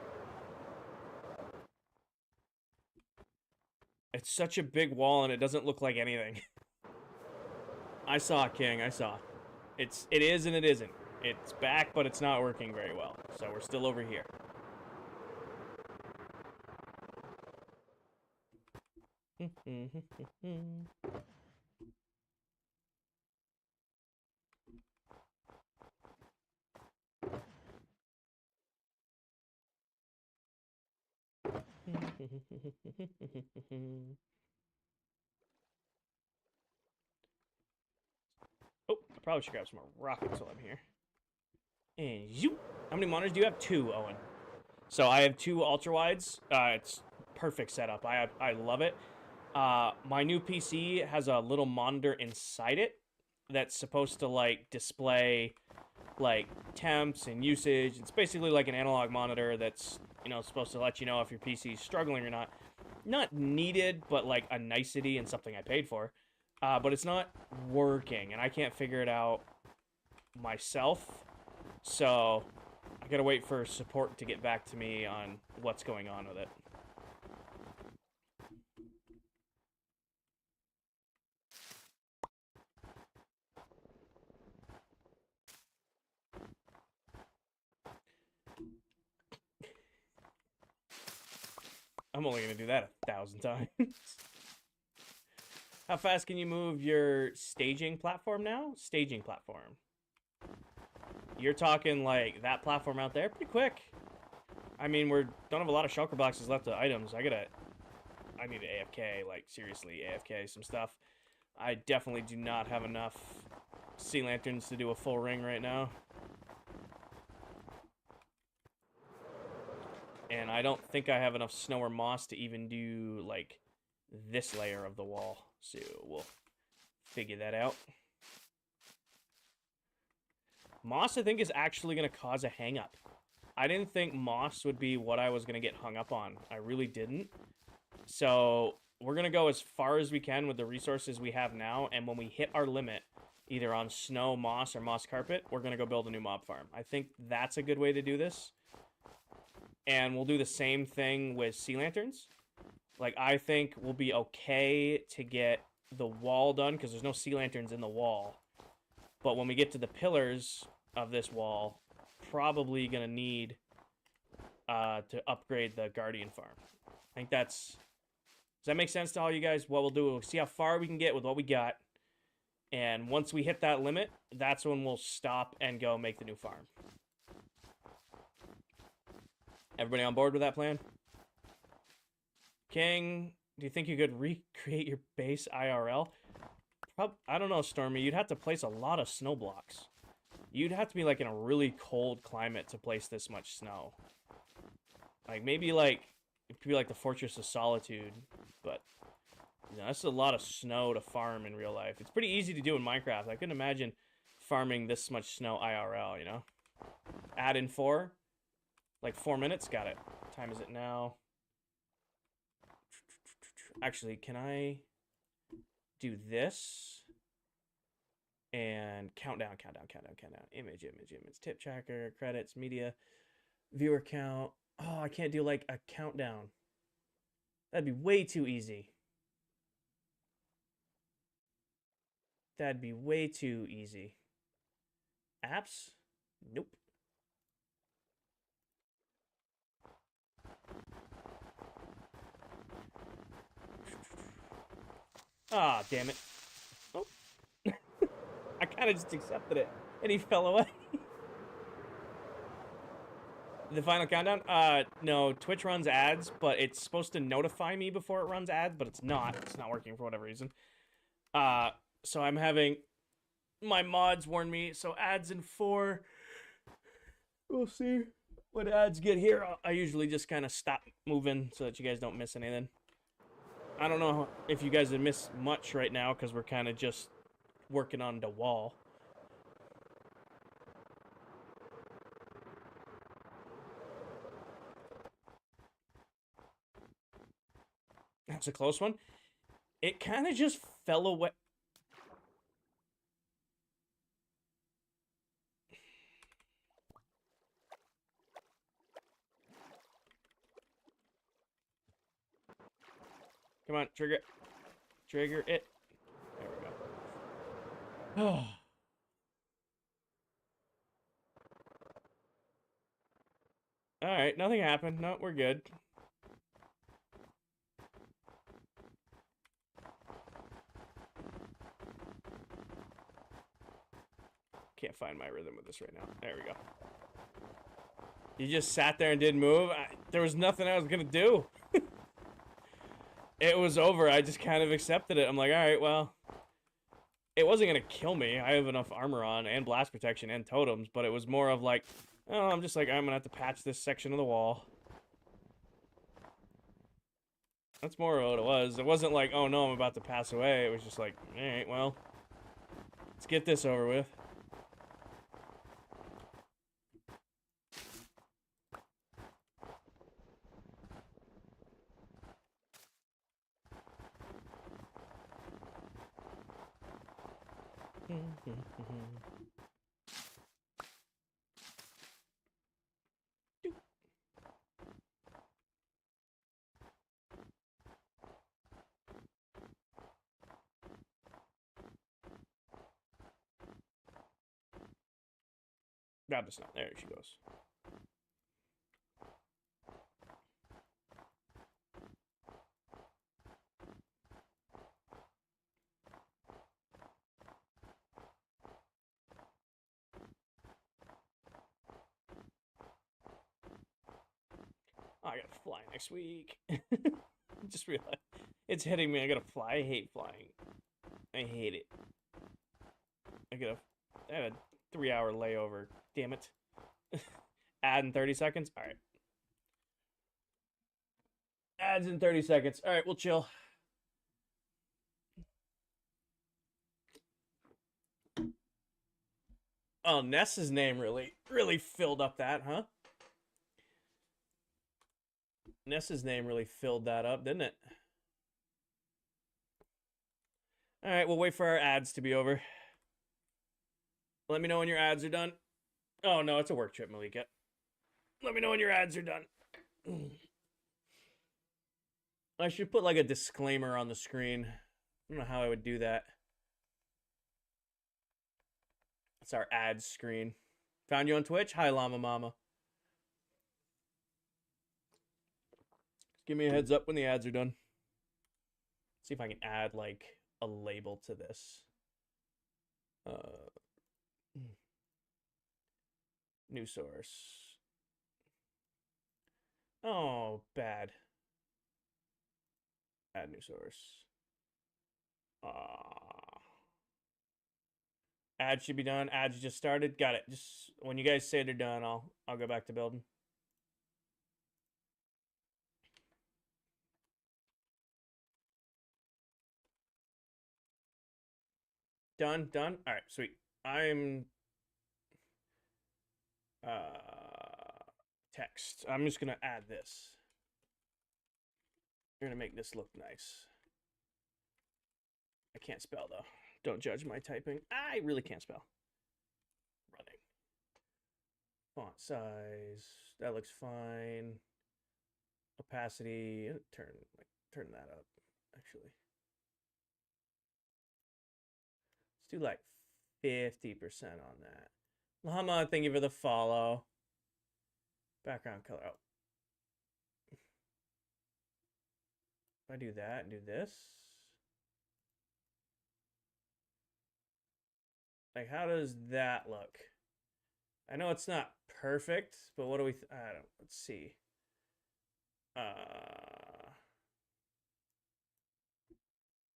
It's such a big wall and it doesn't look like anything. I saw, King, I saw. It is and it isn't. It's back, but it's not working very well. So we're still over here. Oh, I probably should grab some more rockets while I'm here. And you. How many monitors do you have? 2, Owen. So I have 2 ultra wides. It's perfect setup. I love it. My new PC has a little monitor inside it that's supposed to like display like temps and usage. It's basically like an analog monitor that's, you know, supposed to let you know if your PC is struggling or not. Not needed, but like a nicety and something I paid for. But it's not working, and I can't figure it out myself. So I gotta wait for support to get back to me on what's going on with it. I'm only gonna do that 1,000 times. How fast can you move your staging platform now? Staging platform. You're talking like that platform out there? Pretty quick. I mean, don't have a lot of shulker boxes left of items. I need to AFK, like seriously AFK some stuff. I definitely do not have enough sea lanterns to do a full ring right now. And I don't think I have enough snow or moss to even do, like, this layer of the wall. So we'll figure that out. Moss, I think, is actually going to cause a hang-up. I didn't think moss would be what I was going to get hung up on. I really didn't. So we're going to go as far as we can with the resources we have now. And when we hit our limit, either on snow, moss, or moss carpet, we're going to go build a new mob farm. I think that's a good way to do this. And we'll do the same thing with sea lanterns. Like, I think we'll be okay to get the wall done, because there's no sea lanterns in the wall. But when we get to the pillars of this wall, probably going to need to upgrade the Guardian farm. I think that's... Does that make sense to all you guys? What we'll do, we'll see how far we can get with what we got. And once we hit that limit, that's when we'll stop and go make the new farm. Everybody on board with that plan? King, do you think you could recreate your base IRL? I don't know, Stormy. You'd have to place a lot of snow blocks. You'd have to be like in a really cold climate to place this much snow. Like maybe like it could be like the Fortress of Solitude, but you know, that's a lot of snow to farm in real life. It's pretty easy to do in Minecraft. I couldn't imagine farming this much snow IRL, you know? Add in 4. Like 4 minutes? Got it. What time is it now? Actually, can I do this? And countdown. Image. Tip tracker, credits, media, viewer count. Oh, I can't do like a countdown. That'd be way too easy. That'd be way too easy. Apps? Nope. Ah, damn it. Oh. I kind of just accepted it, and he fell away. The final countdown? No, Twitch runs ads, but it's supposed to notify me before it runs ads, but it's not. It's not working for whatever reason. So I'm having my mods warn me, so ads in 4. We'll see when ads get here. I usually just kind of stop moving so that you guys don't miss anything. I don't know if you guys have missed much right now because we're kind of just working on the wall. That's a close one. It kind of just fell away. Come on, trigger it. Trigger it. There we go. Oh. Alright, nothing happened. No, we're good. Can't find my rhythm with this right now. There we go. You just sat there and didn't move? There was nothing I was gonna do. It was over. I just kind of accepted it. I'm like, alright, well. It wasn't gonna kill me. I have enough armor on and blast protection and totems, but it was more of like, oh, I'm just like, I'm gonna have to patch this section of the wall. That's more of what it was. It wasn't like, oh no, I'm about to pass away. It was just like, alright, well, let's get this over with. Grab the snow. There she goes. Oh, I gotta fly next week. Just realized it's hitting me. I gotta fly. I hate flying. I hate it. I have a 3-hour layover. Damn it. Add in 30 seconds? Alright. Ads in 30 seconds. Alright, we'll chill. Oh, Ness's name really filled up that, huh? Ness's name really filled that up, didn't it? Alright, we'll wait for our ads to be over. Let me know when your ads are done. Oh, no, it's a work trip, Malika. Let me know when your ads are done. I should put like a disclaimer on the screen. I don't know how I would do that. That's our ads screen. Found you on Twitch? Hi, Llama Mama. Give me a heads up when the ads are done. See if I can add like a label to this. New source. Oh, bad. Add new source. Ads should be done. Ads just started. Got it. Just when you guys say they're done, I'll go back to building. Done. All right, sweet. I'm text. I'm just gonna add this. We're gonna make this look nice. I can't spell though. Don't judge my typing. I really can't spell. Running. Font size. That looks fine. Opacity. Turn that up. Actually, let's do like 50% on that. Lama, thank you for the follow. Background color. Oh. If I do that and do this. Like, how does that look? I know it's not perfect, but what do we... I don't... Let's see.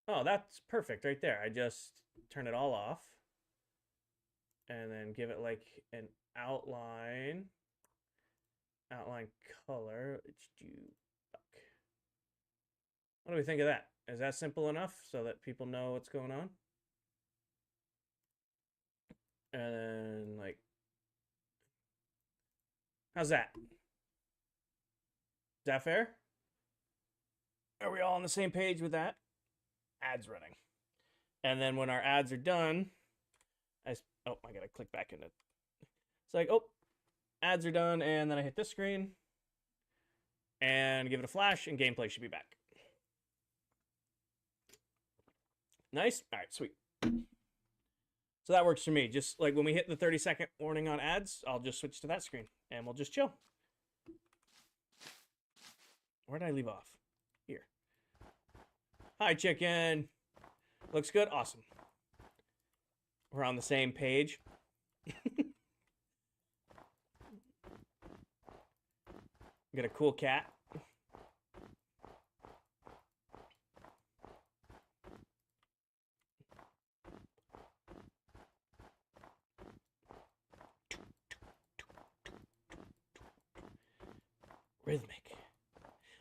Oh, that's perfect right there. I just turn it all off. And then give it like an outline. Outline color. What do we think of that? Is that simple enough so that people know what's going on? And then, like, how's that? Is that fair? Are we all on the same page with that? Ads running. And then when our ads are done, I gotta click back into it. It's like, oh, ads are done, and then I hit this screen and give it a flash, and gameplay should be back. Nice. All right, sweet. So that works for me. Just like when we hit the 30-second warning on ads, I'll just switch to that screen, and we'll just chill. Where did I leave off? Here. Hi, chicken. Looks good? Awesome. We're on the same page. Got a cool cat. Rhythmic.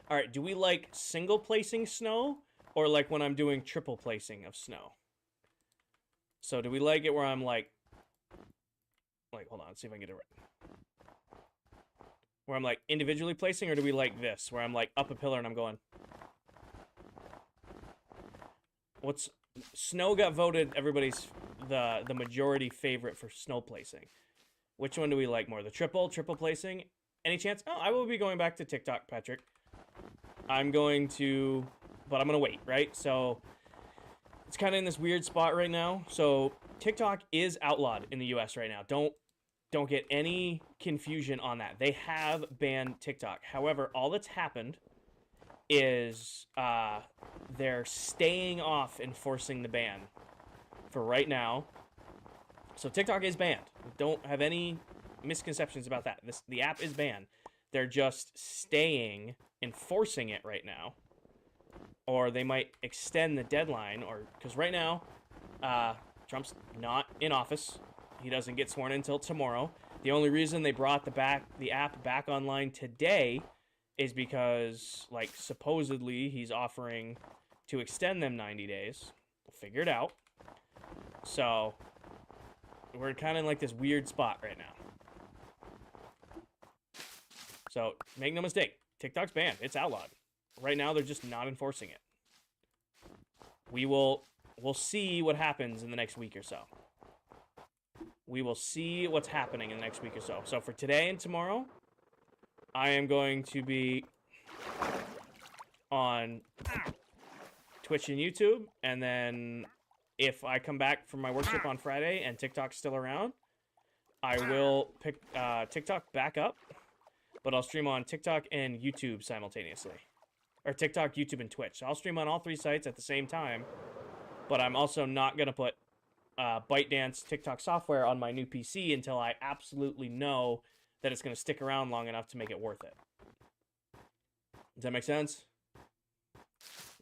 All right, do we like single placing snow or like when I'm doing triple placing of snow? So do we like it where I'm like, hold on, let's see if I can get it right. Where I'm like individually placing, or do we like this, where I'm like up a pillar and I'm going? Snow got voted everybody's, the majority favorite for snow placing. Which one do we like more? The triple placing? Any chance? Oh, I will be going back to TikTok, Patrick. But I'm going to wait, right? So it's kind of in this weird spot right now. So TikTok is outlawed in the US right now. Don't get any confusion on that. They have banned TikTok. However, all that's happened is they're staying off enforcing the ban for right now. So TikTok is banned. Don't have any misconceptions about that. The app is banned. They're just enforcing it right now. Or they might extend the deadline, or because right now, Trump's not in office. He doesn't get sworn in until tomorrow. The only reason they brought the app back online today is because, like, supposedly he's offering to extend them 90 days. We'll figure it out. So we're kind of in like this weird spot right now. So make no mistake, TikTok's banned. It's outlawed. Right now, they're just not enforcing it. We'll see what happens in the next week or so. We will see what's happening in the next week or so. So for today and tomorrow, I am going to be on Twitch and YouTube. And then if I come back from my work trip on Friday and TikTok's still around, I will pick TikTok back up. But I'll stream on TikTok and YouTube simultaneously. Or TikTok, YouTube, and Twitch. So I'll stream on all three sites at the same time. But I'm also not going to put ByteDance TikTok software on my new PC until I absolutely know that it's going to stick around long enough to make it worth it. Does that make sense?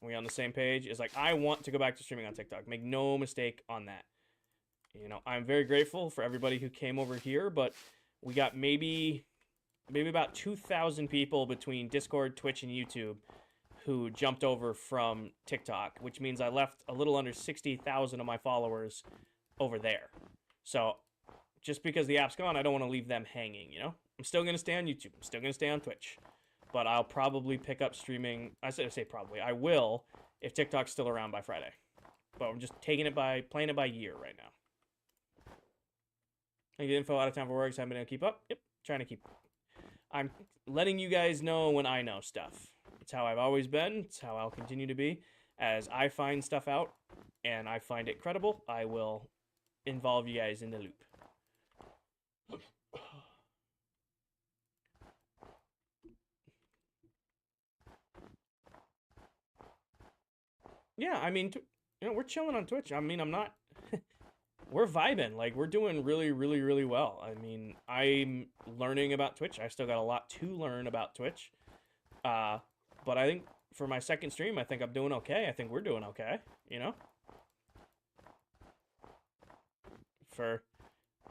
Are we on the same page? Is like, I want to go back to streaming on TikTok. Make no mistake on that. You know, I'm very grateful for everybody who came over here, but we got maybe about 2,000 people between Discord, Twitch, and YouTube who jumped over from TikTok, which means I left a little under 60,000 of my followers over there. So just because the app's gone, I don't want to leave them hanging, you know? I'm still going to stay on YouTube. I'm still going to stay on Twitch. But I'll probably pick up streaming. I say probably. I will if TikTok's still around by Friday. But I'm just playing it by year right now. I get info out of time for work, so I'm going to keep up. Yep, trying to keep up. I'm letting you guys know when I know stuff. It's how I've always been. It's how I'll continue to be. As I find stuff out and I find it credible, I will involve you guys in the loop. Yeah, I mean, you know, we're chilling on Twitch. I mean, I'm not... we're vibing. Like, we're doing really, really, really well. I mean, I'm learning about Twitch. I still got a lot to learn about Twitch. But I think for my second stream, I think I'm doing okay. I think we're doing okay, you know?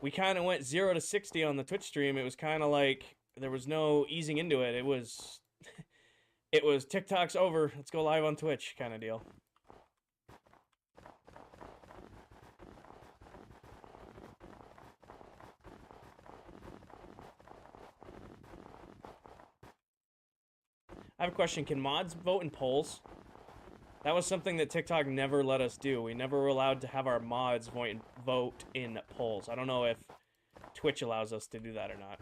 We kind of went 0 to 60 on the Twitch stream. It was kind of like there was no easing into it. It was... it was TikTok's over. Let's go live on Twitch kind of deal. I have a question. Can mods vote in polls? That was something that TikTok never let us do. We never were allowed to have our mods vote in polls. I don't know if Twitch allows us to do that or not.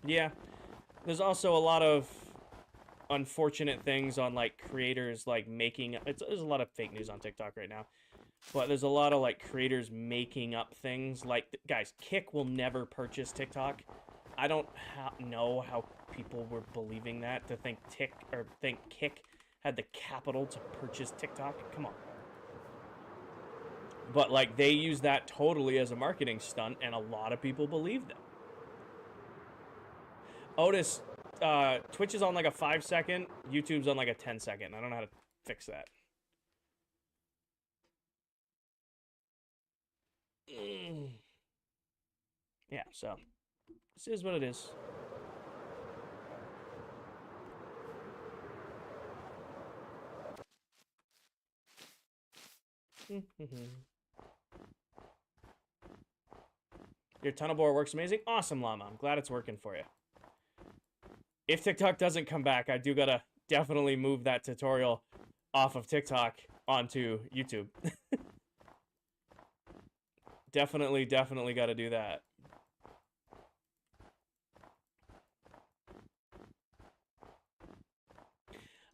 Yeah. There's also a lot of unfortunate things on, like, creators, like, making... There's a lot of fake news on TikTok right now. But there's a lot of, like, creators making up things. Like, guys, Kick will never purchase TikTok. I don't know how people were believing that, to think Kick had the capital to purchase TikTok. Come on. But, like, they use that totally as a marketing stunt, and a lot of people believe them. Otis, Twitch is on, like, a 5-second. YouTube's on, like, a 10-second. I don't know how to fix that. Yeah, so this is what it is. Your tunnel bore works amazing. Awesome, Llama. I'm glad it's working for you. If TikTok doesn't come back, I do gotta definitely move that tutorial off of TikTok onto YouTube. Definitely gotta do that.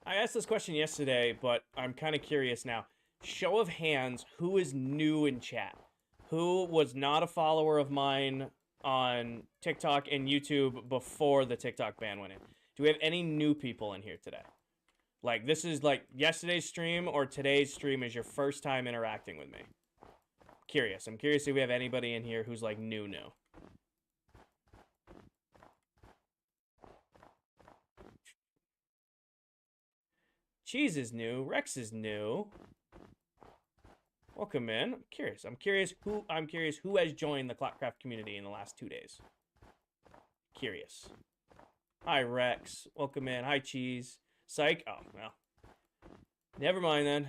I asked this question yesterday, but I'm kind of curious now. Show of hands, who is new in chat? Who was not a follower of mine on TikTok and YouTube before the TikTok ban went in? Do we have any new people in here today? Like, this is like yesterday's stream or today's stream is your first time interacting with me. Curious. I'm curious if we have anybody in here who's like new. Cheese is new. Rex is new. Welcome in. I'm curious who has joined the ClockCraft community in the last 2 days. Curious. Hi Rex. Welcome in. Hi Cheese. Psych. Oh, well. Never mind then.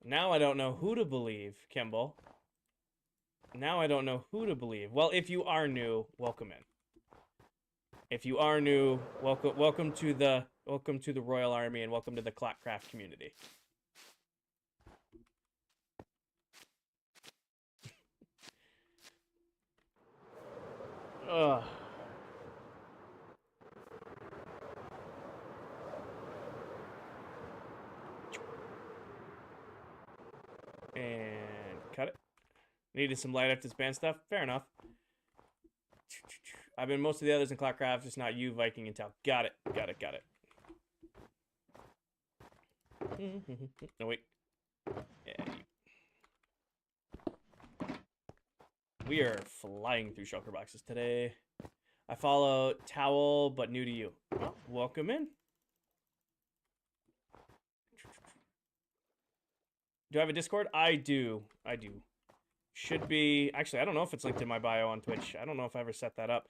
Now I don't know who to believe, Kimball. Now I don't know who to believe. Well, if you are new, welcome in. If you are new, welcome to the Royal Army and welcome to the ClockCraft community. Ugh. And cut it. Needed some light after this band stuff. Fair enough. I've been most of the others in ClockCraft, just not you, Viking and Tal. Got it. No, wait. We are flying through shulker boxes today. I follow Towel, but new to you. Oh, welcome in. Do I have a Discord? I do. Should be... Actually, I don't know if it's linked in my bio on Twitch. I don't know if I ever set that up.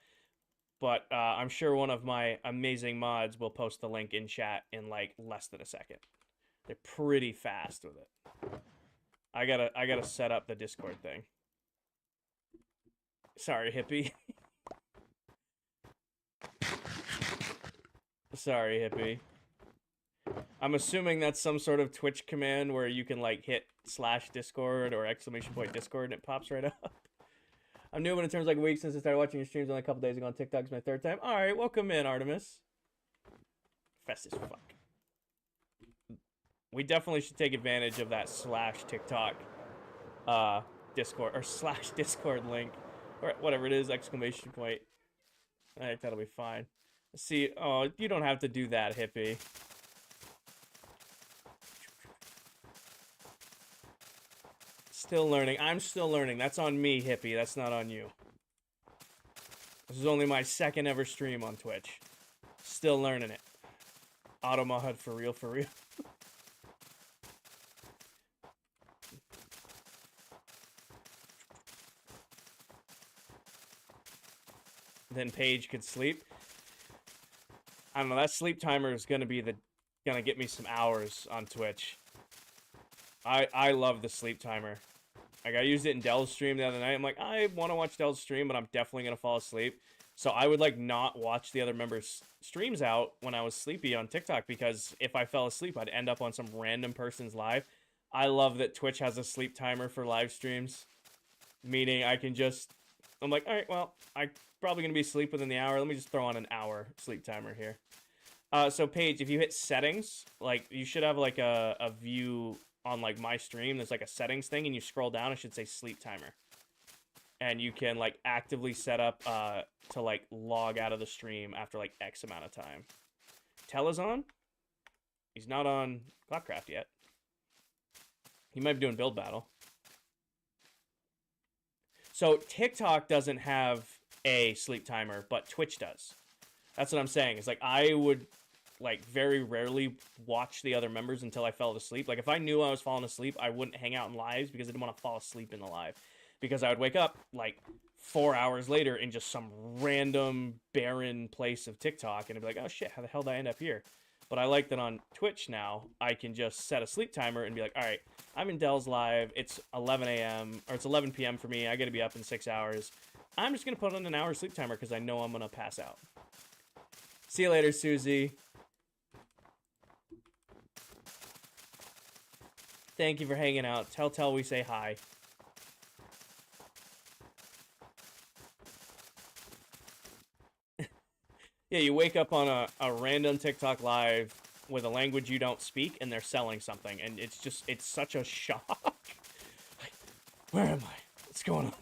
But I'm sure one of my amazing mods will post the link in chat in, like, less than a second. They're pretty fast with it. I gotta set up the Discord thing. Sorry, hippie. Sorry, hippie. I'm assuming that's some sort of Twitch command where you can like hit /Discord or !Discord and it pops right up. I'm new, but in terms of like weeks since I started watching your streams only a couple days ago on TikTok. It's my 3rd time. All right, welcome in, Artemis. Fast as fuck. We definitely should take advantage of that /TikTok Discord or /Discord link or whatever it is, !. I think that'll be fine. Let's see. Oh, you don't have to do that, hippie. Still learning. I'm still learning. That's on me, hippie. That's not on you. This is only my 2nd ever stream on Twitch. Still learning it. Automod for real, for real. Then Paige could sleep. I don't know. That sleep timer is gonna get me some hours on Twitch. I love the sleep timer. Like, I used it in Dell's stream the other night. I'm like, I want to watch Dell's stream, but I'm definitely going to fall asleep. So I would, like, not watch the other members' streams out when I was sleepy on TikTok, because if I fell asleep, I'd end up on some random person's live. I love that Twitch has a sleep timer for live streams, meaning I can just... I'm like, all right, well, I'm probably going to be asleep within the hour. Let me just throw on an hour sleep timer here. So, Paige, if you hit settings, like, you should have, like, a view... on like my stream, there's like a settings thing, and you scroll down, it should say sleep timer, and you can like actively set up to like log out of the stream after like X amount of time. Tell is on. He's not on ClockCraft yet. He might be doing build battle. So TikTok doesn't have a sleep timer, but Twitch does. That's what I'm saying. It's like I would like very rarely watch the other members until I fell asleep. Like if I knew I was falling asleep, I wouldn't hang out in lives because I didn't want to fall asleep in the live. Because I would wake up like 4 hours later in just some random barren place of TikTok and I'd be like, oh shit, how the hell did I end up here? But I like that on Twitch now, I can just set a sleep timer and be like, all right, I'm in Dell's live. It's 11 a.m. or it's 11 p.m. for me. I got to be up in 6 hours. I'm just going to put on an hour sleep timer because I know I'm going to pass out. See you later, Susie. Thank you for hanging out. Tell we say hi. Yeah, you wake up on a random TikTok live with a language you don't speak, and they're selling something, and it's such a shock. Like, where am I? What's going on?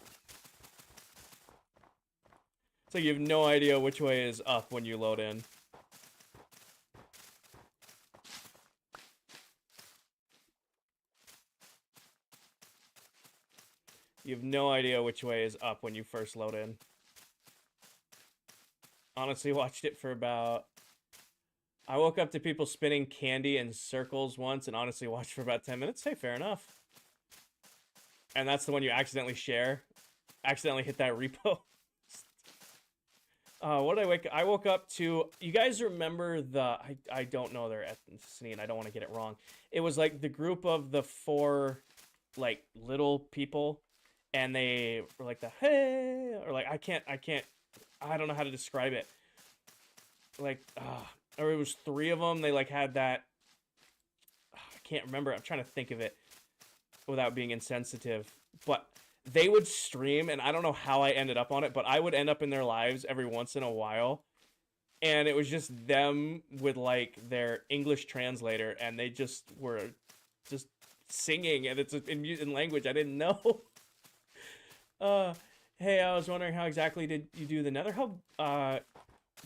It's like you have no idea which way is up when you load in. You have no idea which way is up when you first load in. Honestly, watched it for about... I woke up to people spinning candy in circles once and honestly watched for about 10 minutes. Hey, fair enough. And that's the one you accidentally share. Accidentally hit that repo. What did I wake up? I woke up to... You guys remember the... I don't know their ethnicity and I don't want to get it wrong. It was like the group of the 4 like little people and they were like the hey or like I don't know how to describe it. Like, or it was 3 of them. They like had that. I can't remember. I'm trying to think of it without being insensitive. But they would stream, and I don't know how I ended up on it, but I would end up in their lives every once in a while. And it was just them with like their English translator, and they just were just singing, and it's in language I didn't know. Hey, I was wondering how exactly did you do the nether hub?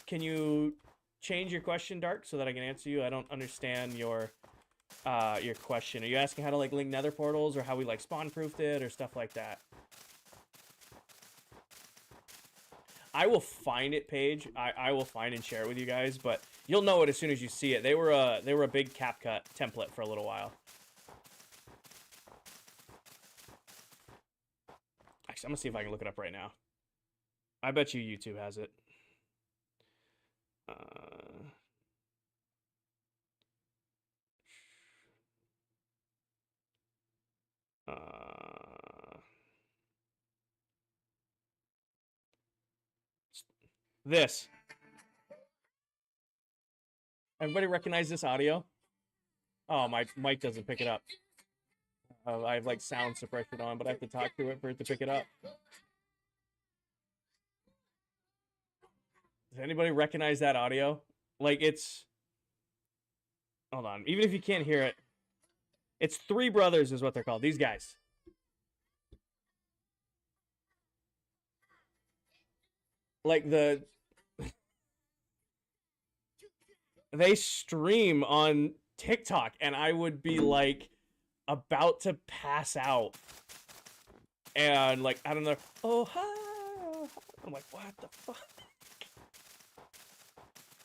Can you change your question, Dark, so that I can answer you? I don't understand your question. Are you asking how to like link nether portals or how we like spawn proofed it or stuff like that? I will find it, Paige. I will find and share it with you guys, but you'll know it as soon as you see it. They were a big CapCut template for a little while. Actually, I'm gonna see if I can look it up right now. I bet you YouTube has it. This. Everybody recognize this audio? Oh, my mic doesn't pick it up. I have like sound suppression on, but I have to talk to it for it to pick it up. Does anybody recognize that audio? Like it's... Hold on. Even if you can't hear it, it's Three Brothers is what they're called. These guys. Like they stream on TikTok, and I would be like about to pass out, and like I don't know. Oh hi! I'm like, what the fuck?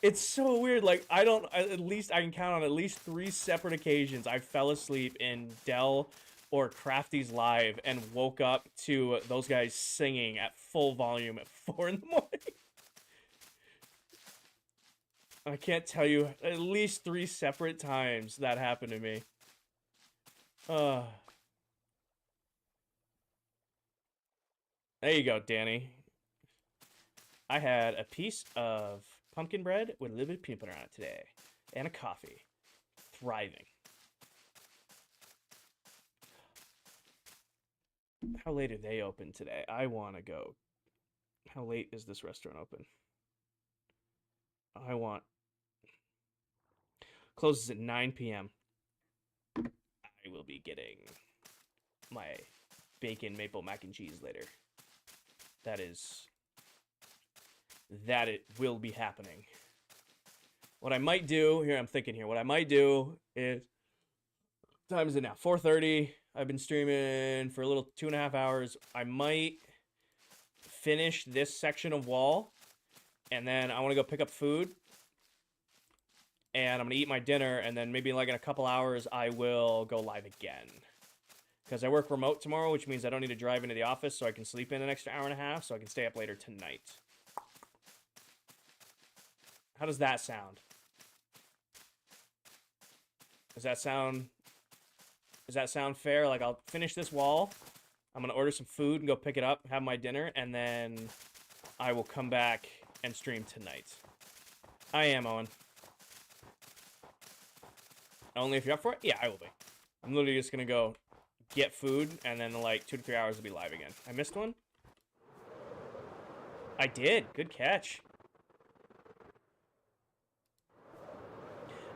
It's so weird. Like at least I can count on at least 3 separate occasions I fell asleep in Dell or Crafty's live and woke up to those guys singing at full volume at 4 in the morning. I can't tell you, at least 3 separate times that happened to me. There you go, Danny. I had a piece of pumpkin bread with a little bit of peanut butter on it today. And a coffee. Thriving. How late are they open today? I want to go. How late is this restaurant open? I want... Closes at 9 p.m. I will be getting my bacon maple mac and cheese later. That it will be happening. What I might do, here I'm thinking here, what I might do is, what time is it now? 4:30. I've been streaming for a little 2.5 hours. I might finish this section of wall, and then I want to go pick up food, and I'm going to eat my dinner, and then maybe like in a couple hours, I will go live again. Because I work remote tomorrow, which means I don't need to drive into the office, so I can sleep in an extra hour and a half, so I can stay up later tonight. How does that sound? Does that sound fair? Like, I'll finish this wall, I'm going to order some food and go pick it up, have my dinner, and then I will come back and stream tonight. I am, Owen. Only if you're up for it? Yeah, I will be. I'm literally just going to go get food, and then like 2 to 3 hours will be live again. I missed one? I did. Good catch.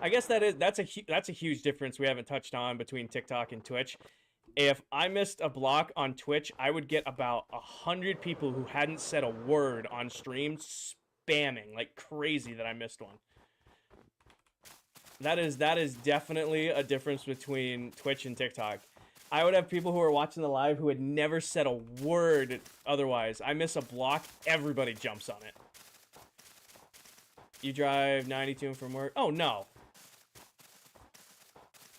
I guess that's a huge difference we haven't touched on between TikTok and Twitch. If I missed a block on Twitch, I would get about 100 people who hadn't said a word on stream spamming like crazy that I missed one. That is definitely a difference between Twitch and TikTok. I would have people who are watching the live who had never said a word otherwise. I miss a block, everybody jumps on it. You drive 92 from work? Oh, no.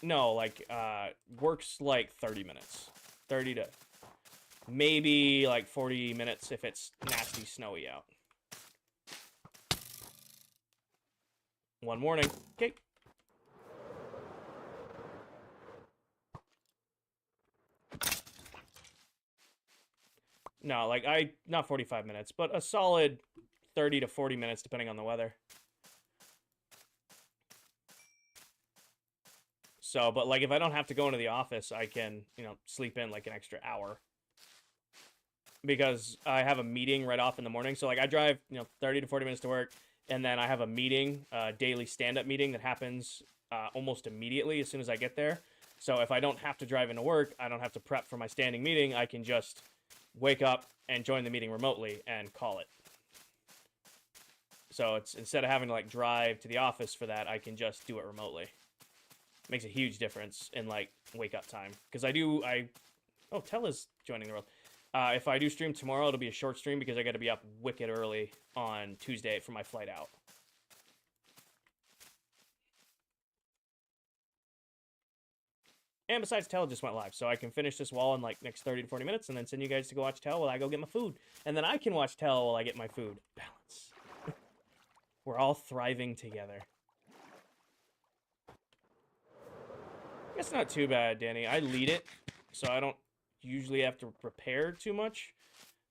No, like, works like 30 minutes. 30 to maybe like 40 minutes if it's nasty snowy out. One morning. Okay. No, like, not 45 minutes, but a solid 30 to 40 minutes depending on the weather. So, but like if I don't have to go into the office, I can, sleep in like an extra hour. Because I have a meeting right off in the morning. So like I drive, 30 to 40 minutes to work, and then I have a meeting, a daily stand-up meeting that happens almost immediately as soon as I get there. So if I don't have to drive into work, I don't have to prep for my standing meeting, I can just wake up and join the meeting remotely and call it. So it's instead of having to like drive to the office for that, I can just do it remotely. Makes a huge difference in like wake up time. Because oh, Tella's joining the world. If I do stream tomorrow, it'll be a short stream because I got to be up wicked early on Tuesday for my flight out. And besides, Tell just went live, so I can finish this wall in like next 30 to 40 minutes and then send you guys to go watch Tell while I go get my food. And then I can watch Tell while I get my food. Balance. We're all thriving together. It's not too bad, Danny. I lead it, so I don't usually have to prepare too much.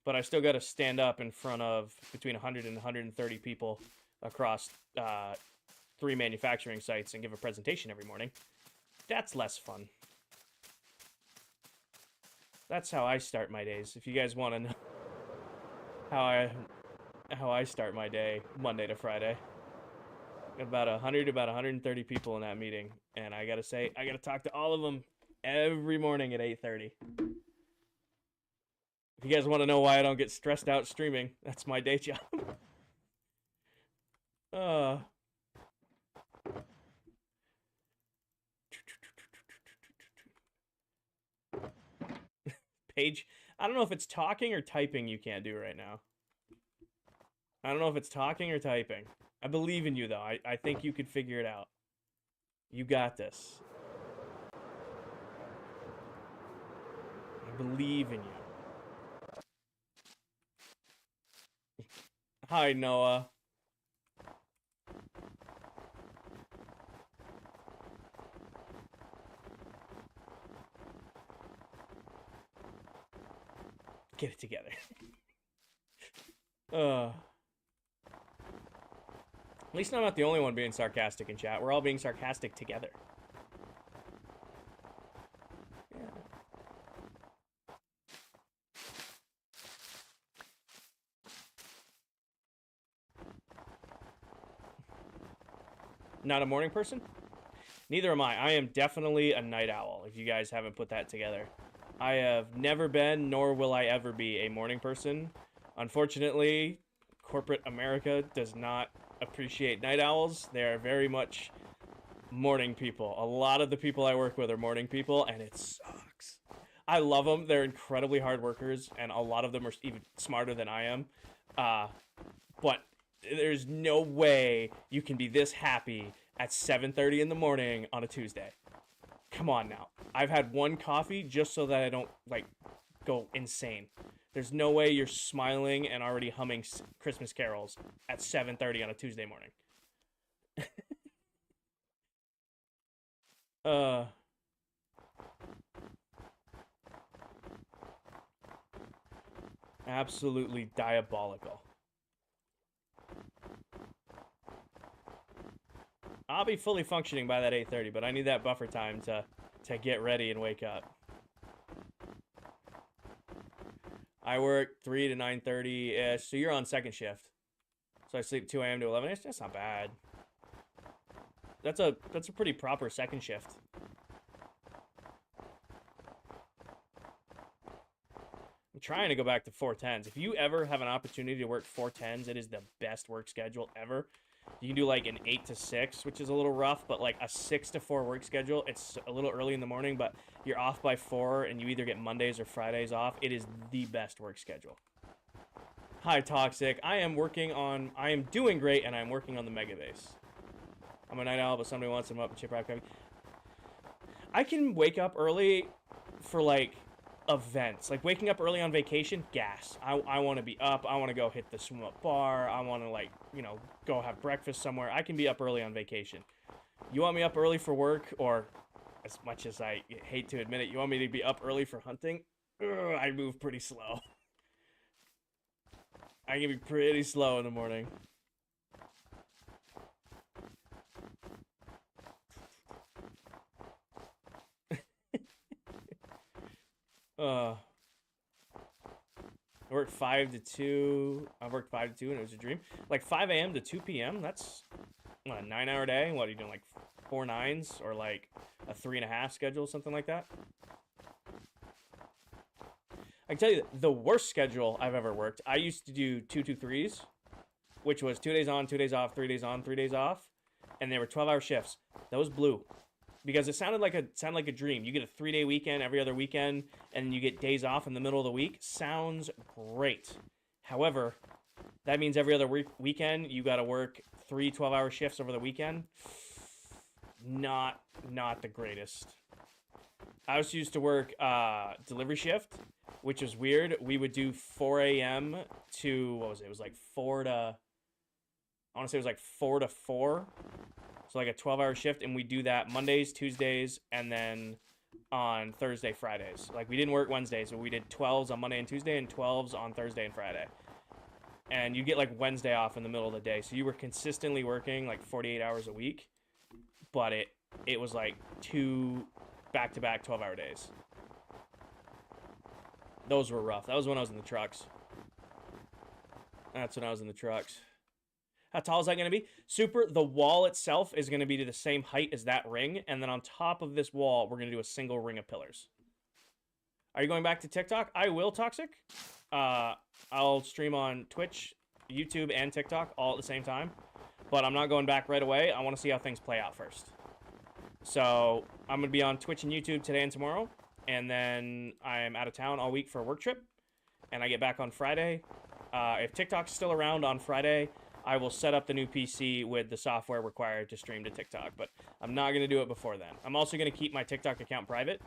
But I still got to stand up in front of between 100 and 130 people across 3 manufacturing sites and give a presentation every morning. That's less fun. That's how I start my days. If you guys want to know how I start my day, Monday to Friday. About 130 people in that meeting, and I gotta say, I gotta talk to all of them every morning at 8:30. If you guys want to know why I don't get stressed out streaming, that's my day job. Paige, I don't know if it's talking or typing you can't do right now. I don't know if it's talking or typing. I believe in you, though. I think you could figure it out. You got this. I believe in you. Hi, Noah. Get it together. At least I'm not the only one being sarcastic in chat. We're all being sarcastic together. Yeah. Not a morning person? Neither am I. I am definitely a night owl, if you guys haven't put that together. I have never been, nor will I ever be, a morning person. Unfortunately, corporate America does not appreciate night owls. They are very much morning people. A lot of the people I work with are morning people, and it sucks. I love them. They're incredibly hard workers, and a lot of them are even smarter than I am. But there's no way you can be this happy at 7:30 in the morning on a Tuesday. Come on now. I've had one coffee just so that I don't, like, go insane. There's no way you're smiling and already humming Christmas carols at 7:30 on a Tuesday morning. Absolutely diabolical. I'll be fully functioning by that 8:30, but I need that buffer time to get ready and wake up. I work 3 to 9:30-ish, so you're on second shift. So I sleep 2 a.m. to 11-ish. That's not bad. That's a pretty proper second shift. I'm trying to go back to 410s. If you ever have an opportunity to work 410s, it is the best work schedule ever. You can do like an 8 to 6, which is a little rough, but like a 6 to 4 work schedule, it's a little early in the morning, but you're off by 4 and you either get Mondays or Fridays off. It is the best work schedule. Hi, Toxic. I am doing great, and I'm working on the mega base. I'm a night owl, but somebody wants them up and chip wrap coffee. I can wake up early for like events, like waking up early on vacation. Gas. I want to be up. I want to go hit the swim up bar. I want to, like, you know, go have breakfast somewhere. I can be up early on vacation. You want me up early for work, or as much as I hate to admit it, you want me to be up early for hunting? Ugh, I move pretty slow. I can be pretty slow in the morning. I worked 5 to 2. I worked 5 to 2 and it was a dream. Like 5 a.m. to 2 p.m. That's what, a 9-hour day. What are you doing? Like 4 9s or like a 3.5 schedule, something like that. I can tell you the worst schedule I've ever worked. I used to do 2-2-3s, which was 2 days on, 2 days off, 3 days on, 3 days off, and they were 12-hour shifts. Those blew. because it sounded like a dream. You get a 3-day weekend every other weekend, and you get days off in the middle of the week. Sounds great. However, that means every other weekend you got to work 3 12-hour shifts over the weekend. Not the greatest. I was used to work delivery shift, which was weird. We would do 4 a.m. to, what was it? It was like 4 to, I want to say it was like 4 to 4. So like a 12-hour shift, and we do that Mondays, Tuesdays, and then on Thursday, Fridays. Like we didn't work Wednesdays, but we did 12s on Monday and Tuesday and 12s on Thursday and Friday. And you get like Wednesday off in the middle of the day. So you were consistently working like 48 hours a week, but it was like 2 back-to-back 12-hour days. Those were rough. That was when I was in the trucks. That's when I was in the trucks. How tall is that going to be? Super, the wall itself is going to be to the same height as that ring, and then on top of this wall, we're going to do a single ring of pillars. Are you going back to TikTok? I will, Toxic. I'll stream on Twitch, YouTube, and TikTok all at the same time, but I'm not going back right away. I want to see how things play out first. So I'm going to be on Twitch and YouTube today and tomorrow, and then I'm out of town all week for a work trip, and I get back on Friday. If TikTok's still around on Friday, I will set up the new PC with the software required to stream to TikTok, but I'm not going to do it before then. I'm also going to keep my TikTok account private,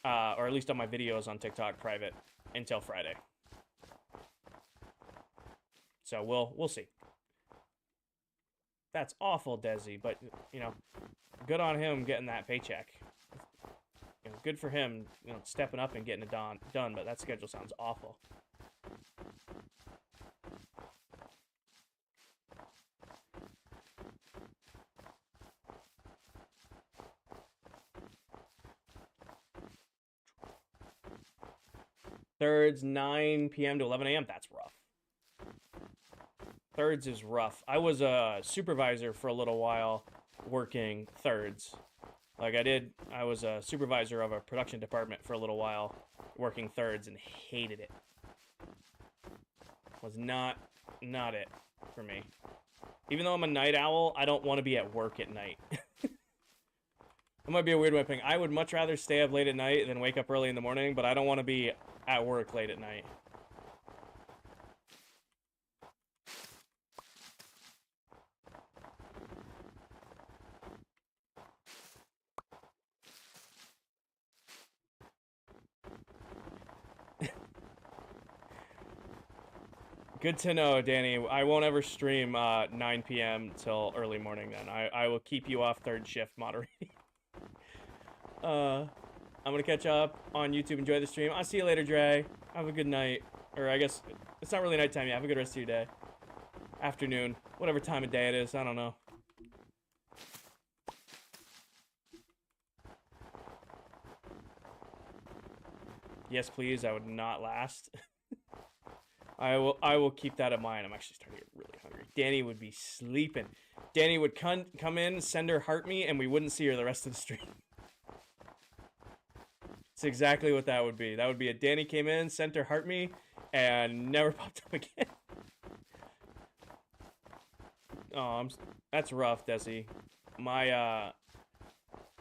or at least on my videos on TikTok private, until Friday. So we'll see. That's awful, Desi, but, you know, good on him getting that paycheck. You know, good for him, you know, stepping up and getting it done, but that schedule sounds awful. Thirds, 9 p.m. to 11 a.m. That's rough. Thirds is rough. I was a supervisor for a little while working thirds. Like I was a supervisor of a production department for a little while working thirds and hated it. Was not it for me. Even though I'm a night owl, I don't want to be at work at night. It might be a weird way of putting it. I would much rather stay up late at night than wake up early in the morning, but I don't want to be at work late at night. Good to know, Danny. I won't ever stream 9 p.m. till early morning then. I will keep you off third shift moderating. I'm going to catch up on YouTube. Enjoy the stream. I'll see you later, Dre. Have a good night. Or I guess it's not really nighttime yet. Have a good rest of your day. Afternoon. Whatever time of day it is. I don't know. Yes, please. I would not last. I will keep that in mind. I'm actually starting to get really hungry. Danny would be sleeping. Danny would come in, send her heart me, and we wouldn't see her the rest of the stream. It's exactly what that would be. That would be a Danny came in, sent her heart me, and never popped up again. Oh, that's rough, Desi. I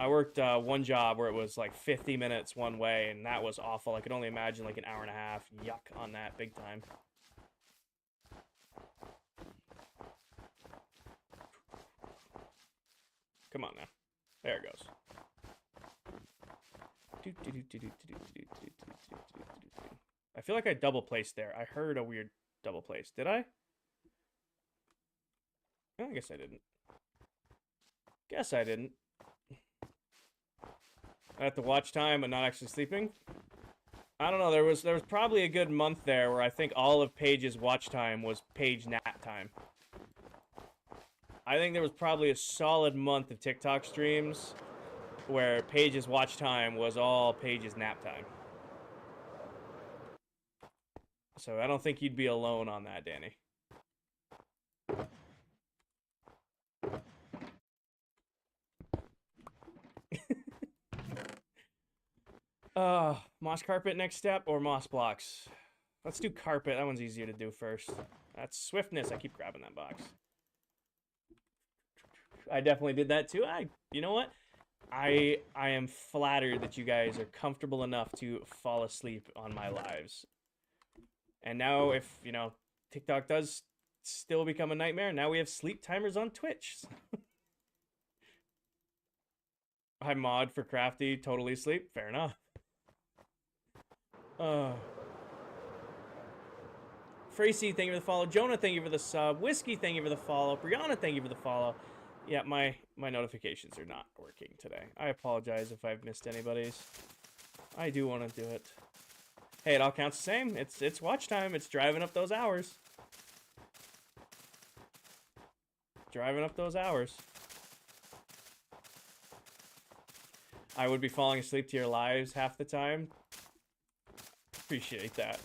worked one job where it was like 50 minutes one way, and that was awful. I could only imagine like an hour and a half. Yuck on that, big time. Come on now. There it goes. I feel like I double placed there. I heard a weird double place. Did I? Oh, I guess I didn't. Guess I didn't. At the watch time but not actually sleeping. I don't know. There was probably a good month there where I think all of Paige's watch time was Paige nap time. I think there was probably a solid month of TikTok streams where Paige's watch time was all Paige's nap time. So I don't think you'd be alone on that, Danny. Moss carpet next step or moss blocks? Let's do carpet. That one's easier to do first. That's swiftness. I keep grabbing that box. I definitely did that too. You know what? I am flattered that you guys are comfortable enough to fall asleep on my lives. And now if, you know, TikTok does still become a nightmare, now we have sleep timers on Twitch. I mod for Crafty, totally asleep. Fair enough. Fracy, thank you for the follow. Jonah, thank you for the sub. Whiskey, thank you for the follow. Brianna, thank you for the follow. Yeah, my notifications are not working today. I apologize if I've missed anybody's. I do want to do it. Hey, it all counts the same. It's watch time. It's driving up those hours. Driving up those hours. I would be falling asleep to your lives half the time. Appreciate that.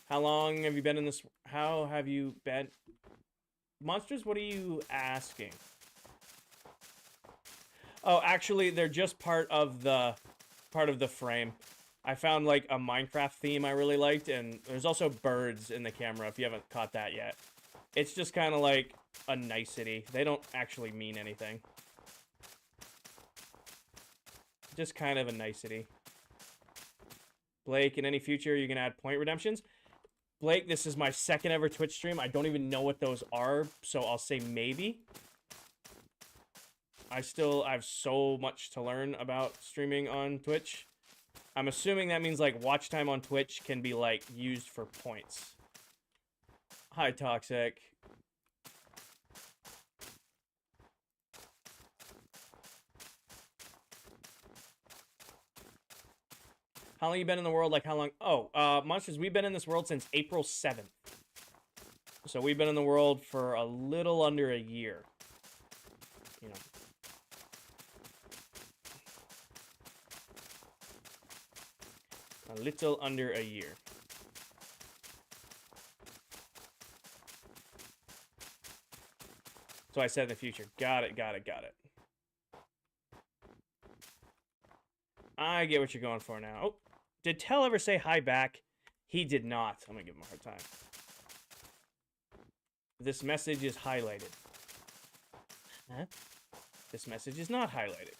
How long have you been in this? How have you been? Monsters, what are you asking? Oh, actually, they're just part of the frame. I found like a Minecraft theme I really liked, and there's also birds in the camera if you haven't caught that yet. It's just kind of like a nicety. They don't actually mean anything. Just kind of a nicety. Blake, in any future, you can add point redemptions. Blake, this is my second ever Twitch stream. I don't even know what those are, so I'll say maybe. I have so much to learn about streaming on Twitch. I'm assuming that means, like, watch time on Twitch can be, like, used for points. Hi, Toxic. How long you been in the world? Like, how long? Oh, Monsters, we've been in this world since April 7th. So we've been in the world for a little under a year. You know. A little under a year. So I said in the future. Got it, got it, got it. I get what you're going for now. Oh, did Tell ever say hi back? He did not. I'm gonna give him a hard time. This message is highlighted. Huh? This message is not highlighted.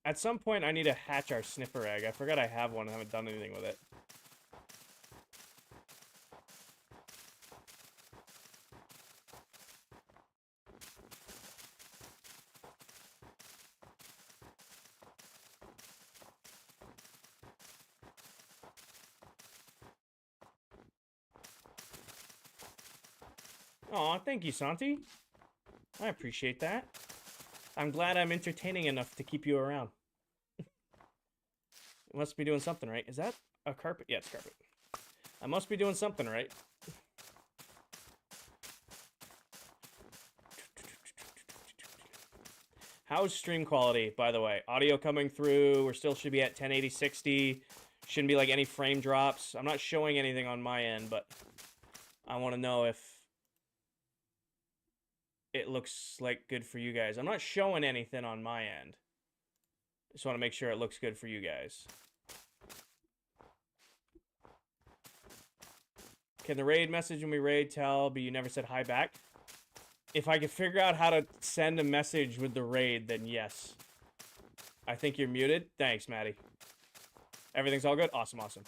At some point, I need to hatch our sniffer egg. I forgot I have one. I haven't done anything with it. Aw, thank you, Santi. I appreciate that. I'm glad I'm entertaining enough to keep you around. Must be doing something right. Is that a carpet? Yeah, it's carpet. I must be doing something right. How's stream quality, by the way? Audio coming through. We're still should be at 1080 60. Shouldn't be like any frame drops. I'm not showing anything on my end, but I want to know if it looks like good for you guys. I'm not showing anything on my end. Just want to make sure it looks good for you guys. Can the raid message when we raid tell, but you never said hi back? If I could figure out how to send a message with the raid, then yes. I think you're muted. Thanks, Maddie. Everything's all good? Awesome, awesome.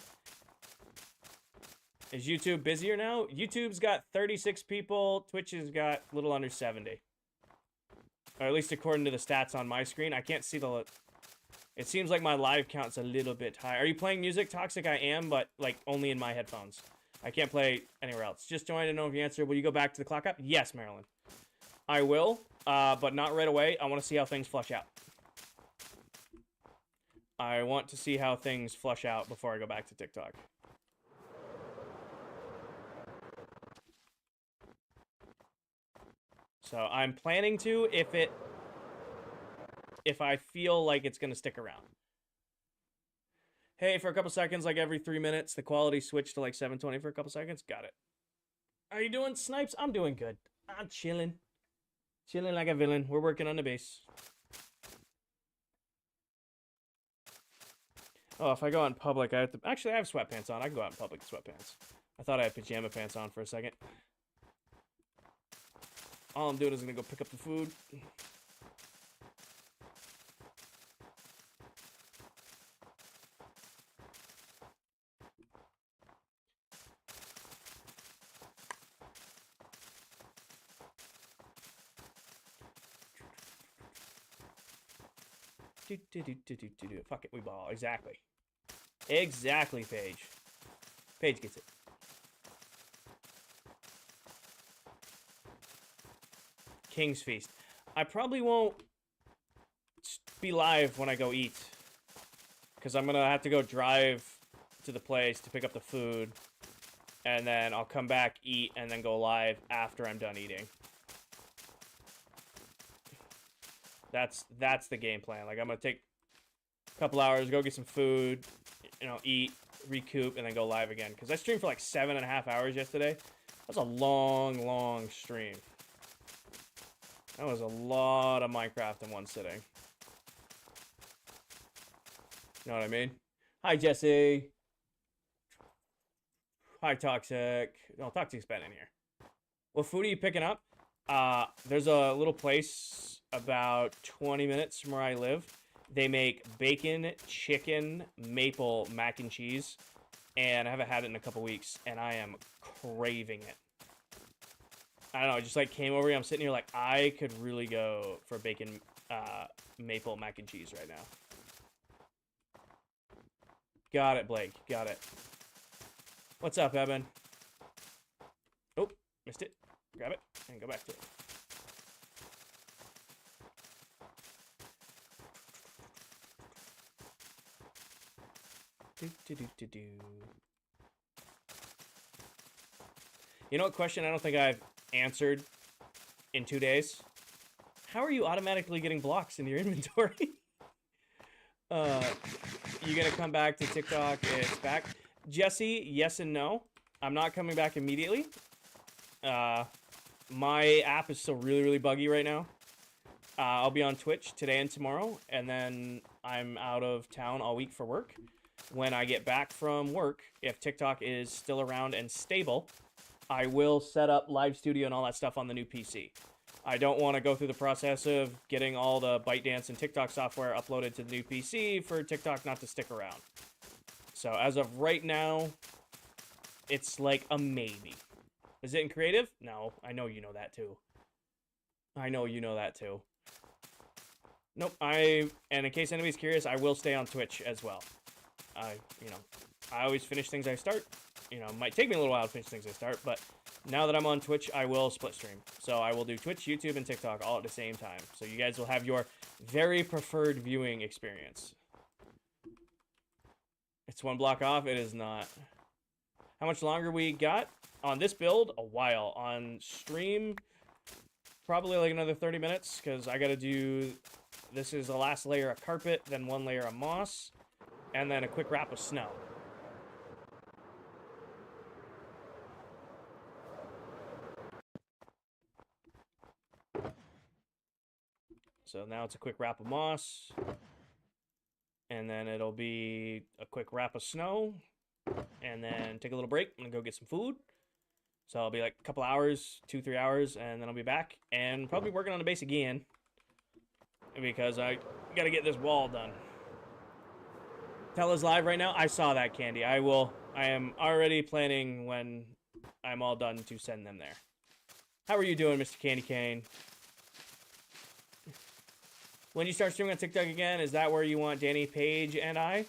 Is YouTube busier now? YouTube's got 36 people. Twitch has got a little under 70. Or at least according to the stats on my screen. I can't see the... It seems like my live count's a little bit high. Are you playing music? Toxic, I am, but like only in my headphones. I can't play anywhere else. Just joined to know if you answer. Will you go back to the clock app? Yes, Marilyn. I will, but not right away. I want to see how things flush out. I want to see how things flush out before I go back to TikTok. So I'm planning to if I feel like it's going to stick around. Hey, for a couple seconds, like every 3 minutes, the quality switched to like 720 for a couple seconds. Got it. How you doing, Snipes? I'm doing good. I'm chilling. Chilling like a villain. We're working on the base. Oh, if I go out in public, I have to... Actually, I have sweatpants on. I can go out in public in sweatpants. I thought I had pajama pants on for a second. All I'm doing is gonna go pick up the food. Fuck it, we ball. Exactly. Exactly, Paige. Paige gets it. King's Feast. I probably won't be live when I go eat. Because I'm going to have to go drive to the place to pick up the food. And then I'll come back, eat, and then go live after I'm done eating. That's the game plan. Like, I'm going to take a couple hours, go get some food, you know, eat, recoup, and then go live again. Because I streamed for like 7.5 hours yesterday. That was a long, long stream. That was a lot of Minecraft in one sitting. You know what I mean? Hi, Jesse. Hi, Toxic. No, Toxic's been in here. What food are you picking up? There's a little place about 20 minutes from where I live. They make bacon, chicken, maple mac and cheese. And I haven't had it in a couple weeks. And I am craving it. I don't know, I just like came over here. I'm sitting here like I could really go for bacon maple mac and cheese right now. Got it, Blake. Got it. What's up, Evan? Oh, missed it. Grab it and go back to it. You know what question I don't think I've answered in 2 days? How are you automatically getting blocks in your inventory? You gonna come back to TikTok? It's back. Jesse, yes and no. I'm not coming back immediately. My app is still really, really buggy right now. I'll be on Twitch today and tomorrow, and then I'm out of town all week for work. When I get back from work, if TikTok is still around and stable, I will set up live studio and all that stuff on the new PC. I don't want to go through the process of getting all the ByteDance and TikTok software uploaded to the new PC for TikTok not to stick around. So as of right now, it's like a maybe. Is it in creative? No, I know you know that too. I know you know that too. Nope, and in case anybody's curious, I will stay on Twitch as well. I always finish things I start. You know, it might take me a little while to finish things I start, but now that I'm on Twitch, I will split stream. So I will do Twitch, YouTube, and TikTok all at the same time. So you guys will have your very preferred viewing experience. It's one block off. It is not. How much longer we got on this build? A while. On stream, probably like another 30 minutes, because I got to do... This is the last layer of carpet, then one layer of moss, and then a quick wrap of snow. So now it's a quick wrap of moss, and then it'll be a quick wrap of snow, and then take a little break and go get some food. So I'll be like a couple hours, 2-3 hours, and then I'll be back and probably working on the base again because I got to get this wall done. Tella's live right now. I saw that, Candy. I am already planning when I'm all done to send them there. How are you doing, Mr. Candy Cane? When you start streaming on TikTok again, is that where you want Danny, Paige, and I?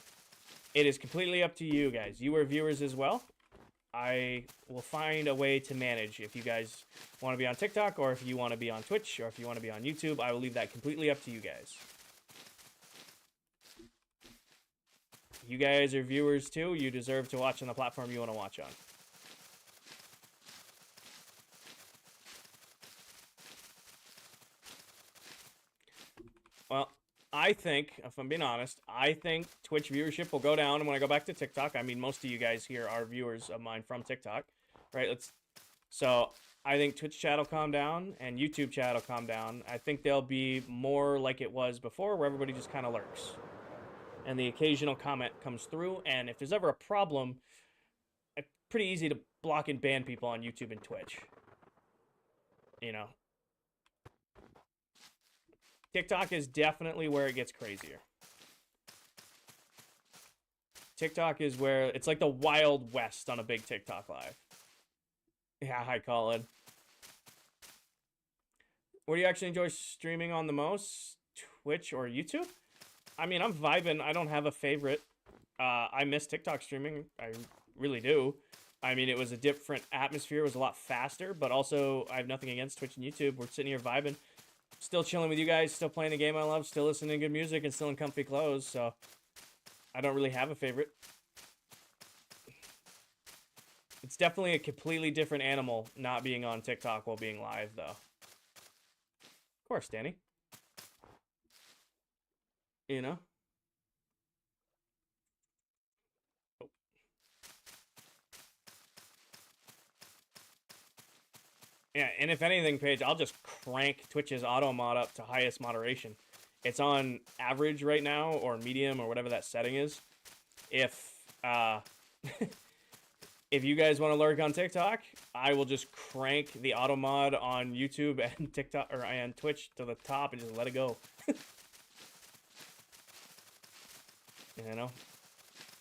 It is completely up to you guys. You are viewers as well. I will find a way to manage if you guys want to be on TikTok or if you want to be on Twitch or if you want to be on YouTube. I will leave that completely up to you guys. You guys are viewers too. You deserve to watch on the platform you want to watch on. Well, I think, if I'm being honest, I think Twitch viewership will go down when I go back to TikTok. I mean, most of you guys here are viewers of mine from TikTok, right? So I think Twitch chat will calm down and YouTube chat will calm down. I think they'll be more like it was before, where everybody just kind of lurks. And the occasional comment comes through, and if there's ever a problem, pretty easy to block and ban people on YouTube and Twitch. You know, TikTok is definitely where it gets crazier. TikTok is where it's like the Wild West on a big TikTok live. Yeah, hi Colin. What do you actually enjoy streaming on the most? Twitch or YouTube? I mean, I'm vibing. I don't have a favorite. I miss TikTok streaming. I really do. I mean, it was a different atmosphere. It was a lot faster, but also I have nothing against Twitch and YouTube. We're sitting here vibing. Still chilling with you guys. Still playing the game I love. Still listening to good music and still in comfy clothes. So I don't really have a favorite. It's definitely a completely different animal not being on TikTok while being live, though. Of course, Danny. You know? Oh. Yeah, and if anything, Paige, I'll just crank Twitch's auto mod up to highest moderation. It's on average right now, or medium, or whatever that setting is. If if you guys want to lurk on TikTok, I will just crank the auto mod on YouTube and TikTok or and Twitch to the top and just let it go. You know,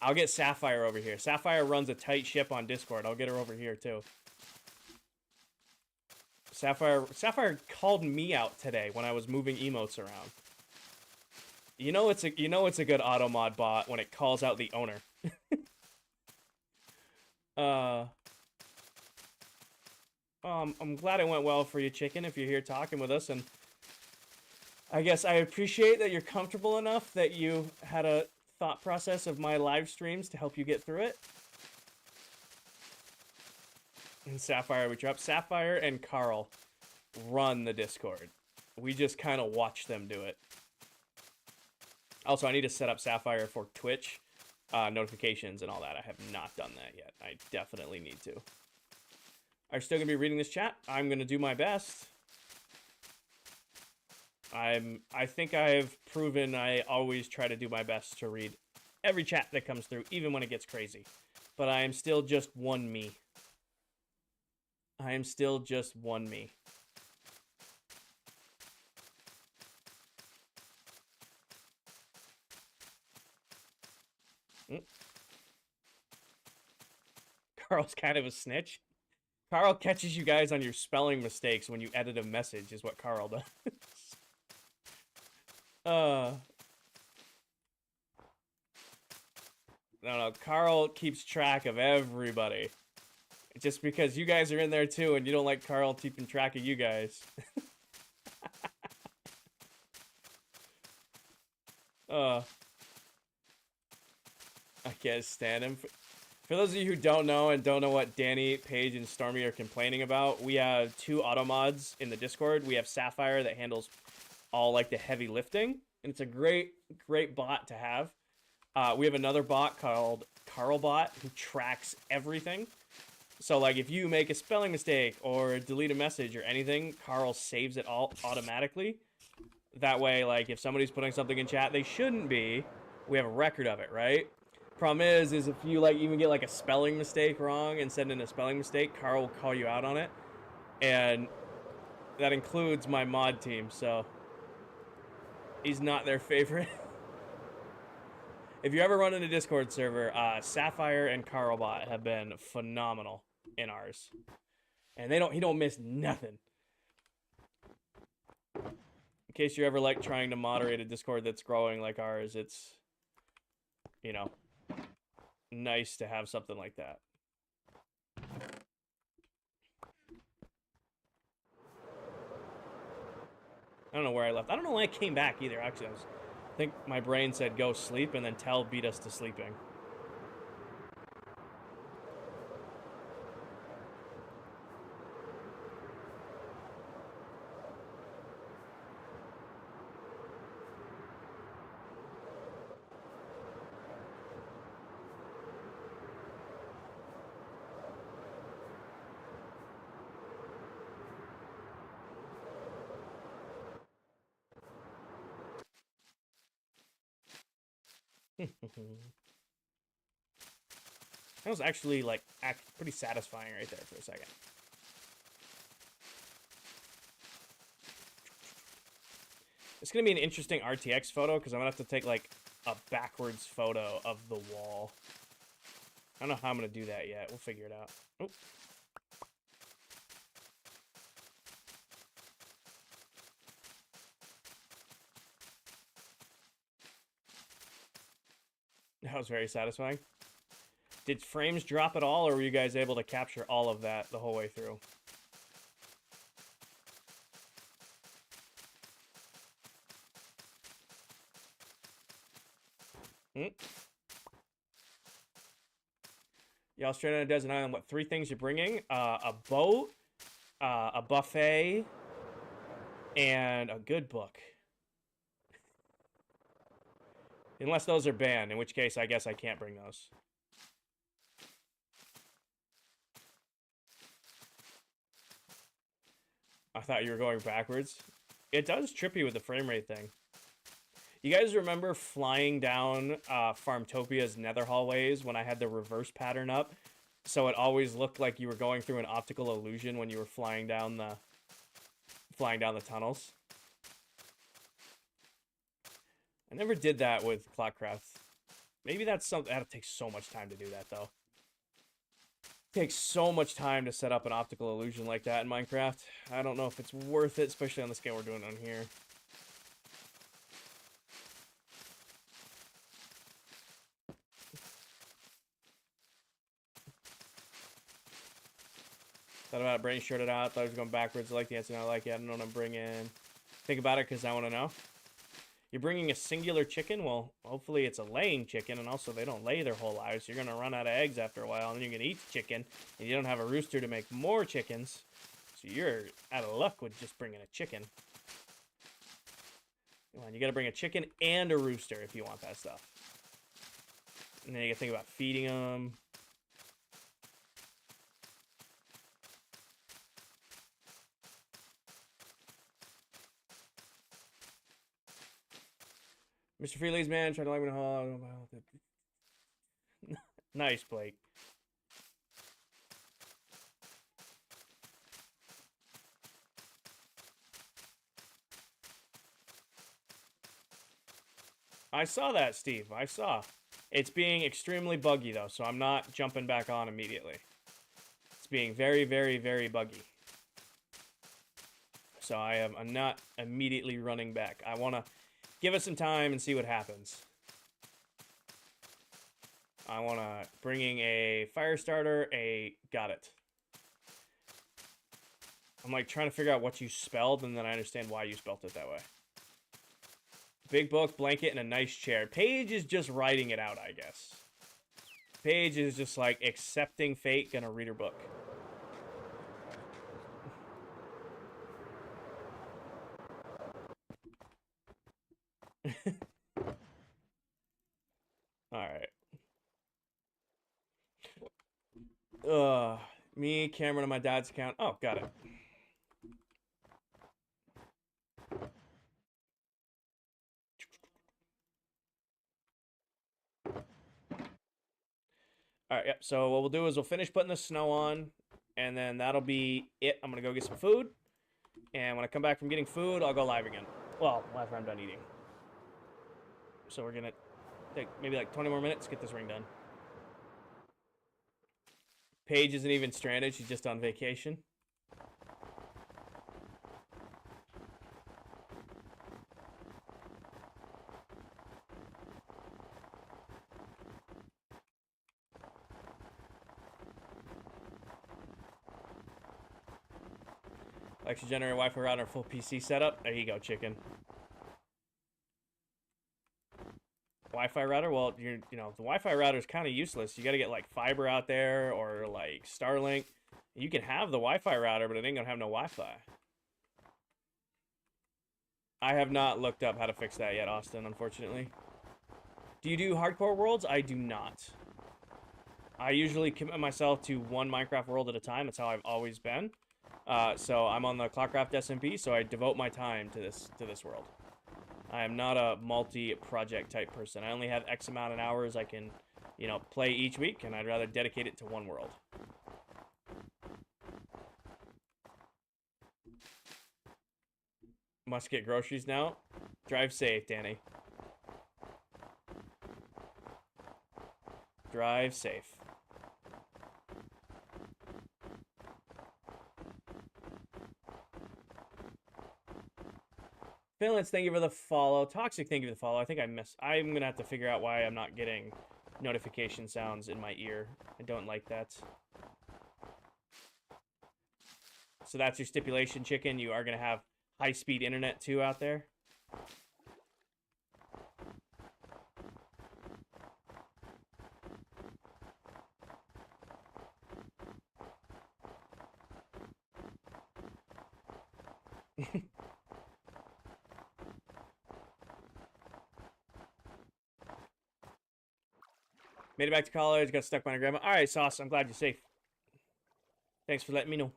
I'll get Sapphire over here. Sapphire runs a tight ship on Discord. I'll get her over here too. Sapphire called me out today when I was moving emotes around. You know it's a good auto mod bot when it calls out the owner. I'm glad it went well for you, Chicken, if you're here talking with us, and I guess I appreciate that you're comfortable enough that you had a thought process of my live streams to help you get through it. And Sapphire, we dropped Sapphire and Carl run the Discord. We just kind of watch them do it. Also, I need to set up Sapphire for Twitch notifications and all that. I have not done that yet. I definitely need to. Are you still going to be reading this chat? I'm going to do my best. I think I've proven I always try to do my best to read every chat that comes through, even when it gets crazy. But I am still just one me. I am still just one me. Carl's kind of a snitch. Carl catches you guys on your spelling mistakes when you edit a message, is what Carl does. No, Carl keeps track of everybody. Just because you guys are in there too, and you don't like Carl keeping track of you guys. I can't stand him. For those of you who don't know and don't know what Danny, Paige, and Stormy are complaining about, we have 2 auto mods in the Discord. We have Sapphire that handles all like the heavy lifting, and it's a great bot to have. We have another bot called CarlBot who tracks everything. So like if you make a spelling mistake or delete a message or anything, Carl saves it all automatically. That way, like if somebody's putting something in chat they shouldn't be, we have a record of it, right? Problem is if you like even get like a spelling mistake wrong and send in a spelling mistake, Carl will call you out on it, and that includes my mod team. So he's not their favorite. If you ever run in a Discord server, Sapphire and CarlBot have been phenomenal in ours, and he don't miss nothing. In case you're ever like trying to moderate a Discord that's growing like ours, it's, you know, nice to have something like that. I don't know where I left. I don't know why I came back either. Actually, I think my brain said go sleep, and then Tell beat us to sleeping. That was actually, like, pretty satisfying right there for a second. It's going to be an interesting RTX photo, because I'm going to have to take, like, a backwards photo of the wall. I don't know how I'm going to do that yet. We'll figure it out. Oh. That was very satisfying. Did frames drop at all, or were you guys able to capture all of that the whole way through? Y'all straight on a desert island. What 3 things you're bringing? A boat, a buffet, and a good book. Unless those are banned, in which case I guess I can't bring those. I thought you were going backwards. It does trip you with the frame rate thing. You guys remember flying down Farmtopia's nether hallways when I had the reverse pattern up? So it always looked like you were going through an optical illusion when you were flying down the tunnels. I never did that with ClockCraft. Maybe that's something. That'll take so much time to do that, though. It takes so much time to set up an optical illusion like that in Minecraft. I don't know if it's worth it, especially on the scale we're doing on here. Thought about it, brain shorted out. Thought I was going backwards. I like the answer. I like it. I don't know what I'm bringing. Think about it because I want to know. You're bringing a singular chicken? Well, hopefully it's a laying chicken, and also they don't lay their whole lives. You're going to run out of eggs after a while, and then you're going to eat the chicken, and you don't have a rooster to make more chickens. So you're out of luck with just bringing a chicken. Come on, you got to bring a chicken and a rooster if you want that stuff. And then you got to think about feeding them. Mr. Freely's man, trying to like me to haul. Nice, Blake. I saw that, Steve. I saw. It's being extremely buggy, though, so I'm not jumping back on immediately. It's being very, very, very buggy. So I'm not immediately running back. I want to give it some time and see what happens. I want to bringing a fire starter, got it. I'm like trying to figure out what you spelled, and then I understand why you spelled it that way. Big book, blanket, and a nice chair. Paige is just writing it out, I guess. Paige is just like accepting fate, gonna read her book. Alright. Me, Cameron, on my dad's account. Oh, got it. Alright, yep. So what we'll do is we'll finish putting the snow on, and then that'll be it. I'm gonna go get some food, and when I come back from getting food, I'll go live again. Well, after I'm done eating. So we're gonna take maybe like 20 more minutes, get this ring done. Paige isn't even stranded, she's just on vacation. Like to generate Wi-Fi router full PC setup. There you go, chicken. Wi-Fi router? Well, you know, the Wi-Fi router is kind of useless. You got to get like fiber out there or like Starlink. You can have the Wi-Fi router, but it ain't gonna have no Wi-Fi. I have not looked up how to fix that yet, Austin, unfortunately. Do you do hardcore worlds? I do not. I usually commit myself to one Minecraft world at a time. That's how I've always been. So I'm on the ClockCraft SMP, so I devote my time to this world. I am not a multi-project type person. I only have X amount of hours I can you know, play each week, and I'd rather dedicate it to one world. Must get groceries now. Drive safe, Danny. Drive safe. Finlands, thank you for the follow. Toxic, thank you for the follow. I think I'm gonna have to figure out why I'm not getting notification sounds in my ear. I don't like that. So that's your stipulation, chicken. You are gonna have high-speed internet too out there. Made it back to college, got stuck by my grandma. All right, Sauce, I'm glad you're safe. Thanks for letting me know.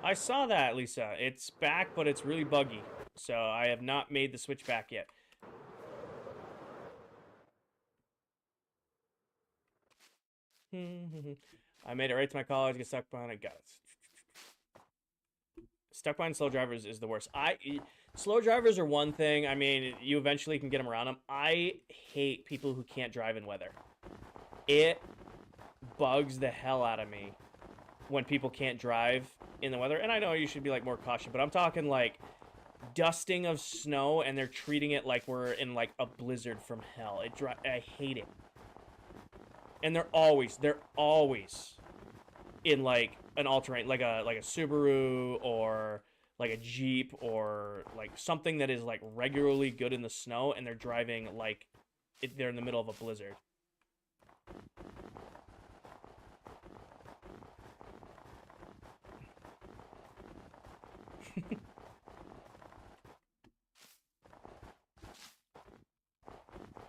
I saw that, Lisa. It's back, but it's really buggy. So I have not made the switch back yet. I made it right to my college, get stuck behind it. Got it. Stuck behind slow drivers is the worst. Slow drivers are one thing. I mean, you eventually can get them around them. I hate people who can't drive in weather. It bugs the hell out of me when people can't drive in the weather. And I know you should be like more cautious, but I'm talking like dusting of snow and they're treating it like we're in like a blizzard from hell. I hate it. And they're always in like an all-terrain, like a Subaru or like a Jeep or like something that is like regularly good in the snow, and they're driving like they're in the middle of a blizzard.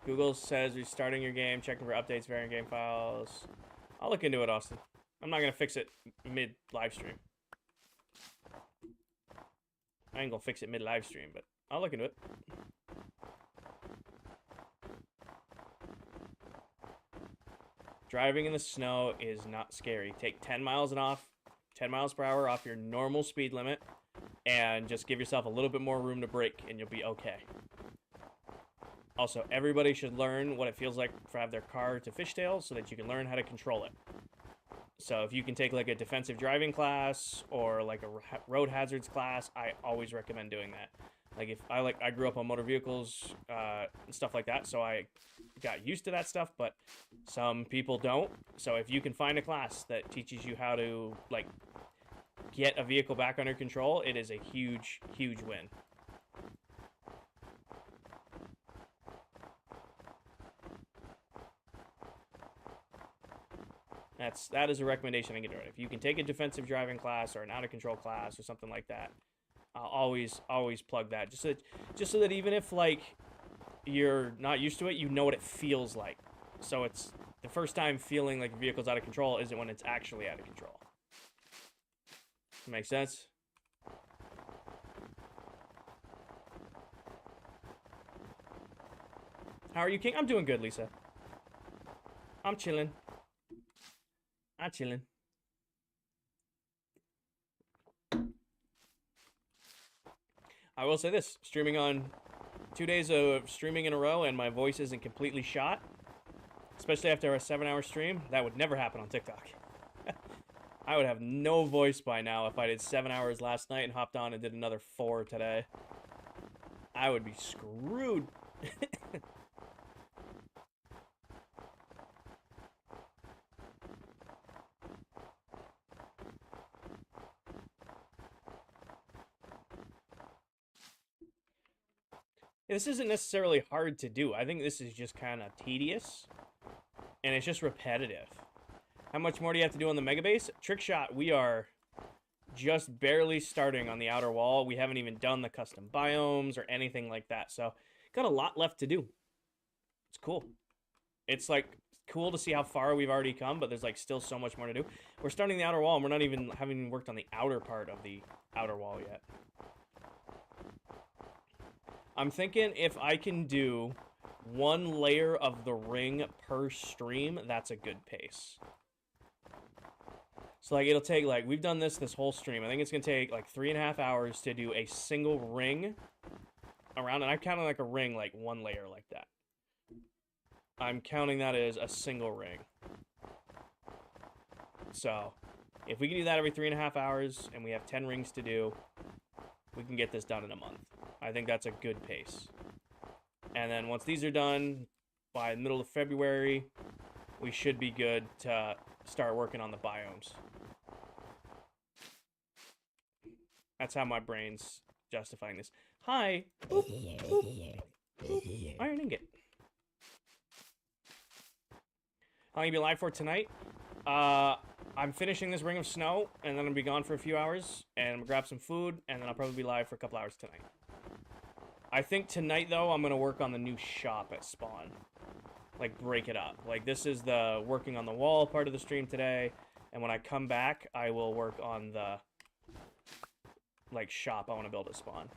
Google says restarting your game, checking for updates, variant game files. I'll look into it, Austin. I'm not going to fix it mid-live stream. I ain't going to fix it mid-live stream, but I'll look into it. Driving in the snow is not scary. Take 10 miles per hour off your normal speed limit, and just give yourself a little bit more room to brake, and you'll be okay. Also, everybody should learn what it feels like to have their car to fishtail so that you can learn how to control it. So if you can take like a defensive driving class or like a road hazards class, I always recommend doing that. Like if I grew up on motor vehicles and stuff like that, so I got used to that stuff, but some people don't. So if you can find a class that teaches you how to like get a vehicle back under control, it is a huge, huge win. That is a recommendation I can do it. If you can take a defensive driving class or an out of control class or something like that, I'll always plug that. Just so that even if like you're not used to it, you know what it feels like. So it's the first time feeling like a vehicle's out of control isn't when it's actually out of control. Make sense? How are you, King? I'm doing good, Lisa. I'm chilling. I'm chilling. I will say this, streaming on 2 days of streaming in a row and my voice isn't completely shot, especially after a 7-hour stream, that would never happen on TikTok. I would have no voice by now if I did 7 hours last night and hopped on and did another 4 today. I would be screwed. This isn't necessarily hard to do. I think this is just kind of tedious. And it's just repetitive. How much more do you have to do on the Mega Base? Trick shot, we are just barely starting on the outer wall. We haven't even done the custom biomes or anything like that. So, got a lot left to do. It's cool. It's like cool to see how far we've already come, but there's like still so much more to do. We're starting the outer wall and we're not even having worked on the outer part of the outer wall yet. I'm thinking if I can do 1 layer of the ring per stream, that's a good pace. So, like, it'll take, like, we've done this whole stream. I think it's going to take, like, 3.5 hours to do a single ring around. And I'm counting, like, a ring, like, 1 layer like that. I'm counting that as a single ring. So, if we can do that every 3.5 hours, and we have 10 rings to do, we can get this done in a month. I think that's a good pace. And then once these are done, by the middle of February, we should be good to start working on the biomes. That's how my brain's justifying this. Hi! Boop, boop, boop. Iron ingot. How long you be live for tonight? I'm finishing this Ring of Snow, and then I'm gonna be gone for a few hours, and I'm gonna grab some food, and then I'll probably be live for a couple hours tonight. I think tonight, though, I'm gonna work on the new shop at Spawn. Like, break it up. Like, this is the working on the wall part of the stream today, and when I come back, I will work on the, like, shop I want to build at Spawn.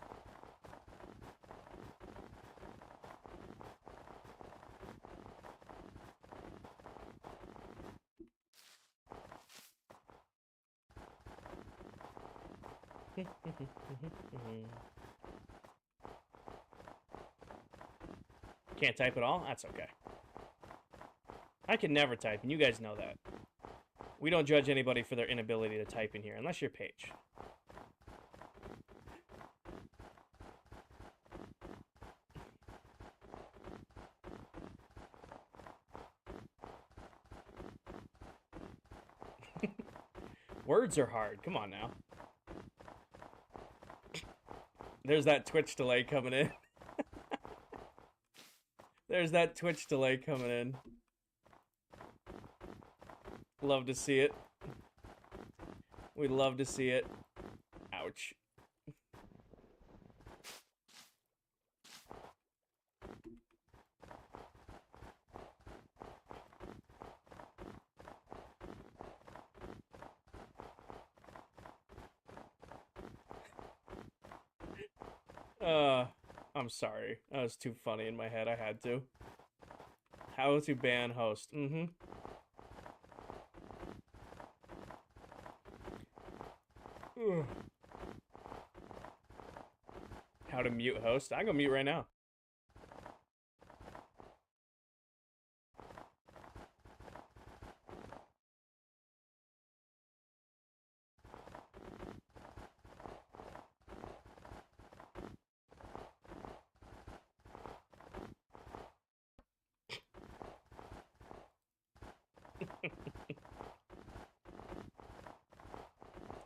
Can't type at all? That's okay. I can never type, and you guys know that. We don't judge anybody for their inability to type in here, unless you're Paige. Words are hard. Come on now. There's that Twitch delay coming in. There's that Twitch delay coming in. Love to see it. We'd love to see it. Ouch. I'm sorry. That was too funny in my head. I had to. How to ban host. Mm-hmm. How to mute host? I can go mute right now.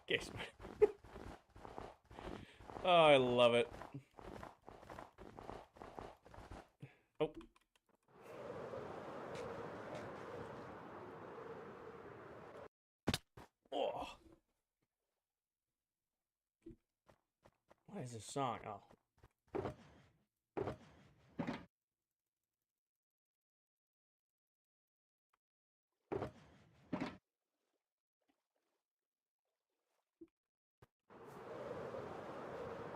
Case. Oh, I love it. Oh. Oh. What is this song? Oh.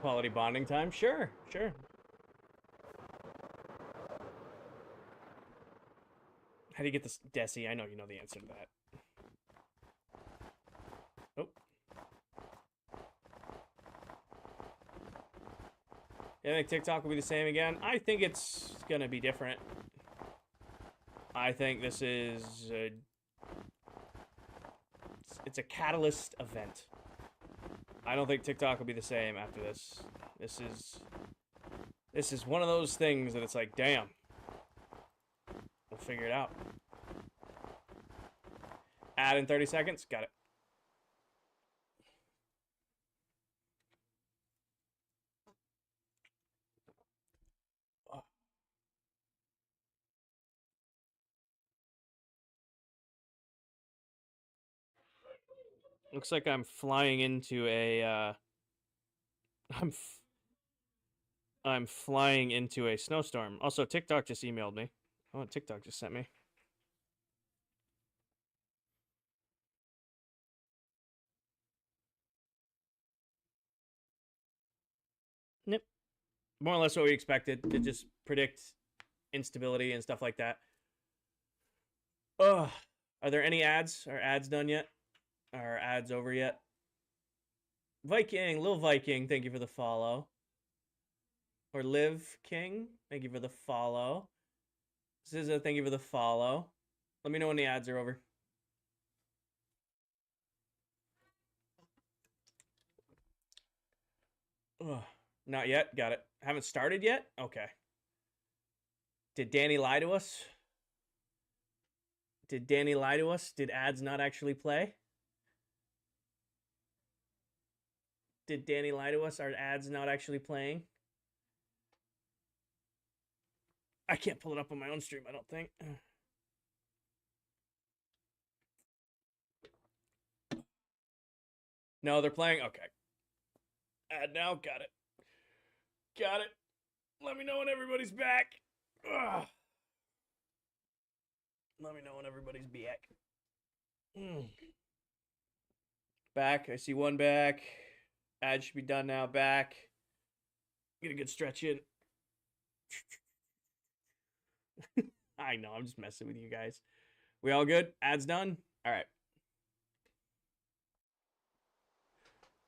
Quality bonding time? Sure, sure. How do you get this, Desi? I know you know the answer to that. Oh. You think TikTok will be the same again? I think it's gonna be different. I think this is it's a catalyst event. I don't think TikTok will be the same after this. This is one of those things that it's like, damn. We'll figure it out. Add in 30 seconds. Got it. Looks like I'm flying into a I'm flying into a snowstorm. Also, TikTok just emailed me. Oh, TikTok just sent me. Nope. More or less what we expected. To just predict instability and stuff like that. Ugh. Are there any ads? Are ads done yet? Are ads over yet? Viking, Lil Viking, thank you for the follow. Or Liv King, thank you for the follow. SZA, thank you for the follow. Let me know when the ads are over. Ugh. Not yet. Got it. Haven't started yet? Okay. Did Danny lie to us? Did Danny lie to us? Did ads not actually play? Did Danny lie to us? Are ads not actually playing? I can't pull it up on my own stream, I don't think. No, they're playing? Okay. Ad now? Got it. Got it. Let me know when everybody's back. Ugh. Let me know when everybody's back. Back. I see one back. Ad should be done now. Back. Get a good stretch in. I know. I'm just messing with you guys. We all good? Ads done? All right.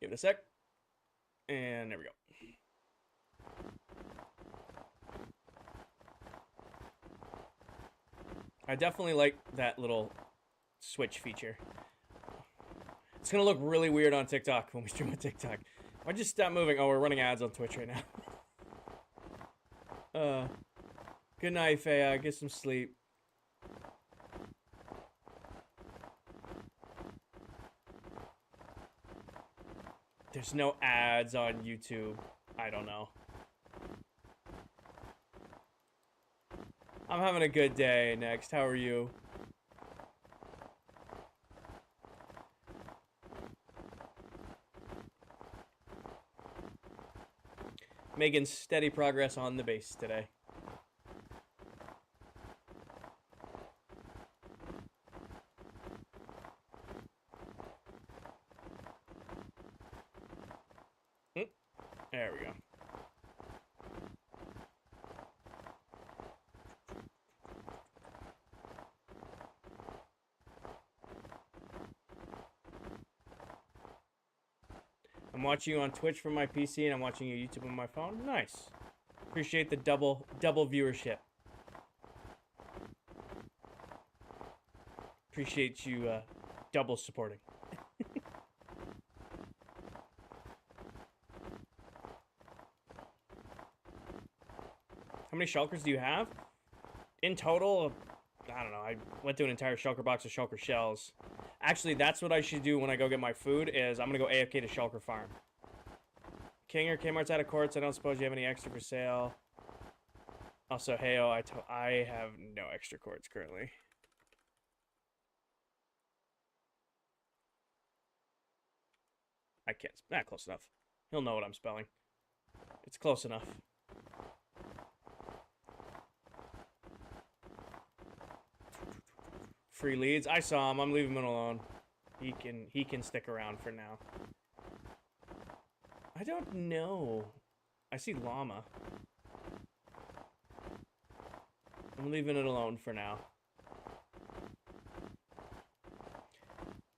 Give it a sec. And there we go. I definitely like that little switch feature. It's going to look really weird on TikTok when we stream on TikTok. Why just stop moving? Oh, we're running ads on Twitch right now. Good night, Faya. Get some sleep. There's no ads on YouTube. I don't know. I'm having a good day. Next, how are you? Making steady progress on the base today. There we go. I'm watching you on Twitch from my PC, and I'm watching you YouTube on my phone. Nice. Appreciate the double viewership. Appreciate you double supporting. How many shulkers do you have? In total, I don't know. I went through an entire shulker box of shulker shells. Actually, that's what I should do when I go get my food, is I'm going to go AFK to shulker farm. King or Kmart's out of quartz. I don't suppose you have any extra for sale. Also, heyo, I have no extra quartz currently. I can't. Not close enough. He'll know what I'm spelling. It's close enough. Free leads. I saw him. I'm leaving him alone. He can stick around for now. I don't know. I see llama. I'm leaving it alone for now.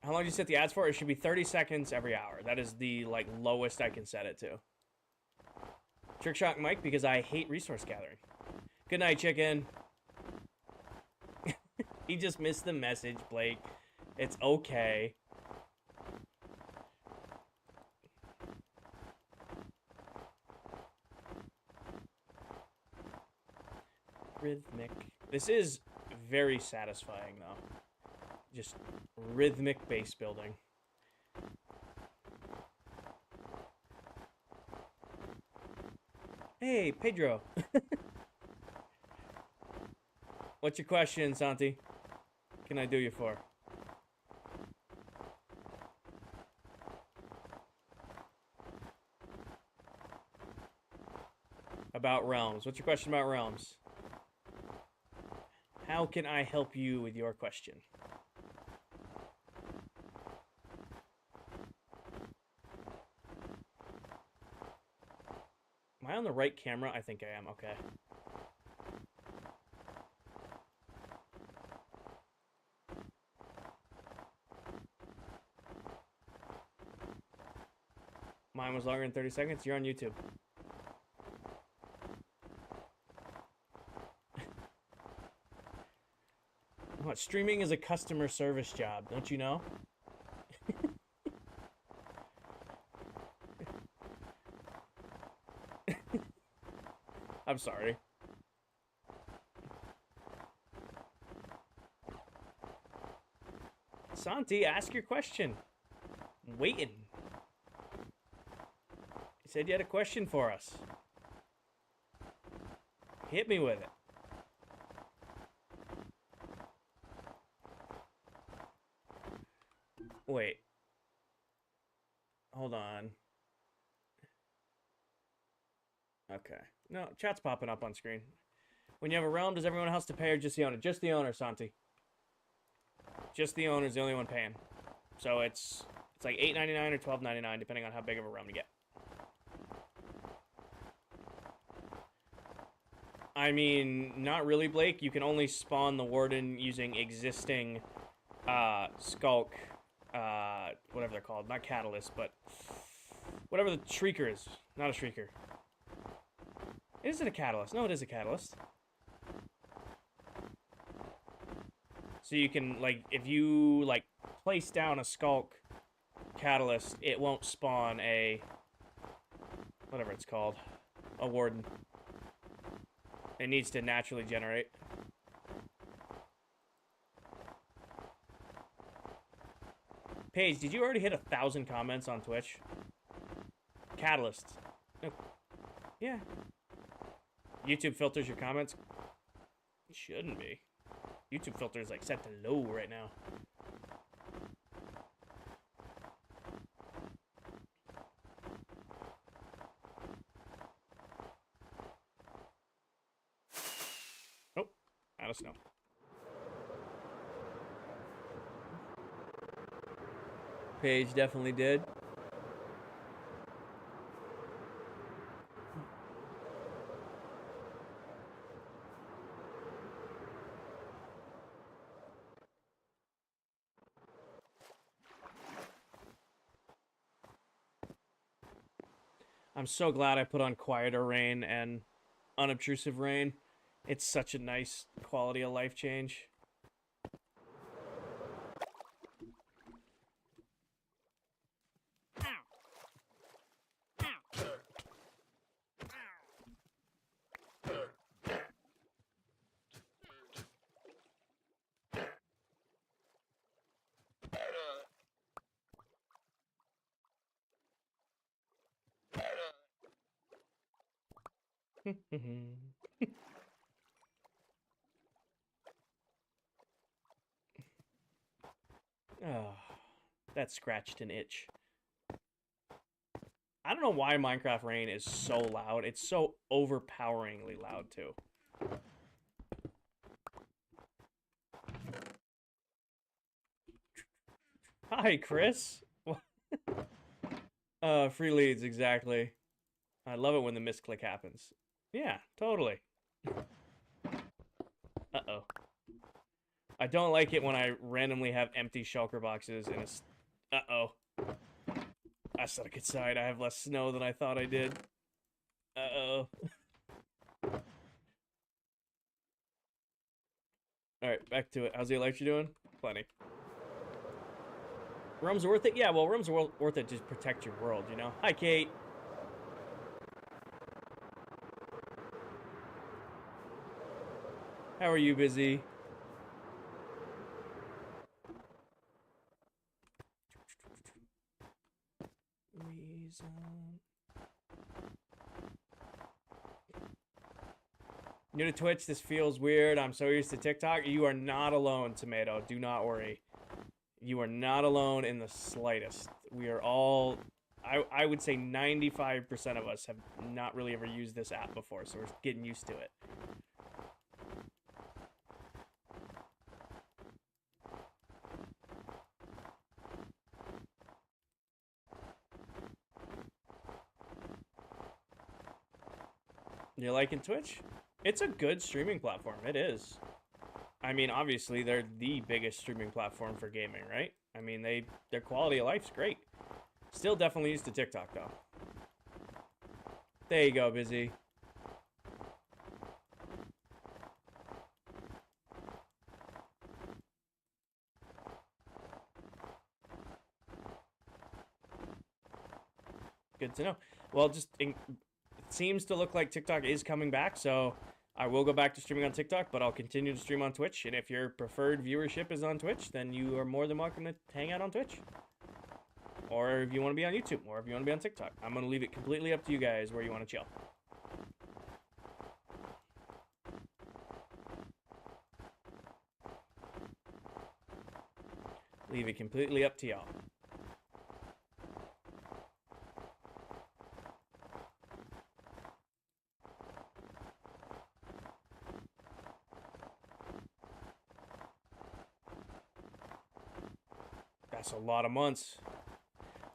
How long do you set the ads for? It should be 30 seconds every hour. That is the like lowest I can set it to. Trick shot Mike because I hate resource gathering. Good night, chicken. He just missed the message, Blake. It's okay. Rhythmic. This is very satisfying, though. Just rhythmic base building. Hey, Pedro. What's your question, Santi? What can I do you for? About realms. What's your question about realms? How can I help you with your question? Am I on the right camera? I think I am. Okay. Mine was longer than 30 seconds. You're on YouTube. What? Streaming is a customer service job, don't you know? I'm sorry. Santi, ask your question. I'm waiting. You said you had a question for us. Hit me with it. Wait. Hold on. Okay. No, chat's popping up on screen. When you have a realm, does everyone else to pay or just the owner? Just the owner, Santi. Just the owner's the only one paying. So it's like $8.99 or $12.99 depending on how big of a realm you get. I mean, not really, Blake. You can only spawn the warden using existing skulk, whatever they're called. Not catalyst, but whatever the shrieker is. Not a shrieker. Is it a catalyst? No, it is a catalyst. So you can, like, if you, like, place down a skulk catalyst, it won't spawn a, whatever it's called, a warden. It needs to naturally generate. Paige, did you already hit 1,000 comments on Twitch? Catalyst. No. Yeah. YouTube filters your comments? It shouldn't be. YouTube filter is like set to low right now. Oh, out of snow. Paige definitely did. I'm so glad I put on quieter rain and unobtrusive rain. It's such a nice quality of life change. Oh, that scratched an itch. I don't know why Minecraft rain is so loud. It's so overpoweringly loud, too. Hi, Chris. Free leads, exactly. I love it when the misclick happens. Yeah, totally. Uh-oh. I don't like it when I randomly have empty shulker boxes and it's... Uh-oh. That's not a good sign. I have less snow than I thought I did. Uh-oh. Alright, back to it. How's the electric doing? Plenty. Realms worth it? Yeah, well, realms are worth it to protect your world, you know? Hi, Kate. How are you, Busy? New to Twitch, this feels weird. I'm so used to TikTok. You are not alone, Tomato. Do not worry. You are not alone in the slightest. We are all... I would say 95% of us have not really ever used this app before, so we're getting used to it. You liking Twitch? It's a good streaming platform. It is. I mean, obviously, they're the biggest streaming platform for gaming, right? I mean, their quality of life's great. Still definitely used to TikTok, though. There you go, Busy. Good to know. Well, it seems to look like TikTok is coming back, so I will go back to streaming on TikTok, but I'll continue to stream on Twitch. And if your preferred viewership is on Twitch, then you are more than welcome to hang out on Twitch. Or if you want to be on YouTube, or if you want to be on TikTok. I'm going to leave it completely up to you guys where you want to chill. Leave it completely up to y'all. That's a lot of months.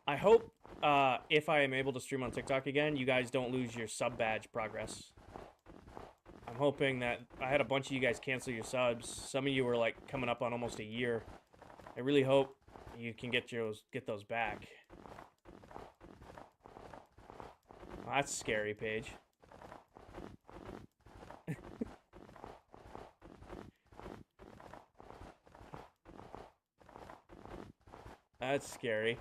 I hope if I am able to stream on TikTok again, you guys don't lose your sub badge progress. I'm hoping that I had a bunch of you guys cancel your subs. Some of you were like coming up on almost a year. I really hope you can get those back. Oh, that's scary, Paige. That's scary.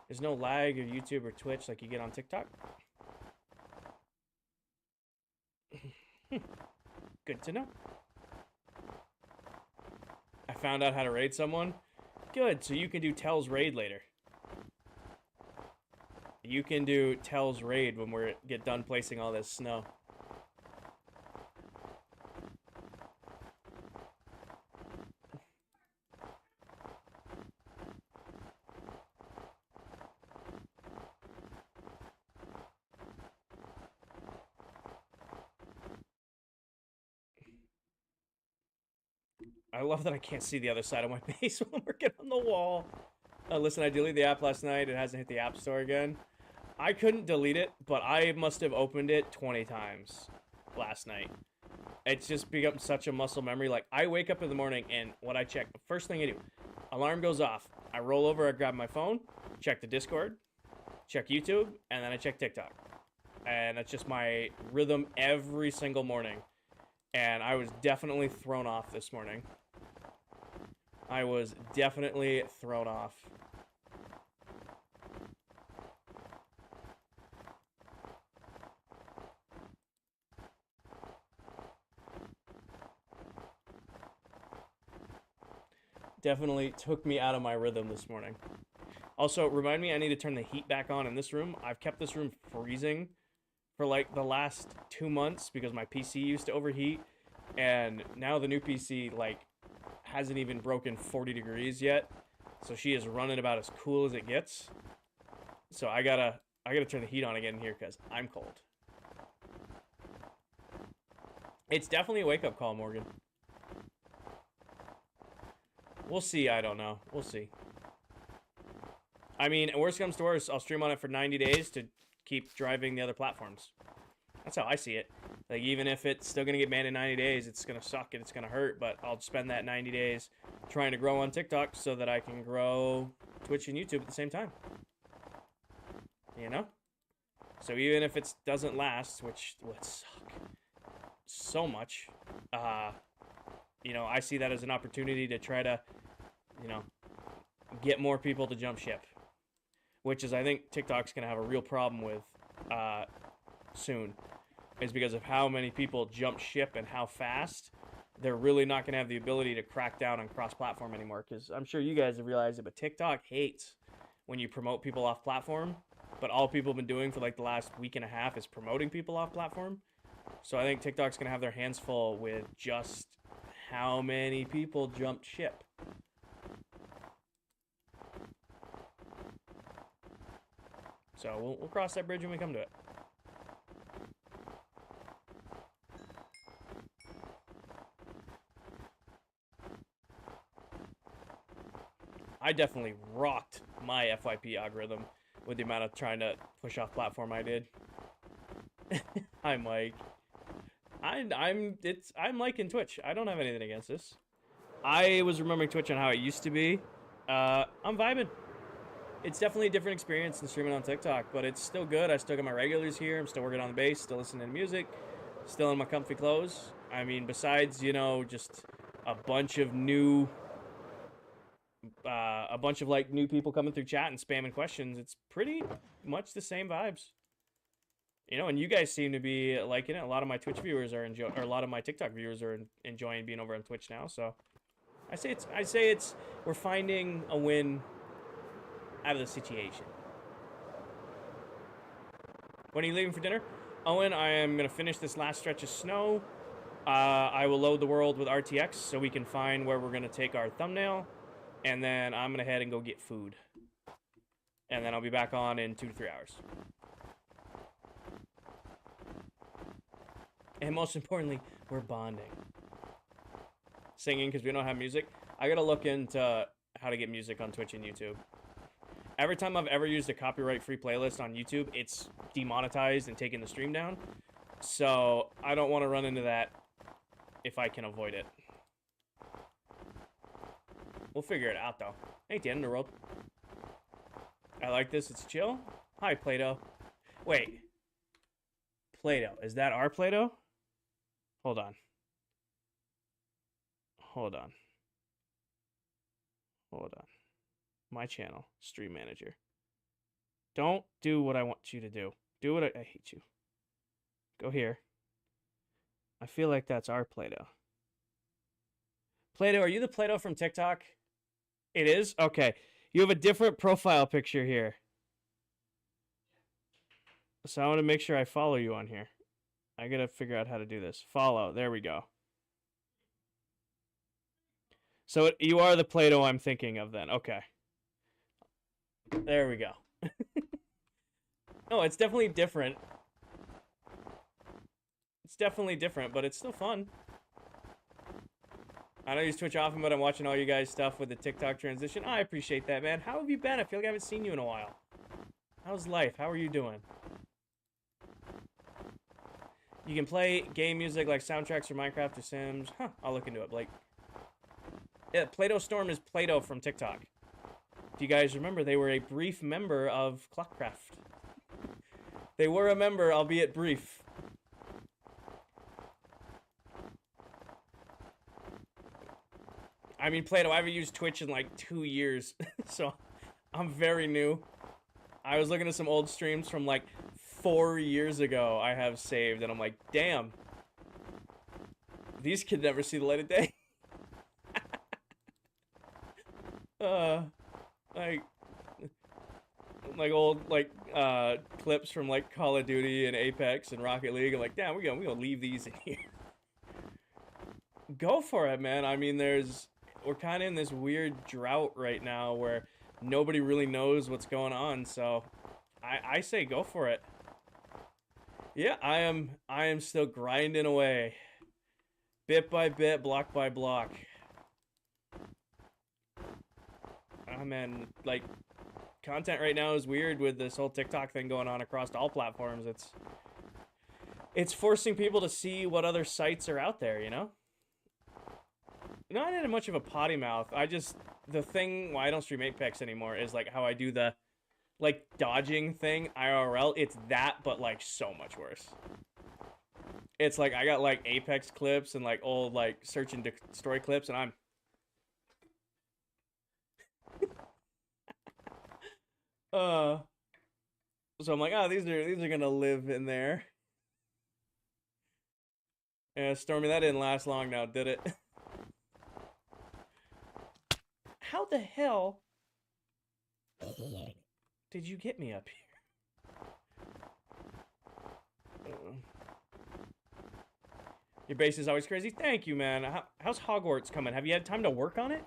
There's no lag or YouTube or Twitch like you get on TikTok. Good to know. I found out how to raid someone. Good, so you can do Tell's raid later. You can do Tell's raid when we get done placing all this snow. I love that I can't see the other side of my base when I'm working on the wall. Listen, I deleted the app last night. It hasn't hit the App Store again. I couldn't delete it, but I must have opened it 20 times last night. It's just become such a muscle memory. Like, I wake up in the morning, and what I check, first thing I do, alarm goes off. I roll over, I grab my phone, check the Discord, check YouTube, and then I check TikTok. And that's just my rhythm every single morning. And I was definitely thrown off this morning. I was definitely thrown off. Definitely took me out of my rhythm this morning. Also, remind me I need to turn the heat back on in this room. I've kept this room freezing for like the last 2 months because my PC used to overheat. And now the new PC, like, hasn't even broken 40 degrees yet. So she is running about as cool as it gets. So I gotta turn the heat on again here because I'm cold. It's definitely a wake-up call, Morgan. We'll see, I don't know. We'll see. I mean, worst comes to worst, I'll stream on it for 90 days to keep driving the other platforms. That's how I see it. Like, even if it's still going to get banned in 90 days, it's going to suck and it's going to hurt, but I'll spend that 90 days trying to grow on TikTok so that I can grow Twitch and YouTube at the same time. You know? So even if it doesn't last, which would suck so much, you know, I see that as an opportunity to try to, you know, get more people to jump ship. Which is, I think, TikTok's going to have a real problem with soon. Is because of how many people jump ship and how fast. They're really not going to have the ability to crack down on cross-platform anymore. Because I'm sure you guys have realized it, but TikTok hates when you promote people off platform. But all people have been doing for like the last week and a half is promoting people off platform. So I think TikTok's going to have their hands full with just how many people jumped ship. So we'll cross that bridge when we come to it. I definitely rocked my FYP algorithm with the amount of trying to push off platform I did. Hi, Mike. I'm liking Twitch. I don't have anything against this. I was remembering Twitch on how it used to be. I'm vibing. It's definitely a different experience than streaming on TikTok, but it's still good. I still got my regulars here. I'm still working on the bass, still listening to music, still in my comfy clothes. I mean, besides, you know, just a bunch of new, like new people coming through chat and spamming questions, it's pretty much the same vibes. You know, and you guys seem to be liking it. A lot of my Twitch viewers are or a lot of my TikTok viewers are enjoying being over on Twitch now. So, I say it's, we're finding a win out of the situation. When are you leaving for dinner? Owen, I am going to finish this last stretch of snow. I will load the world with RTX so we can find where we're going to take our thumbnail. And then I'm going to head and go get food. And then I'll be back on in 2 to 3 hours. And most importantly, we're bonding. Singing because we don't have music. I got to look into how to get music on Twitch and YouTube. Every time I've ever used a copyright-free playlist on YouTube, it's demonetized and taken the stream down. So I don't want to run into that if I can avoid it. We'll figure it out, though. Ain't the end of the world. I like this. It's chill. Hi, Play-Doh. Wait. Play-Doh. Is that our Play-Doh? Hold on. Hold on. Hold on. My channel. Stream manager. Don't do what I want you to do. Do what I hate you. Go here. I feel like that's our Play-Doh. Play-Doh, are you the Play-Doh from TikTok? It is? Okay. You have a different profile picture here. So I want to make sure I follow you on here. I gotta figure out how to do this. Follow. There we go. So you are the Play-Doh I'm thinking of then. Okay. There we go. No, it's definitely different. It's definitely different, but it's still fun. I don't use Twitch often, but I'm watching all you guys' stuff with the TikTok transition. I appreciate that, man. How have you been? I feel like I haven't seen you in a while. How's life? How are you doing? You can play game music like soundtracks for Minecraft or Sims. Huh, I'll look into it, Blake. Yeah, Play-Doh Storm is Play-Doh from TikTok. If you guys remember, they were a brief member of ClockCraft. They were a member, albeit brief. I mean, Play-Doh, I haven't used Twitch in like 2 years, so I'm very new. I was looking at some old streams from like 4 years ago I have saved, and I'm like, damn. These kids never see the light of day. like old clips from like Call of Duty and Apex and Rocket League. I'm like, damn, we're gonna leave these in here. Go for it, man. I mean, we're kind of in this weird drought right now where nobody really knows what's going on, so I say go for it. Yeah, I am still grinding away. Bit by bit, block by block. Man, like, content right now is weird with this whole TikTok thing going on across all platforms. It's forcing people to see what other sites are out there, you know? Not in much of a potty mouth. The thing why I don't stream Apex anymore is like how I do the like dodging thing IRL. It's that, but like so much worse. It's like I got like Apex clips and like old like search and destroy clips, and I'm so I'm like, oh, these are gonna live in there. Yeah, Stormy, that didn't last long now, did it? How the hell did you get me up here? Your base is always crazy. Thank you, man. How's Hogwarts coming? Have you had time to work on it?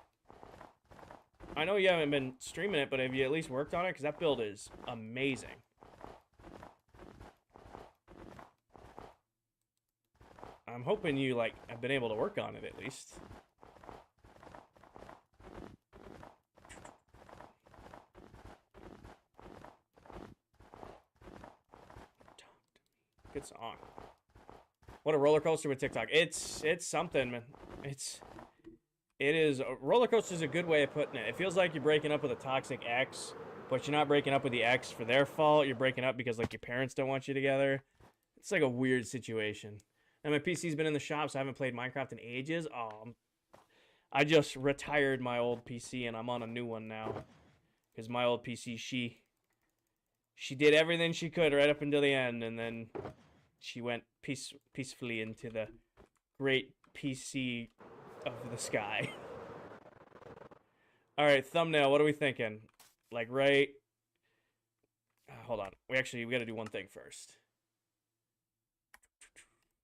I know you haven't been streaming it, but have you at least worked on it? Because that build is amazing. I'm hoping you, like, have been able to work on it at least. good song. What a roller coaster with TikTok. It's something, man. It is a roller coaster is a good way of putting it. It feels like you're breaking up with a toxic ex, but you're not breaking up with the ex for their fault. You're breaking up because like your parents don't want you together. It's like a weird situation. And my PC's been in the shop, so I haven't played Minecraft in ages. I just retired my old PC and I'm on a new one now. Because my old PC, she did everything she could right up until the end, and then she went peacefully into the great PC of the sky. All right, thumbnail. What are we thinking? Like right. Hold on. We got to do one thing first.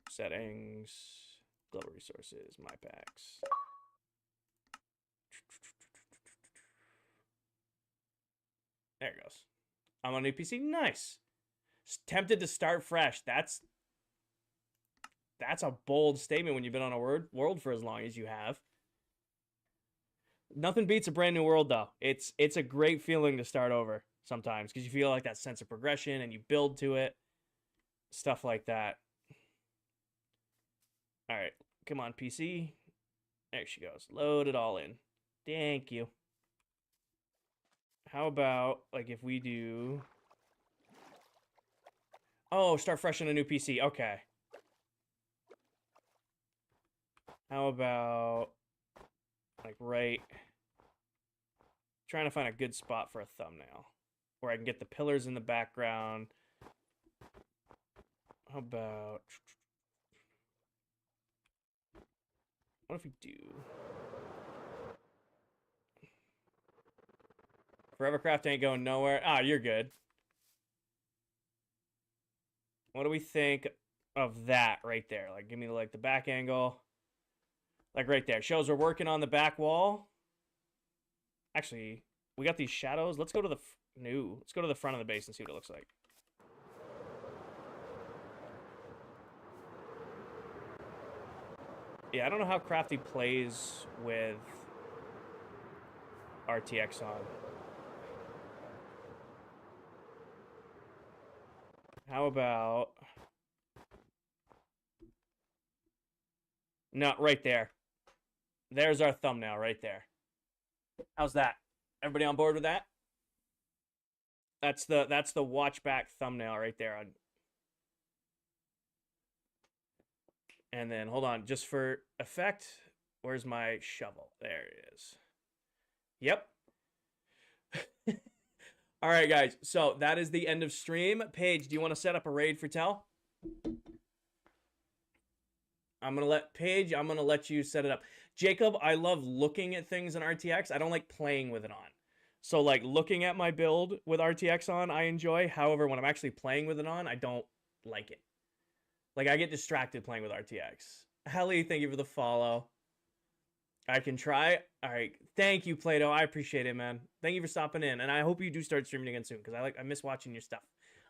Settings, global resources, my packs. There it goes. I'm on a new PC. Nice. Tempted to start fresh. That's a bold statement when you've been on a world for as long as you have. Nothing beats a brand new world, though. It's a great feeling to start over sometimes because you feel like that sense of progression and you build to it. Stuff like that. All right. Come on, PC. There she goes. Load it all in. Thank you. How about, like, if we do... Oh, start fresh on a new PC. Okay. How about, like, right... Trying to find a good spot for a thumbnail. Where I can get the pillars in the background. How about... What if we do... Forevercraft ain't going nowhere. Ah, you're good. What do we think of that right there? Like, give me, like, the back angle. Like, right there. Shows we're working on the back wall. Actually, we got these shadows. Let's go to the... Let's go to the front of the base and see what it looks like. Yeah, I don't know how Crafty plays with RTX on. How about... No, right there. There's our thumbnail right there. How's that? Everybody on board with that? That's the watch back thumbnail right there. And then, hold on, just for effect, where's my shovel? There it is. Yep. All right, guys. So that is the end of stream. Paige, do you want to set up a raid for Tell? I'm going to let you set it up. Jacob, I love looking at things in RTX. I don't like playing with it on. So, like, looking at my build with RTX on, I enjoy. However, when I'm actually playing with it on, I don't like it. Like, I get distracted playing with RTX. Helly, thank you for the follow. I can try. All right. Thank you, Plato. I appreciate it, man. Thank you for stopping in. And I hope you do start streaming again soon, because I miss watching your stuff.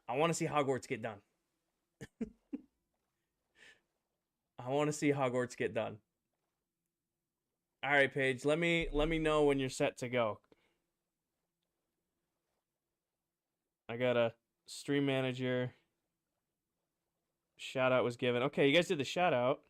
I want to see Hogwarts get done. I want to see Hogwarts get done. All right, Paige. Let me know when you're set to go. I got a stream manager. Shout out was given. Okay, you guys did the shout out.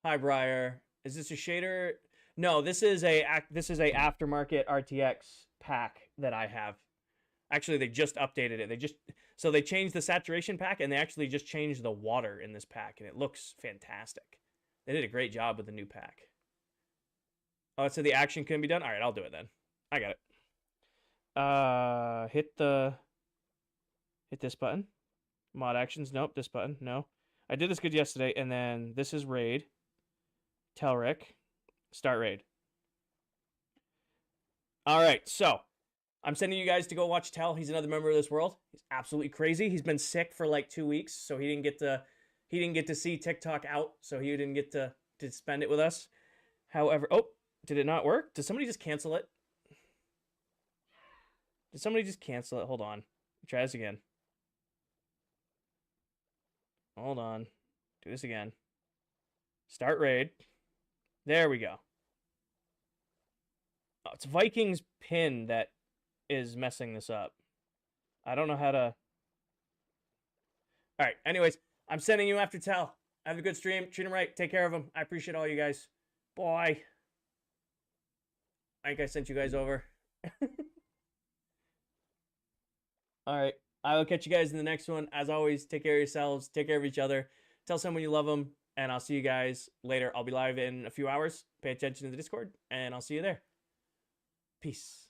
Hi, Briar. Is this a shader? No, this is a aftermarket RTX pack that I have. Actually, they just updated it. So they changed the saturation pack, and they actually just changed the water in this pack, and it looks fantastic. They did a great job with the new pack. Oh, so the action couldn't be done? All right, I'll do it then. I got it. Hit this button. Mod actions. Nope, this button. No. I did this good yesterday, and then this is raid. Tell Rick. Start raid. All right, so I'm sending you guys to go watch Tell. He's another member of this world. He's absolutely crazy. He's been sick for like 2 weeks, so he didn't get to see TikTok out, so he didn't get to spend it with us. However, oh, did it not work? Did somebody just cancel it? Did somebody just cancel it? Hold on. Try this again. Hold on. Do this again. Start raid. There we go. Oh, it's Vikings pin that is messing this up. I don't know how to. All right. Anyways, I'm sending you after Tell. Have a good stream. Treat him right. Take care of him. I appreciate all you guys. Bye. I think I sent you guys over. All right. I will catch you guys in the next one. As always, take care of yourselves. Take care of each other. Tell someone you love them. And I'll see you guys later. I'll be live in a few hours. Pay attention to the Discord. And I'll see you there. Peace.